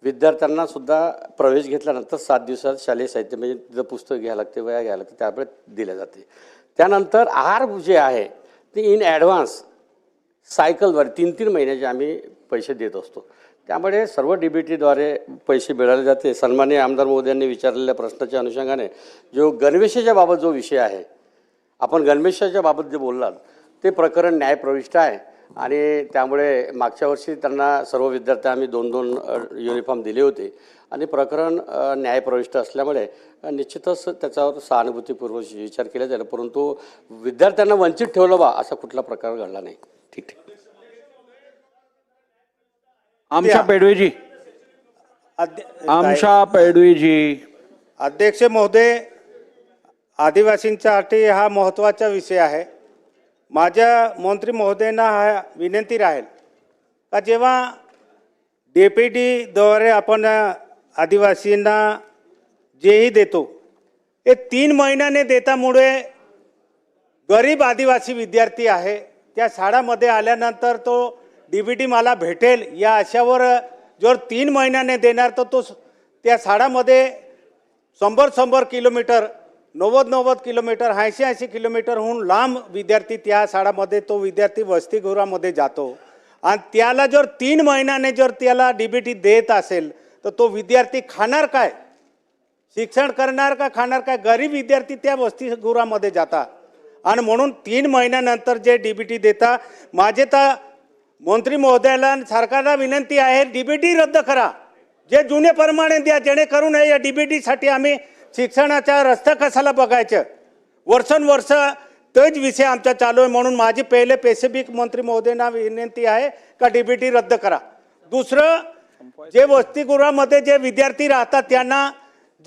विद्यार्थ्यांना सुद्धा प्रवेश घेतल्यानंतर 7 दिवसात शालेय साहित्य म्हणजे तिथं पुस्तक घ्यायला लागते, वह्या घ्यायला लागते, त्यामुळे दिल्या जाते. त्यानंतर आहार जे आहे ते इन ॲडव्हान्स सायकलद्वारे 3-3 महिन्याचे आम्ही पैसे देत असतो. त्यामुळे सर्व डीबीटीद्वारे पैसे मिळाले जाते. सन्माननीय आमदार महोदयांनी विचारलेल्या प्रश्नाच्या अनुषंगाने जो गणवेशाच्या बाबत जो विषय आहे, आपण गणवेशाच्या बाबत जे बोललात ते प्रकरण न्यायप्रविष्ट आहे आणि त्यामुळे मागच्या वर्षी त्यांना सर्व विद्यार्थी आम्ही 2-2 युनिफॉर्म दिले होते आणि प्रकरण न्यायप्रविष्ट असल्यामुळे निश्चितच त्याच्यावर सहानुभूतीपूर्वक विचार केला जाईल, परंतु विद्यार्थ्यांना वंचित ठेवलं बा असा कुठला प्रकार घडला नाही. ठीक. आमशा पेडवेजी. आमशा पेडवेजी. अध्यक्ष महोदय, आदिवासींच्यासाठी हा महत्त्वाचा विषय आहे. माझ्या मंत्री महोदयांना हा विनंती राहील का जेव्हा DPTद्वारे आपण आदिवासींना जेही देतो हे 3 महिन्याने देतामुळे गरीब आदिवासी विद्यार्थी आहे त्या शाळामध्ये आल्यानंतर तो DBT मला भेटेल या आशावर जर 3 महिन्याने देणार तर तो त्या शाळामध्ये 100 किलोमीटर 90 किलोमीटर 80 किलोमीटरहून लांब विद्यार्थी त्या शाळामध्ये तो विद्यार्थी वसतिगृहामध्ये जातो आणि त्याला जर 3 महिन्याने जर त्याला DBT देत असेल तर तो विद्यार्थी खाणार काय, शिक्षण करणार का खाणार काय? गरीब विद्यार्थी त्या वसतिगृहामध्ये जातात आणि म्हणून 3 महिन्यानंतर जे DBT देता. माझे तर मंत्री महोदयाला सरकारला विनंती आहे DBT रद्द करा, जे जुनेप्रमाणे द्या, जेणेकरून या DBTसाठी आम्ही शिक्षणाचा रस्ता कशाला बघायचं. वर्षानुवर्ष तोच विषय आमचा चालू आहे. म्हणून माझी पहिले स्पेसिफिक मंत्री महोदयांना विनंती आहे का DBT रद्द करा. दुसरं, जे वसतिगृहामध्ये जे विद्यार्थी राहतात त्यांना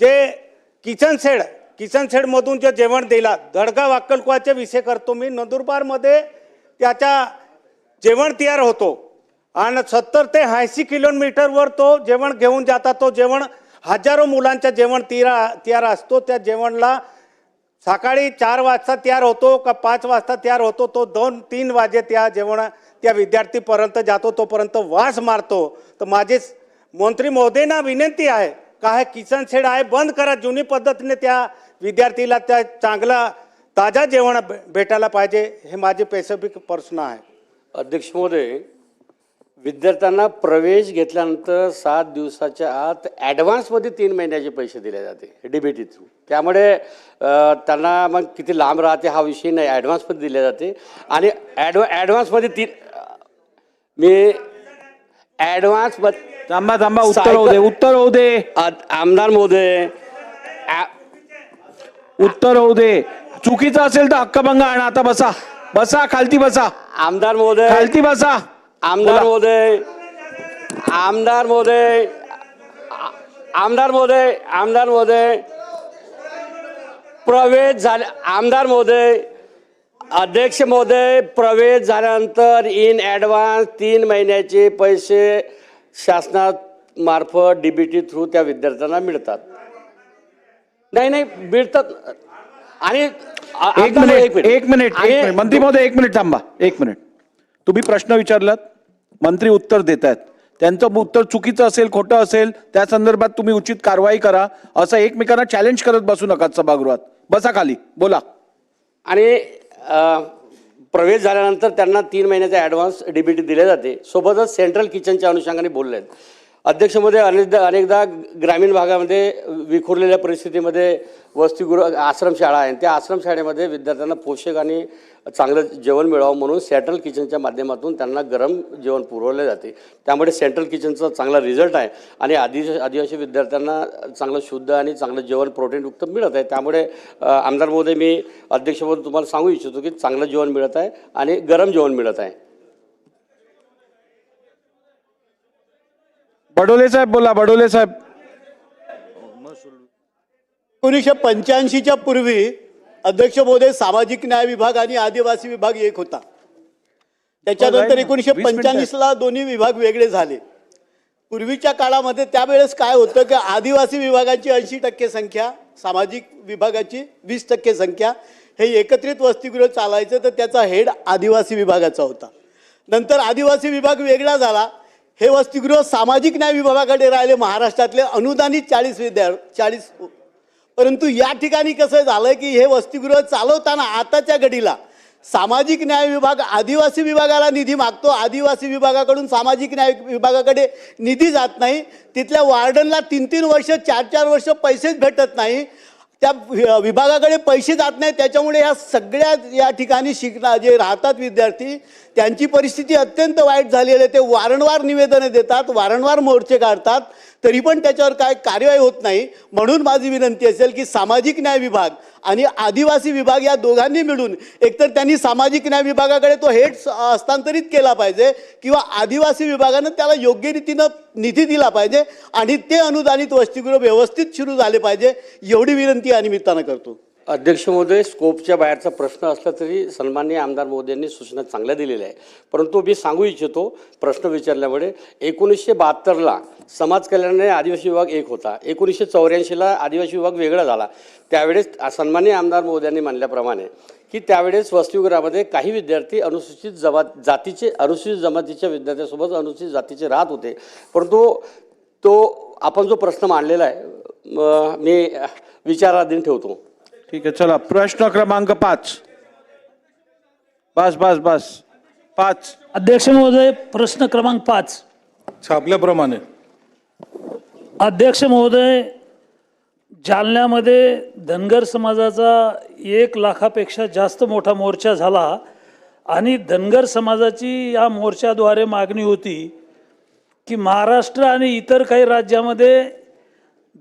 जे किचन शेडमधून जे जेवण दिला, धडगाव अक्कलकोटचा विषय करतो मी, नंदुरबारमध्ये त्याचा जेवण तयार होतो आणि 70 ते 80 किलोमीटरवर तो जेवण घेऊन जातात. तो जेवण हजारो मुलांचं जेवण तयार असतो. त्या जेवणला सकाळी 4 वाजता तयार होतो का 5 वाजता तयार होतो, तो 2-3 वाजे त्या जेवण त्या विद्यार्थीपर्यंत जातो, तोपर्यंत वास मारतो. तर माझे मंत्री महोदयांना विनंती आहे का हे किचन शेड आहे बंद करा, जुनी पद्धतीने त्या विद्यार्थीला त्या चांगला ताजा जेवण भेटायला पाहिजे. हे माझे स्पेसिफिक प्रश्न आहे. अध्यक्ष महोदय, विद्यार्थ्यांना प्रवेश घेतल्यानंतर 7 दिवसाच्या आत ॲडव्हान्समध्ये 3 महिन्याचे पैसे दिले जाते DBT थ्रू. त्यामुळे त्यांना मग किती लांब राहते हा विषय नाही, ॲडव्हान्समध्ये दिले जाते आणि ॲडव्हान्समध्ये 3 मी ॲडव्हान्समध्ये थांबा उत्तर होऊ दे आमदार महोदय, उत्तर होऊ दे. चुकीचं असेल तर हक्कभंग आणा. आता बसा खालती बसा. आमदार महोदय खालती बसा. आमदार महोदय प्रवेश झाले. आमदार महोदय, अध्यक्ष महोदय, प्रवेश झाल्यानंतर इन ॲडव्हान्स 3 महिन्याचे पैसे शासनात मार्फत DBT थ्रू त्या विद्यार्थ्यांना मिळतात. नाही मिळतात. आणि एक मिनिट मंत्री महोदय, 1 मिनिट थांबा. 1 मिनिट. तुम्ही प्रश्न विचारलात, मंत्री उत्तर देत आहेत. त्यांचं उत्तर चुकीचं असेल, खोटं असेल, त्या संदर्भात तुम्ही उचित कारवाई करा. असं एकमेकांना चॅलेंज करत बसू नका सभागृहात. बसा खाली, बोला. आणि प्रवेश झाल्यानंतर त्यांना 3 महिन्याचा ॲडव्हान्स DBT दिले जाते. सोबतच सेंट्रल किचनच्या अनुषंगाने बोलले आहेत. अध्यक्ष महोदय, अनेकदा ग्रामीण भागामध्ये विखुरलेल्या परिस्थितीमध्ये वसतिगृह आश्रमशाळा आहे. त्या आश्रमशाळेमध्ये विद्यार्थ्यांना पोषक आणि चांगलं जेवण मिळावं म्हणून सेंट्रल किचनच्या माध्यमातून त्यांना गरम जेवण पुरवले जाते. त्यामुळे सेंट्रल किचनचा चांगला रिझल्ट आहे आणि आदिवासी विद्यार्थ्यांना चांगलं शुद्ध आणि चांगलं जेवण प्रोटीनयुक्त मिळत आहे. त्यामुळे आमदार महोदय, मी अध्यक्ष महोदय तुम्हाला सांगू इच्छितो की चांगलं जेवण मिळत आहे आणि गरम जेवण मिळत आहे. बडोले साहेब बोला. बडोले साहेब. 1985च्या पूर्वी अध्यक्ष महोदय सामाजिक न्याय विभाग आणि आदिवासी विभाग एक होता. त्याच्यानंतर 1945ला दोन्ही विभाग वेगळे झाले. पूर्वीच्या काळामध्ये त्यावेळेस काय होतं की आदिवासी विभागाची 80% संख्या, सामाजिक विभागाची 20% संख्या, हे एकत्रित वसतिगृह चालायचं. तर त्याचा हेड आदिवासी विभागाचा होता. नंतर आदिवासी विभाग वेगळा झाला. हे वसतिगृह सामाजिक न्याय विभागाकडे राहिले. महाराष्ट्रातले अनुदानित 40 परंतु या ठिकाणी कसं झालं की हे वसतिगृह चालवताना आताच्या घडीला सामाजिक न्याय विभाग आदिवासी विभागाला निधी मागतो. आदिवासी विभागाकडून सामाजिक न्याय विभागाकडे निधी जात नाही. तिथल्या वार्डनला 3-3 वर्ष 4-4 वर्ष पैसेच भेटत नाही. त्या विभागाकडे पैसे जात नाही. त्याच्यामुळे ह्या सगळ्या या ठिकाणी जे राहतात विद्यार्थी, त्यांची परिस्थिती अत्यंत वाईट झालेली आहे. ते वारंवार निवेदनं देतात, वारंवार मोर्चे काढतात, तरी पण त्याच्यावर काय कार्यवाही होत नाही. म्हणून माझी विनंती असेल की सामाजिक न्याय विभाग आणि आदिवासी विभाग या दोघांनी मिळून एकतर त्यांनी सामाजिक न्याय विभागाकडे तो हेड हस्तांतरित केला पाहिजे किंवा आदिवासी विभागानं त्याला योग्य रीतीनं निधी दिला पाहिजे आणि ते अनुदानित वसतिगृह व्यवस्थित सुरू झाले पाहिजे. एवढी विनंती या निमित्तानं करतो. अध्यक्ष महोदय, स्कोपच्या बाहेरचा प्रश्न असला तरी सन्माननीय आमदार महोदयांनी सूचना चांगल्या दिलेल्या आहे. परंतु मी सांगू इच्छितो प्रश्न विचारल्यामुळे 1972ला समाज कल्याणाने आदिवासी विभाग एक होता. 1984ला आदिवासी विभाग वेगळा झाला. त्यावेळेस सन्माननीय आमदार महोदयांनी मानल्याप्रमाणे की त्यावेळेस वसतिगृहामध्ये काही विद्यार्थी अनुसूचित जमातीच्या विद्यार्थ्यांसोबत अनुसूचित जातीचे राहत होते. परंतु तो आपण जो प्रश्न मांडलेला आहे मी विचाराधीन ठेवतो. ठीक आहे, चला. प्रश्न क्रमांक 5. बस 5. अध्यक्ष महोदय, प्रश्न क्रमांक 5 छापल्याप्रमाणे. अध्यक्ष महोदय, जालन्यामध्ये धनगर समाजाचा 1 लाखापेक्षा जास्त मोठा मोर्चा झाला आणि धनगर समाजाची या मोर्चाद्वारे मागणी होती की महाराष्ट्र आणि इतर काही राज्यामध्ये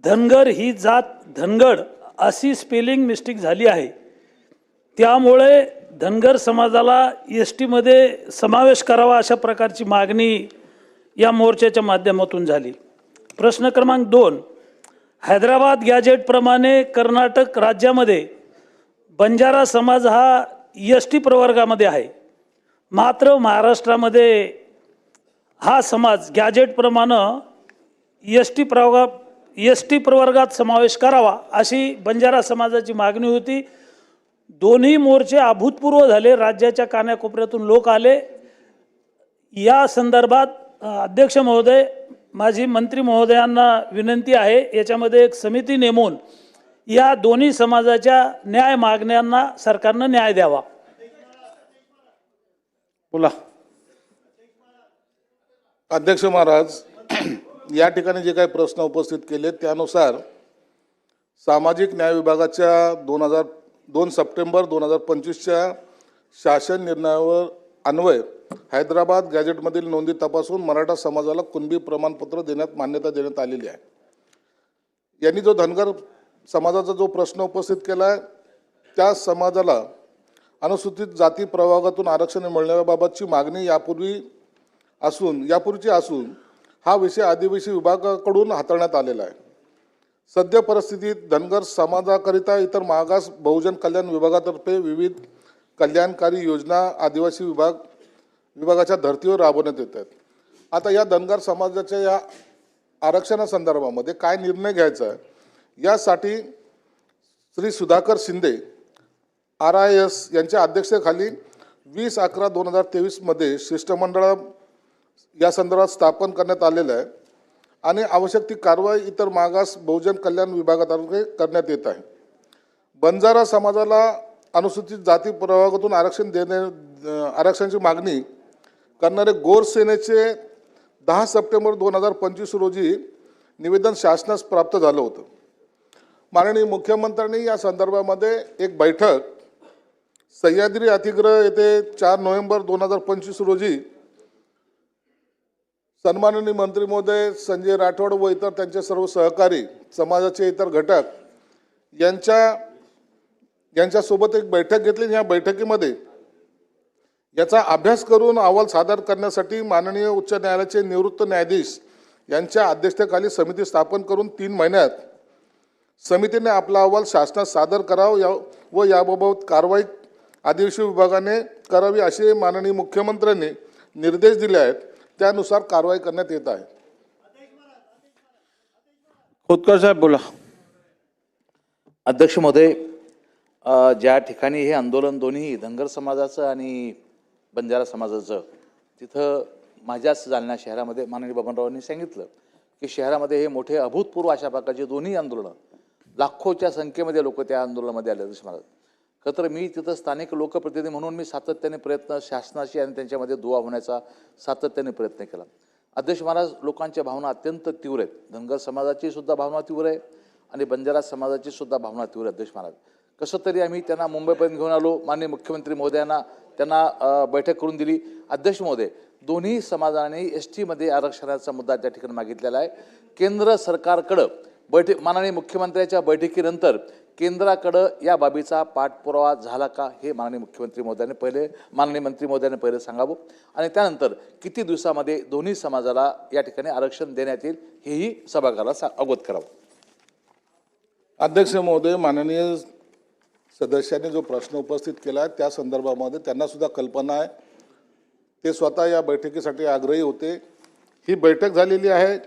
धनगर ही जात धनगड अशी स्पेलिंग मिस्टेक झाली आहे. त्यामुळे धनगर समाजाला STमध्ये समावेश करावा अशा प्रकारची मागणी या मोर्चाच्या माध्यमातून झाली. प्रश्न क्रमांक 2. हैदराबाद गॅजेटप्रमाणे कर्नाटक राज्यामध्ये बंजारा समाज हा ST प्रवर्गामध्ये आहे. मात्र महाराष्ट्रामध्ये हा समाज गॅजेटप्रमाणे ST प्रवर्गात समावेश करावा अशी बंजारा समाजाची मागणी होती. दोन्ही मोर्चे अभूतपूर्व झाले. राज्याच्या कानाकोपऱ्यातून लोक आले. या संदर्भात अध्यक्ष महोदय, माझी मंत्री महोदयांना विनंती आहे, याच्यामध्ये एक समिती नेमून या दोन्ही समाजाच्या न्याय मागण्यांना सरकारनं न्याय द्यावा. बोला. अध्यक्ष महाराज, या ठिकाणी जे काही प्रश्न उपस्थित केले त्यानुसार सामाजिक न्याय विभागाच्या 2 सप्टेंबर 2025च्या शासन निर्णयावर अन्वय हैदराबाद गॅजेटमधील नोंदी तपासून मराठा समाजाला कुणबी प्रमाणपत्र देण्यात मान्यता देण्यात आलेली आहे. यांनी जो धनगर समाजाचा जो प्रश्न उपस्थित केला आहे त्या समाजाला अनुसूचित जाती प्रवर्गातून आरक्षण मिळण्याबाबतची मागणी यापूर्वीची असून हा विषय आदिवासी विभागाकडून हाताळण्यात आलेला आहे. सद्य परिस्थितीत धनगर समाजाकरिता इतर मागास बहुजन कल्याण विभागातर्फे विविध कल्याणकारी योजना आदिवासी विभागाच्या धर्तीवर राबवण्यात येत आहेत. आता या धनगर समाजाच्या या आरक्षणासंदर्भामध्ये काय निर्णय घ्यायचा आहे यासाठी श्री सुधाकर शिंदे RIS यांच्या अध्यक्षतेखाली 20/11/2023 मध्ये शिष्टमंडळ या संदर्भात स्थापन करण्यात आलेलं आहे आणि आवश्यक ती कारवाई इतर मागास बहुजन कल्याण विभागातर्फे करण्यात येत आहे. बंजारा समाजाला अनुसूचित जाती प्रवर्गातून आरक्षणाची मागणी करणारे गोर सेनेचे 10 सप्टेंबर 2025 रोजी निवेदन शासनास प्राप्त झालं होतं. माननीय मुख्यमंत्र्यांनी या संदर्भामध्ये एक बैठक सह्याद्री अतिथीगृह येथे 4 नोव्हेंबर 2025 रोजी सन्माननीय मंत्री महोदय संजय राठोड व इतर त्यांचे सर्व सहकारी समाजाचे इतर घटक यांच्यासोबत एक बैठक घेतली. या बैठकीमध्ये याचा अभ्यास करून अहवाल सादर करण्यासाठी माननीय उच्च न्यायालयाचे निवृत्त न्यायाधीश यांच्या अध्यक्षतेखाली समिती स्थापन करून 3 महिन्यात समितीने आपला अहवाल शासनात सादर करावा व याबाबत कारवाई आदिवासी विभागाने करावी असे माननीय मुख्यमंत्र्यांनी निर्देश दिले आहेत. त्यानुसार कारवाई करण्यात येत आहे. खोतकर साहेब बोला. अध्यक्ष महोदय, ज्या ठिकाणी हे आंदोलन दोन्ही धनगर समाजाचं आणि बंजारा समाजाचं, तिथं माझ्याच जालना शहरामध्ये माननीय बबनरावांनी सांगितलं की शहरामध्ये हे मोठे अभूतपूर्व अशा प्रकारचे दोन्ही आंदोलनं, लाखोच्या संख्येमध्ये लोक त्या आंदोलनामध्ये आले असे मला. खरं तर मी तिथं स्थानिक लोकप्रतिनिधी म्हणून मी सातत्याने प्रयत्न शासनाशी आणि त्यांच्यामध्ये दुवा होण्याचा सातत्याने प्रयत्न केला. अध्यक्ष महाराज, लोकांच्या भावना अत्यंत तीव्र आहेत. धनगर समाजाची सुद्धा भावना तीव्र आहे आणि बंजारा समाजाची सुद्धा भावना तीव्र आहे. अध्यक्ष महाराज, कसं तरी आम्ही त्यांना मुंबईपर्यंत घेऊन आलो. माननीय मुख्यमंत्री महोदयांना त्यांना बैठक करून दिली. अध्यक्ष महोदय, दोन्ही समाजाने ST मध्ये आरक्षणाचा मुद्दा त्या ठिकाणी मागितलेला आहे. केंद्र सरकारकडं माननीय मुख्यमंत्र्यांच्या बैठकीनंतर केंद्राकडं या बाबीचा पाठपुरावा झाला का हे माननीय मुख्यमंत्री महोदयाने पहिले, माननीय मंत्री महोदयाने पहिले सांगावं आणि त्यानंतर किती दिवसामध्ये दोन्ही समाजाला या ठिकाणी आरक्षण देण्यात येईल हेही सभागृहाला अवगत करावं. अध्यक्ष महोदय, माननीय सदस्यांनी जो प्रश्न उपस्थित केला आहे त्या संदर्भामध्ये त्यांना सुद्धा कल्पना आहे. ते स्वतः या बैठकीसाठी आग्रही होते. ही बैठक झालेली आहे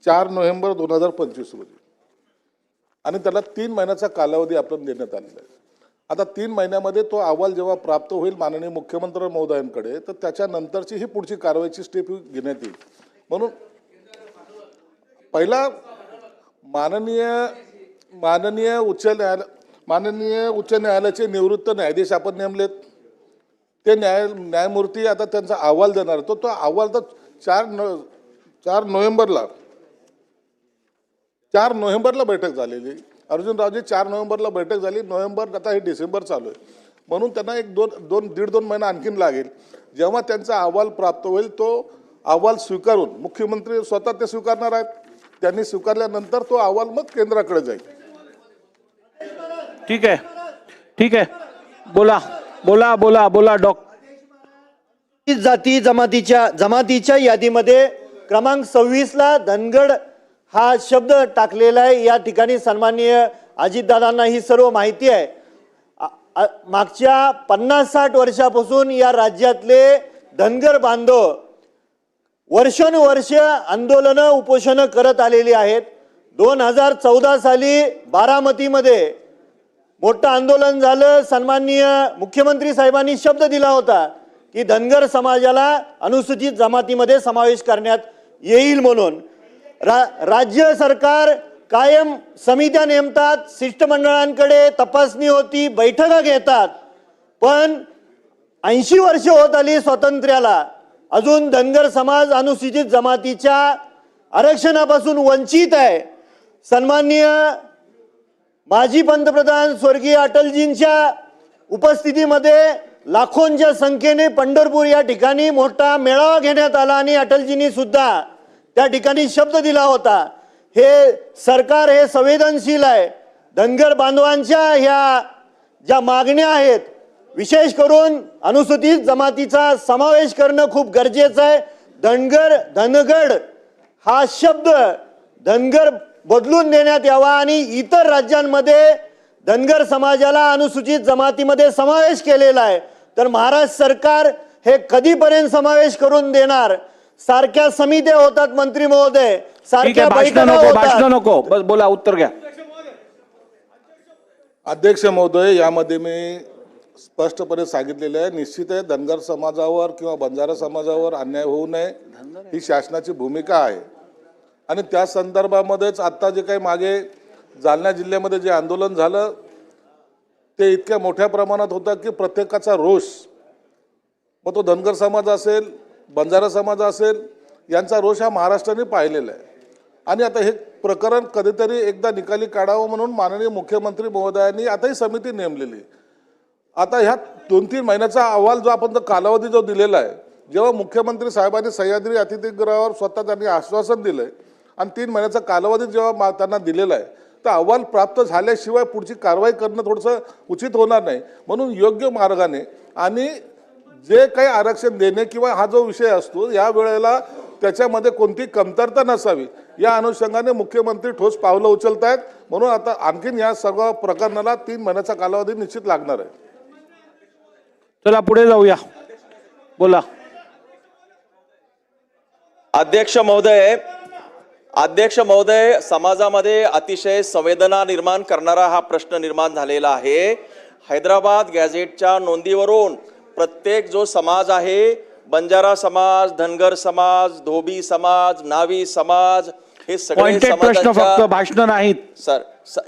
4 नोव्हेंबर 2025 रोजी आणि त्याला 3 महिन्याचा कालावधी आपण देण्यात आलेला आहे. आता 3 महिन्यामध्ये तो अहवाल जेव्हा प्राप्त होईल माननीय मुख्यमंत्री महोदयांकडे, तर त्याच्यानंतरची ही पुढची कारवाईची स्टेप घेण्यात येईल. म्हणून पहिला माननीय उच्च न्यायालयाचे निवृत्त न्यायाधीश आपण नेमलेत. ते न्यायमूर्ती आता त्यांचा अहवाल देणार. तो अहवाल तर 4 नोव्हेंबरला बैठक झालेली. अर्जुनरावजी 4 नोव्हेंबरला बैठक झाली. नोव्हेंबर, आता हे डिसेंबर चालू आहे. म्हणून त्यांना एक दीड दोन महिना आणखीन लागेल. जेव्हा त्यांचा अहवाल प्राप्त होईल तो अहवाल स्वीकारून मुख्यमंत्री स्वतः ते स्वीकारणार आहेत. त्यांनी स्वीकारल्यानंतर तो अहवाल मग केंद्राकडे जाईल. ठीक आहे. बोला डॉक्टर. जाती जमातीच्या यादीमध्ये क्रमांक 26ला धनगड हा शब्द टाकलेला आहे. या ठिकाणी सन्माननीय अजितदादांना ही सर्व माहिती आहे. मागच्या 50-60 वर्षापासून या राज्यातले धनगर बांधव वर्षानुवर्ष आंदोलनं उपोषणं करत आलेली आहेत. 2014 साली बारामतीमध्ये मोठं आंदोलन झालं. सन्माननीय मुख्यमंत्री साहेबांनी शब्द दिला होता की धनगर समाजाला अनुसूचित जमातीमध्ये समावेश करण्यात येईल म्हणून. राज्य सरकार कायम समित्या नेमतात, शिष्टमंडळांकडे तपासणी होती, बैठका घेतात, पण 80 वर्ष होत आली स्वातंत्र्याला, अजून धनगर समाज अनुसूचित जमातीच्या आरक्षणापासून वंचित आहे. सन्माननीय माजी पंतप्रधान स्वर्गीय अटलजींच्या उपस्थितीमध्ये लाखोंच्या संख्येने पंढरपूर या ठिकाणी मोठा मेळावा घेण्यात आला आणि अटलजींनी सुद्धा त्या ठिकाणी शब्द दिला होता. हे सरकार हे संवेदनशील आहे. धनगर बांधवांच्या ह्या ज्या मागण्या आहेत, विशेष करून अनुसूचित जमातीचा समावेश करणं खूप गरजेचं आहे. धनगड हा शब्द धनगर बदलून देण्यात यावा आणि इतर राज्यांमध्ये धनगर समाजाला अनुसूचित जमातीमध्ये समावेश केलेला आहे. तर महाराष्ट्र सरकार हे कधीपर्यंत समावेश करून देणार? सारख्या समित्या होतात मंत्री महोदय, ठीक आहे, सारख्या भाषण बैठका नको, होतात. भाषण नको, बस बोला, उत्तर घ्या. अध्यक्ष महोदय, यामध्ये मी स्पष्टपणे सांगितलेले आहे, निश्चित आहे धनगर समाजावर किंवा बंजारा समाजावर अन्याय होऊ नये ही शासनाची भूमिका आहे. आणि त्या संदर्भामध्येच आता जे काही मागे जालना जिल्ह्यामध्ये जे आंदोलन झालं ते इतक्या मोठ्या प्रमाणात होतं की प्रत्येकाचा रोष, मग तो धनगर समाज असेल, बंजारा समाज असेल, यांचा रोष हा महाराष्ट्राने पाहिलेला आहे. आणि आता हे प्रकरण कधीतरी एकदा निकाली काढावं म्हणून माननीय मुख्यमंत्री महोदयांनी आता ही समिती नेमलेली आहे. आता ह्या 2-3 महिन्याचा अहवाल जो आपण कालावधी जो दिलेला आहे, जेव्हा मुख्यमंत्री साहेबांनी सह्याद्री अतिथीगृहावर स्वतः त्यांनी आश्वासन दिलंय आणि 3 महिन्याचा कालावधी जेव्हा त्यांना दिलेला आहे, तर अहवाल प्राप्त झाल्याशिवाय पुढची कारवाई करणं थोडंसं उचित होणार नाही. म्हणून योग्य मार्गाने आणि जे काही आरक्षण देणे किंवा हा जो विषय असतो या वेळेला त्याच्यामध्ये कोणती कमतरता नसावी या अनुषंगाने मुख्यमंत्री ठोस पावलं उचलत आहेत. म्हणून आता आणखीन या सर्व प्रकरणाला 3 महिन्याचा कालावधी निश्चित लागणार आहे. चला पुढे जाऊया, बोला. अध्यक्ष महोदय, समाजामध्ये अतिशय संवेदना निर्माण करणारा हा प्रश्न निर्माण झालेला आहे. हैदराबाद गॅझेटच्या नोंदीवरून प्रत्येक जो समाज आहे, बंजारा समाज, धनगर समाज, धोबी समाज, नावी समाज, हे सगळे पॉइंटेड प्रश्न, फक्त समाजाच्या भाषण नाहीत.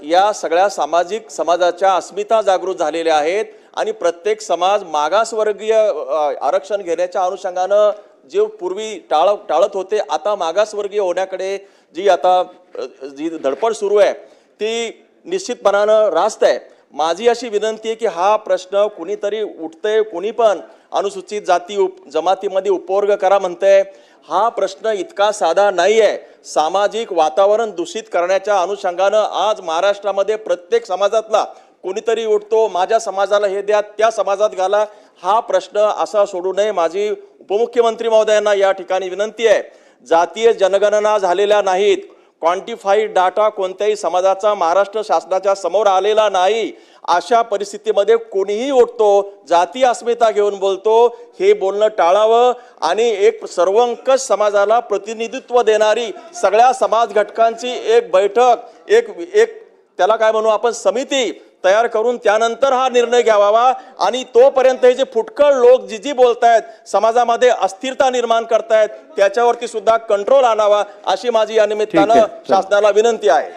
या सगळ्या सामाजिक समाजाच्या अस्मिता जागृत झालेल्या आहेत आणि प्रत्येक समाज मागासवर्गीय आरक्षण घेण्याच्या अनुषंगानं जे पूर्वी टाळत होते, आता मागासवर्गीय होण्याकडे जी धडपड सुरू आहे ती निश्चितपणानं रास्त आहे. माझी अशी विनंती आहे की हा प्रश्न कुणीतरी उठतंय, कुणी पण अनुसूचित जाती जमातीमध्ये उपवर्ग करा म्हणतंय, हा प्रश्न इतका साधा नाही आहे. सामाजिक वातावरण दूषित करण्याच्या अनुषंगानं आज महाराष्ट्रामध्ये प्रत्येक समाजातला कोणीतरी उठतो, माझ्या समाजाला हे द्या, त्या समाजात घाला, हा प्रश्न असा सोडू नये. माझी उपमुख्यमंत्री महोदयांना या ठिकाणी विनंती आहे. जातीय जनगणना झालेल्या नाहीत, क्वांटिफाईड डाटा कोणत्याही समाजाचा महाराष्ट्र शासनाच्या समोर आलेला नाही. अशा परिस्थितीमध्ये कोणीही उठतो, जाती अस्मिता घेऊन बोलतो, हे बोलणं टाळावं आणि एक सर्वंकष समाजाला प्रतिनिधित्व देणारी सगळ्या समाज घटकांची एक बैठक, एक त्याला काय म्हणू आपण, समिती तयार करून त्यानंतर हा निर्णय घ्यावा. आणि तोपर्यंत हे जे फुटकळ लोक जी बोलतायत, समाजामध्ये अस्थिरता निर्माण करतायत, त्याच्यावरती सुद्धा कंट्रोल आणावा, अशी माझी या निमित्तानं शासनाला विनंती आहे.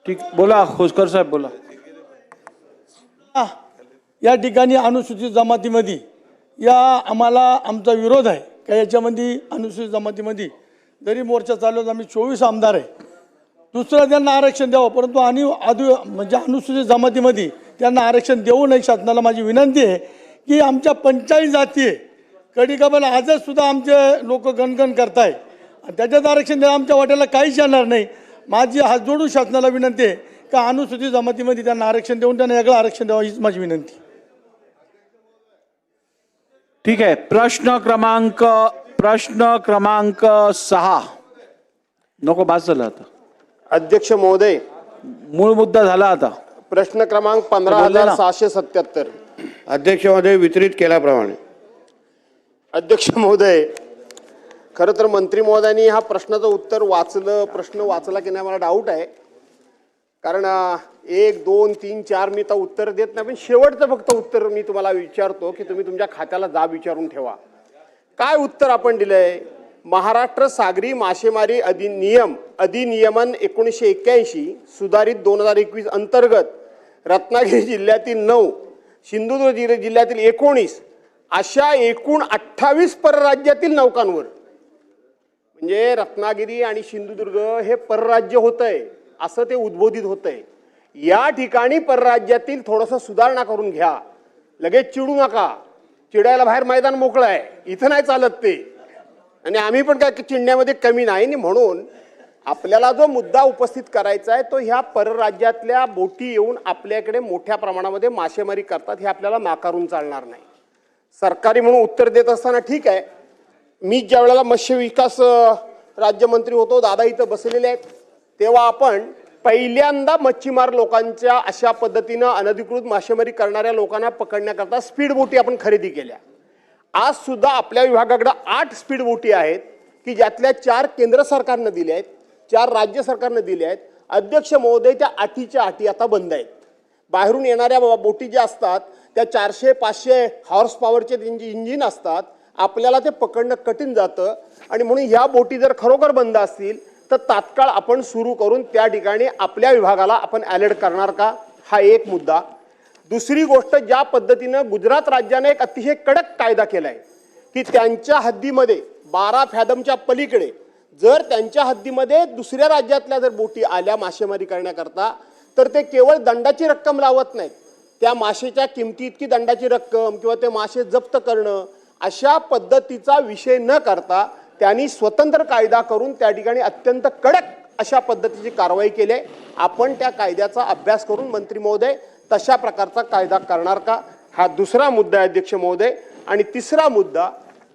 ठीक, बोला खोसकर साहेब, बोला. या ठिकाणी अनुसूचित जमातीमध्ये आम्हाला आमचा विरोध आहे का याच्यामध्ये अनुसूचित जमातीमध्ये जरी मोर्चा चालवत आम्ही 24 आमदार आहे, दुसरं त्यांना आरक्षण द्यावं, परंतु म्हणजे अनुसूचित जमातीमध्ये त्यांना आरक्षण देऊ नये. शासनाला माझी विनंती आहे की आमच्या 45 जाती आहे, कडिकाबल आजच सुद्धा आमचे लोक गणगण करताय, त्याच्यात आरक्षण द्या, आमच्या वाट्याला काहीच येणार नाही. माझी हात जोडून शासनाला विनंती आहे का अनुसूचित जमातीमध्ये त्यांना आरक्षण देऊन त्यांना वेगळं आरक्षण द्यावं, हीच माझी विनंती. ठीक आहे, प्रश्न क्रमांक 6 नको, भास झाला आता. अध्यक्ष महोदय, मूळ मुद्दा झाला आता. प्रश्न क्रमांक 15,677. अध्यक्ष महोदय, वितरित केल्याप्रमाणे. अध्यक्ष महोदय, खरं तर मंत्री महोदयांनी हा प्रश्नाचं उत्तर प्रश्न वाचला की नाही मला डाऊट आहे, कारण 1, 2, 3, 4 मी तर उत्तर देत नाही, पण शेवटचं फक्त उत्तर मी तुम्हाला विचारतो की तुम्ही तुमच्या खात्याला जाब विचारून ठेवा. काय उत्तर आपण दिलंय? महाराष्ट्र सागरी मासेमारी अधिनियमन 1981 सुधारित 2021 अंतर्गत रत्नागिरी जिल्ह्यातील 9, सिंधुदुर्ग जिल्ह्यातील 19 अशा एकूण 28 परराज्यातील नौकांवर, म्हणजे रत्नागिरी आणि सिंधुदुर्ग हे परराज्य होत आहे असं ते उद्बोधित होत आहे. या ठिकाणी परराज्यातील थोडंसं सुधारणा करून घ्या, लगेच चिडू नका. चिडायला बाहेर मैदान मोकळं आहे, इथं नाही चालत ते, आणि आम्ही पण काय चिडण्यामध्ये कमी नाही. म्हणून आपल्याला जो मुद्दा उपस्थित करायचा आहे तो ह्या परराज्यातल्या बोटी येऊन आपल्याकडे मोठ्या प्रमाणामध्ये मासेमारी करतात, हे आपल्याला नाकारून चालणार नाही. सरकारी म्हणून उत्तर देत असताना ठीक आहे, मी ज्या वेळेला मत्स्य विकास राज्यमंत्री होतो, दादा इथं बसलेले आहेत, तेव्हा आपण पहिल्यांदा मच्छीमार लोकांच्या अशा पद्धतीनं अनधिकृत मासेमारी करणाऱ्या लोकांना पकडण्याकरता स्पीड बोटी आपण खरेदी केल्या. आज सुद्धा आपल्या विभागाकडे 8 स्पीड बोटी आहेत की ज्यातल्या 4 केंद्र सरकारनं दिल्या आहेत, 4 राज्य सरकारनं दिल्या आहेत. अध्यक्ष महोदय, त्या 8च्या 8 आता बंद आहेत. बाहेरून येणाऱ्या बोटी ज्या असतात त्या 400-500 हॉर्स पॉवरचे त्यांची इंजिन असतात. आपल्याला ते पकडणं कठीण जातं आणि म्हणून ह्या बोटी जर खरोखर बंद असतील तर तात्काळ आपण सुरू करून त्या ठिकाणी आपल्या विभागाला आपण अलर्ट करणार का, हा एक मुद्दा. दुसरी गोष्ट, ज्या पद्धतीनं गुजरात राज्याने एक अतिशय कडक कायदा केला आहे की त्यांच्या हद्दीमध्ये 12 फॅदमच्या पलीकडे जर त्यांच्या हद्दीमध्ये दुसऱ्या राज्यातल्या जर बोटी आल्या मासेमारी करण्याकरता तर ते केवळ दंडाची रक्कम लावत नाहीत, त्या मासेच्या किमती इतकी दंडाची रक्कम किंवा ते मासे जप्त करणं अशा पद्धतीचा विषय न करता त्यांनी स्वतंत्र कायदा करून त्या ठिकाणी अत्यंत कडक अशा पद्धतीची कारवाई केली आहे. आपण त्या कायद्याचा अभ्यास करून मंत्री महोदय तशा प्रकारचा कायदा करणार का, हा दुसरा मुद्दा आहे अध्यक्ष महोदय. आणि तिसरा मुद्दा,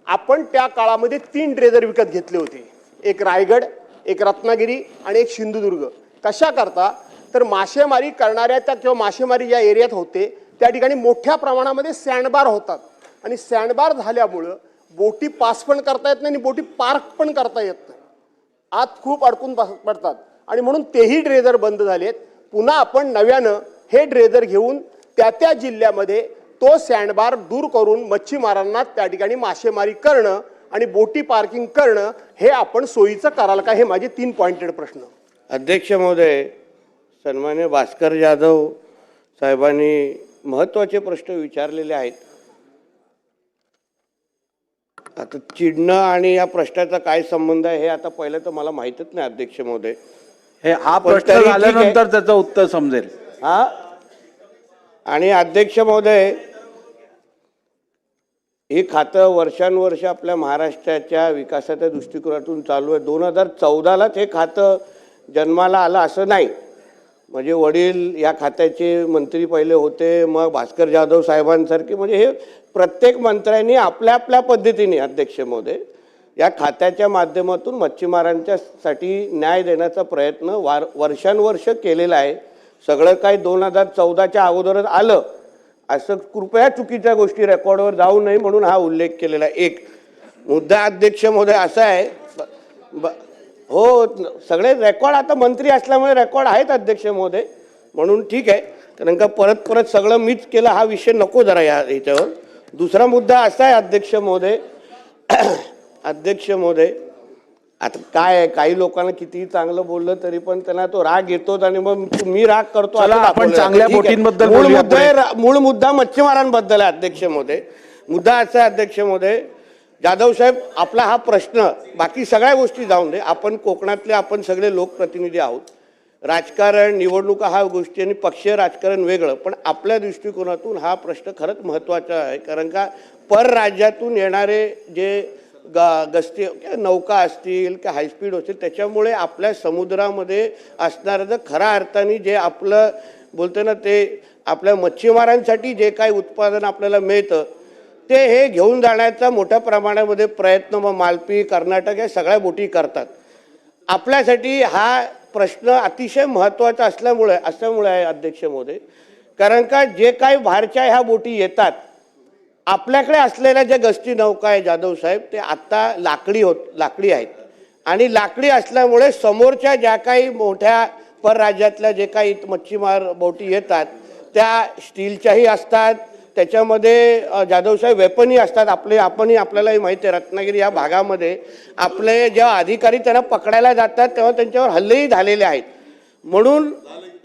आपण त्या काळामध्ये 3 ड्रेजर विकत घेतले होते, एक रायगड, एक रत्नागिरी आणि एक सिंधुदुर्ग. कशा करता तर मासेमारी करणाऱ्या त्या किंवा मासेमारी ज्या एरियात होते त्या ठिकाणी मोठ्या प्रमाणामध्ये सँडबार होतात आणि सँडबार झाल्यामुळं बोटी पास पण करता येत नाही आणि बोटी पार्क पण करता येत नाही, आत खूप अडकून पडतात आणि म्हणून तेही ड्रेजर बंद झालेत. पुन्हा आपण नव्यानं हे ड्रेजर घेऊन त्या जिल्ह्यामध्ये तो सँडबार दूर करून मच्छीमारांना त्या ठिकाणी मासेमारी करणं आणि बोटी पार्किंग करणं हे आपण सोयीचं कराल का, हे माझे 3 पॉइंटेड प्रश्न. अध्यक्ष महोदय, सन्मान्य भास्कर जाधव साहेबांनी महत्त्वाचे प्रश्न विचारलेले आहेत. आता चिडणं आणि या प्रश्नाचा काय संबंध आहे हे आता पहिलं तर मला माहीतच नाही अध्यक्ष महोदय. हा प्रश्न झाल्यानंतर त्याचं उत्तर समजेल. हा, आणि अध्यक्ष महोदय, हे खातं वर्षानुवर्ष आपल्या महाराष्ट्राच्या विकासाच्या दृष्टिकोनातून चालू आहे. 2014लाच हे खातं जन्माला आलं असं नाही. म्हणजे वडील या खात्याचे मंत्री पहिले होते, मग भास्कर जाधव साहेबांसारखे, म्हणजे हे प्रत्येक मंत्र्यांनी आपल्या आपल्या पद्धतीने अध्यक्ष महोदय या खात्याच्या माध्यमातून मच्छीमारांच्यासाठी न्याय देण्याचा प्रयत्न वर्षानुवर्ष केलेला आहे. सगळं काही 2014च्या अगोदरच आलं असं कृपया चुकीच्या गोष्टी रेकॉर्डवर जाऊ नये म्हणून हा उल्लेख केलेला आहे. एक मुद्दा अध्यक्ष महोदय असा आहे, हो सगळे रेकॉर्ड आता मंत्री असल्यामुळे रेकॉर्ड आहेत अध्यक्ष महोदय, म्हणून ठीक आहे, कारण का परत सगळं मीच केलं हा विषय नको जरा याच्यावर. दुसरा मुद्दा असा आहे अध्यक्ष महोदय, अध्यक्ष महोदय आता काय आहे, काही लोकांना कितीही चांगलं बोललं तरी पण त्यांना तो राग येतोच आणि मग मी राग करतो. आपण चांगल्या बोटींबद्दल मूळ मुद्दा मच्छीमारांबद्दल आहे अध्यक्ष महोदय. मुद्दा असा आहे अध्यक्ष महोदय, जाधव साहेब आपला हा प्रश्न, बाकी सगळ्या गोष्टी जाऊन दे, आपण कोकणातले आपण सगळे लोकप्रतिनिधी आहोत. राजकारण, निवडणुका हा गोष्टी आणि पक्षीय राजकारण वेगळं, पण आपल्या दृष्टिकोनातून हा प्रश्न खरंच महत्त्वाचा आहे. कारण का परराज्यातून येणारे जे गस्ती नौका असतील किंवा हायस्पीड असतील त्याच्यामुळे आपल्या समुद्रामध्ये असणारं जर खऱ्या अर्थाने जे आपलं बोलतो ना ते आपल्या मच्छीमारांसाठी जे काही उत्पादन आपल्याला मिळतं ते हे घेऊन जाण्याचा मोठ्या प्रमाणामध्ये प्रयत्न मग मालपी, कर्नाटक या सगळ्या बोटी करतात. आपल्यासाठी हा प्रश्न अतिशय महत्त्वाचा असल्यामुळे आहे अध्यक्ष महोदय, कारण का जे काही बाहेरच्या ह्या बोटी येतात आपल्याकडे असलेल्या ज्या गस्ती नौका आहे जाधव साहेब ते आत्ता लाकडी आहेत आणि लाकडी असल्यामुळे समोरच्या ज्या काही मोठ्या परराज्यातल्या जे काही मच्छीमार बोटी येतात त्या स्टीलच्याही असतात, त्याच्यामध्ये जाधव साहेब वेपनही असतात. आपल्यालाही माहिती आहे रत्नागिरी या भागामध्ये आपले जेव्हा अधिकारी त्यांना पकडायला जातात तेव्हा त्यांच्यावर हल्लेही झालेले आहेत. म्हणून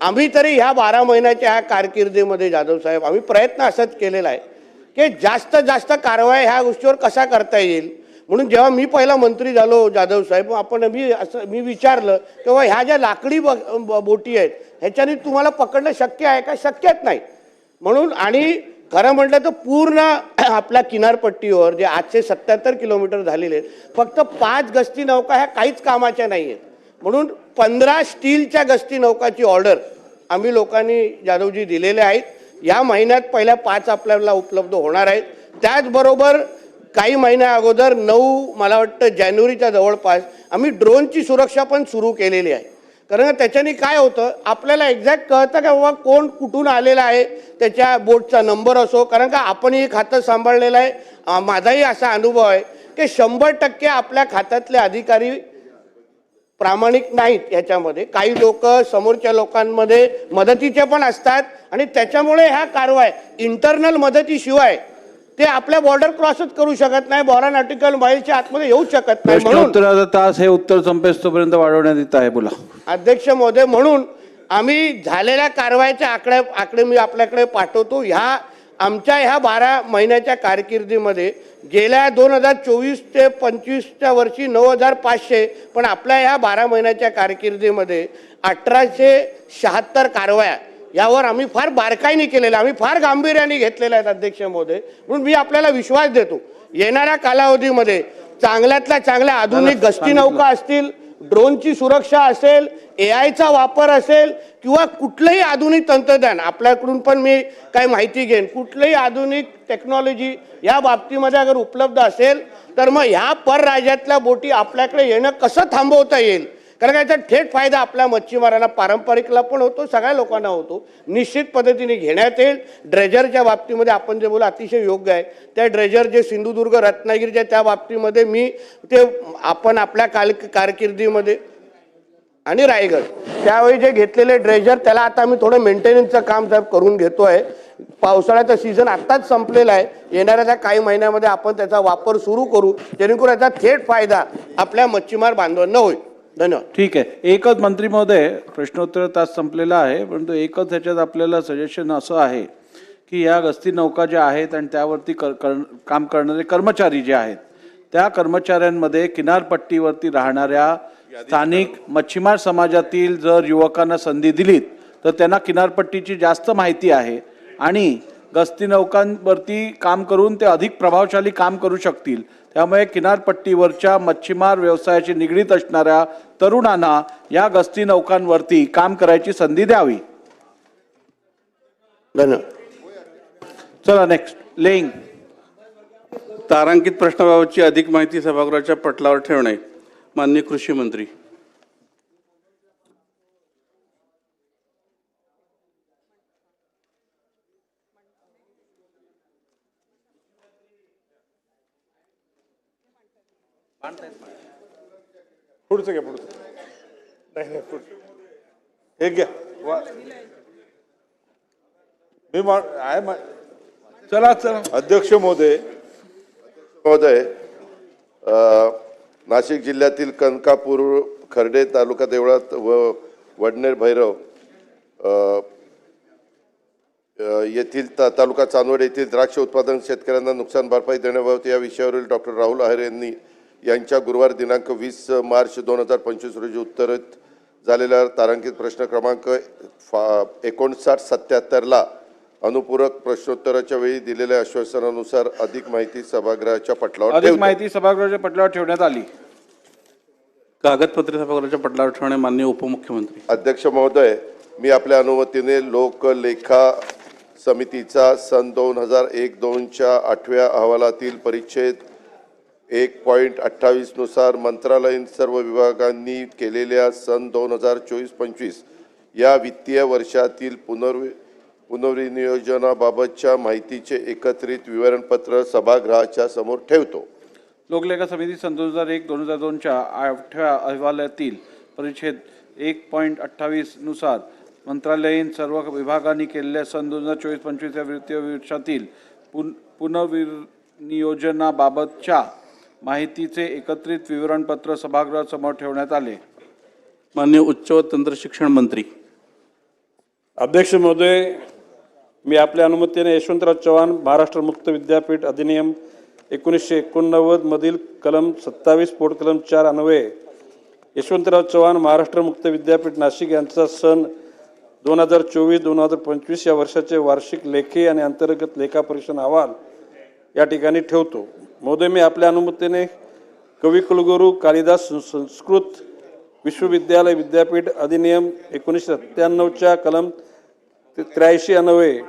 आम्ही तरी ह्या 12 महिन्याच्या ह्या कारकिर्दीमध्ये जाधव साहेब आम्ही प्रयत्न असाच केलेला आहे की जास्त कारवाई ह्या गोष्टीवर कसा करता येईल. म्हणून जेव्हा मी पहिला मंत्री झालो जाधव साहेब मी विचारलं तेव्हा ह्या ज्या लाकडी बोटी आहेत ह्याच्याने तुम्हाला पकडणं शक्य आहे का, शक्यच नाही. म्हणून आणि खरं म्हटलं तर पूर्ण आपल्या किनारपट्टीवर जे 877 किलोमीटर झालेले आहेत फक्त 5 गस्ती नौका ह्या काहीच कामाच्या नाही आहेत. म्हणून 15 स्टीलच्या गस्ती नौकाची ऑर्डर आम्ही लोकांनी जाधवजी दिलेले आहेत. या महिन्यात पहिल्या 5 आपल्याला उपलब्ध होणार आहेत. त्याचबरोबर काही महिन्या अगोदर 9 मला वाटतं जानेवारीच्या जवळपास आम्ही ड्रोनची सुरक्षा पण सुरू केलेली आहे. कारण त्याच्याने काय होतं आपल्याला एक्झॅक्ट कळतं का बाबा कोण कुठून आलेला आहे, त्याच्या बोटचा नंबर असो, कारण का आपणही खातं सांभाळलेलं आहे. माझाही असा अनुभव आहे की 100% आपल्या खात्यातले अधिकारी प्रामाणिक नाहीत. याच्यामध्ये काही लोक समोरच्या लोकांमध्ये मदतीचे पण असतात आणि त्याच्यामुळे ह्या कारवाई इंटरनल मदतीशिवाय ते आपल्या बॉर्डर क्रॉसच करू शकत नाही, बॉर्डर आर्टिकल माईलच्या आतमध्ये येऊ शकत नाही. म्हणून प्रश्नोत्तराचा तास हे उत्तर संपेस्तोपर्यंत वाढवण्यात येत आहे. बोला अध्यक्ष महोदय, म्हणून आम्ही झालेल्या कारवाईचे आकडे मी आपल्याकडे पाठवतो. आमच्या ह्या 12 महिन्याच्या कारकिर्दीमध्ये गेल्या 2024 ते 25च्या वर्षी 9,500, पण आपल्या ह्या 12 महिन्याच्या कारकिर्दीमध्ये 1876 कारवाया यावर आम्ही फार बारकाईने केलेल्या, आम्ही फार गांभीर्याने घेतलेल्या आहेत अध्यक्ष महोदय. म्हणून मी आपल्याला विश्वास देतो येणाऱ्या कालावधीमध्ये चांगल्यातल्या चांगल्या आधुनिक गस्ती नौका असतील, ड्रोनची सुरक्षा असेल, AI चा वापर असेल किंवा कुठलंही आधुनिक तंत्रज्ञान आपल्याकडून पण मी काय माहिती घेईन, कुठलंही आधुनिक टेक्नॉलॉजी या बाबतीमध्ये अगर उपलब्ध असेल तर मग ह्या परराज्यातल्या बोटी आपल्याकडे येणं कसं थांबवता येईल, कारण का याचा थेट फायदा आपल्या मच्छीमारांना पारंपरिकला पण होतो, सगळ्या लोकांना होतो, निश्चित पद्धतीने घेण्यात येईल. ड्रेजरच्या बाबतीमध्ये आपण जे बोला अतिशय योग्य आहे. त्या ड्रेजर जे सिंधुदुर्ग रत्नागिरीच्या त्या बाबतीमध्ये मी ते आपण आपल्या कारकिर्दीमध्ये आणि रायगड त्यावेळी जे घेतलेले ड्रेजर त्याला आता आम्ही थोडं मेंटेनन्सचं काम साहेब करून घेतो आहे. पावसाळ्याचा सीझन आत्ताच संपलेला आहे, येणाऱ्या त्या काही महिन्यामध्ये आपण त्याचा वापर सुरू करू जेणेकरून याचा थेट फायदा आपल्या मच्छीमार बांधवांना होईल. धन्यवाद. ठीक आहे. एकच मंत्री महोदय, प्रश्नोत्तर तास संपलेला आहे, परंतु एकच ह्याच्यात आपल्याला सजेशन असं आहे की या गस्ती नौका ज्या आहेत आणि त्यावरती काम करणारे कर्मचारी जे आहेत त्या कर्मचाऱ्यांमध्ये किनारपट्टीवरती राहणाऱ्या स्थानिक मच्छीमार समाजातील जर युवकांना संधी दिलीत तर त्यांना किनारपट्टीची जास्त माहिती आहे आणि गस्ती नौकांवरती काम करून ते अधिक प्रभावशाली काम करू शकतील. त्यामुळे किनारपट्टीवरच्या मच्छीमार व्यवसायाशी निगडीत असणाऱ्या तरुणांना या गस्ती नौकांवरती काम करायची संधी द्यावी. धन्यवाद. चला नेक्स्ट. लेईंग. तारांकित प्रश्नाबाबतची अधिक माहिती सभागृहाच्या पटलावर ठेवणे. माननीय कृषी मंत्री. पुढचं घ्या, पुढचं नाही हे घ्या. चला अध्यक्ष महोदय, नाशिक जिल्ह्यातील कनकापूर, खर्डे तालुका देवळात व वडनेर भैरव येथील तालुका चांदवड येथील द्राक्ष उत्पादन शेतकऱ्यांना नुकसान भरपाई देण्याबाबत या विषयावरील डॉक्टर राहुल आहेर यांच्या गुरुवार दिनांक 20 मार्च 2025 रोजी उत्तरित झालेल्या तारांकित प्रश्न क्रमांक 5977ला अनुपूरक प्रश्नोत्तराच्या वेळी दिलेल्या आश्वासनानुसार अधिक माहिती सभागृहाच्या पटलावर ठेवण्यात आली. कागदपत्रे सभागृहाच्या पटलावर ठेवणे. माननीय उपमुख्यमंत्री. अध्यक्ष महोदय, मी आपल्या अनुमतीने लोकलेखा समितीचा सन 2001-2च्या 8व्या अहवालातील परिच्छेद 1.28 नुसार मंत्रालयीन सर्व विभागांनी केलेल्या सन 2024-25 या वित्तीय वर्षातील पुनर्विनियोजनाबाबतच्या माहितीचे एकत्रित विवरणपत्र सभागृहाच्या समोर ठेवतो. लोकलेखा समिती सन 2001-2002च्या 8व्या अहवालातील परिच्छेद 1.28 नुसार मंत्रालयीन सर्व विभागांनी केलेल्या सन 2024-25 या वित्तीय वर्षातील पुनर्विनियोजनाबाबतच्या माहितीचे एकत्रित विवरणपत्र सभागृहासमोर ठेवण्यात आले. माननीय उच्च व तंत्र शिक्षण मंत्री. अध्यक्ष महोदय, मी आपल्या अनुमतीने यशवंतराव चव्हाण महाराष्ट्र मुक्त विद्यापीठ अधिनियम 1989 मधील कलम 27 पोट कलम 4 अन्वये यशवंतराव चव्हाण महाराष्ट्र मुक्त विद्यापीठ नाशिक यांचा सन 2024-2025 या वर्षाचे वार्षिक लेखी आणि अंतर्गत लेखापरीक्षण अहवाल या ठिकाणी ठेवतो. महोदय, मी आपल्या अनुमतीने कविकुलगुरू कालिदास संस्कृत विश्वविद्यालय विद्यापीठ अधिनियम 1997च्या कलम 83 अन्वये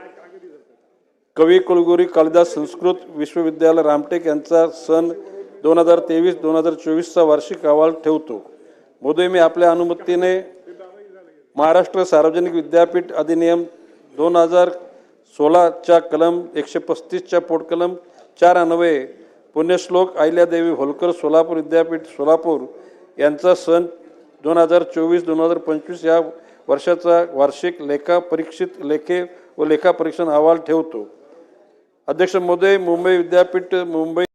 कविकुलगुरू कालिदास संस्कृत विश्वविद्यालय रामटेक यांचा सन 2023-2024चा वार्षिक अहवाल ठेवतो. महोदय, मी आपल्या अनुमतीने महाराष्ट्र सार्वजनिक विद्यापीठ अधिनियम 2016च्या कलम 135च्या पोटकलम 4 अन्वये पुण्यश्लोक अहिल्यादेवी होलकर सोलापूर विद्यापीठ सोलापूर यांचा सन 2024-2025 या वर्षाचा वार्षिक लेखे व लेखापरीक्षण अहवाल ठेवतो. अध्यक्ष महोदय, मुंबई विद्यापीठ मुंबई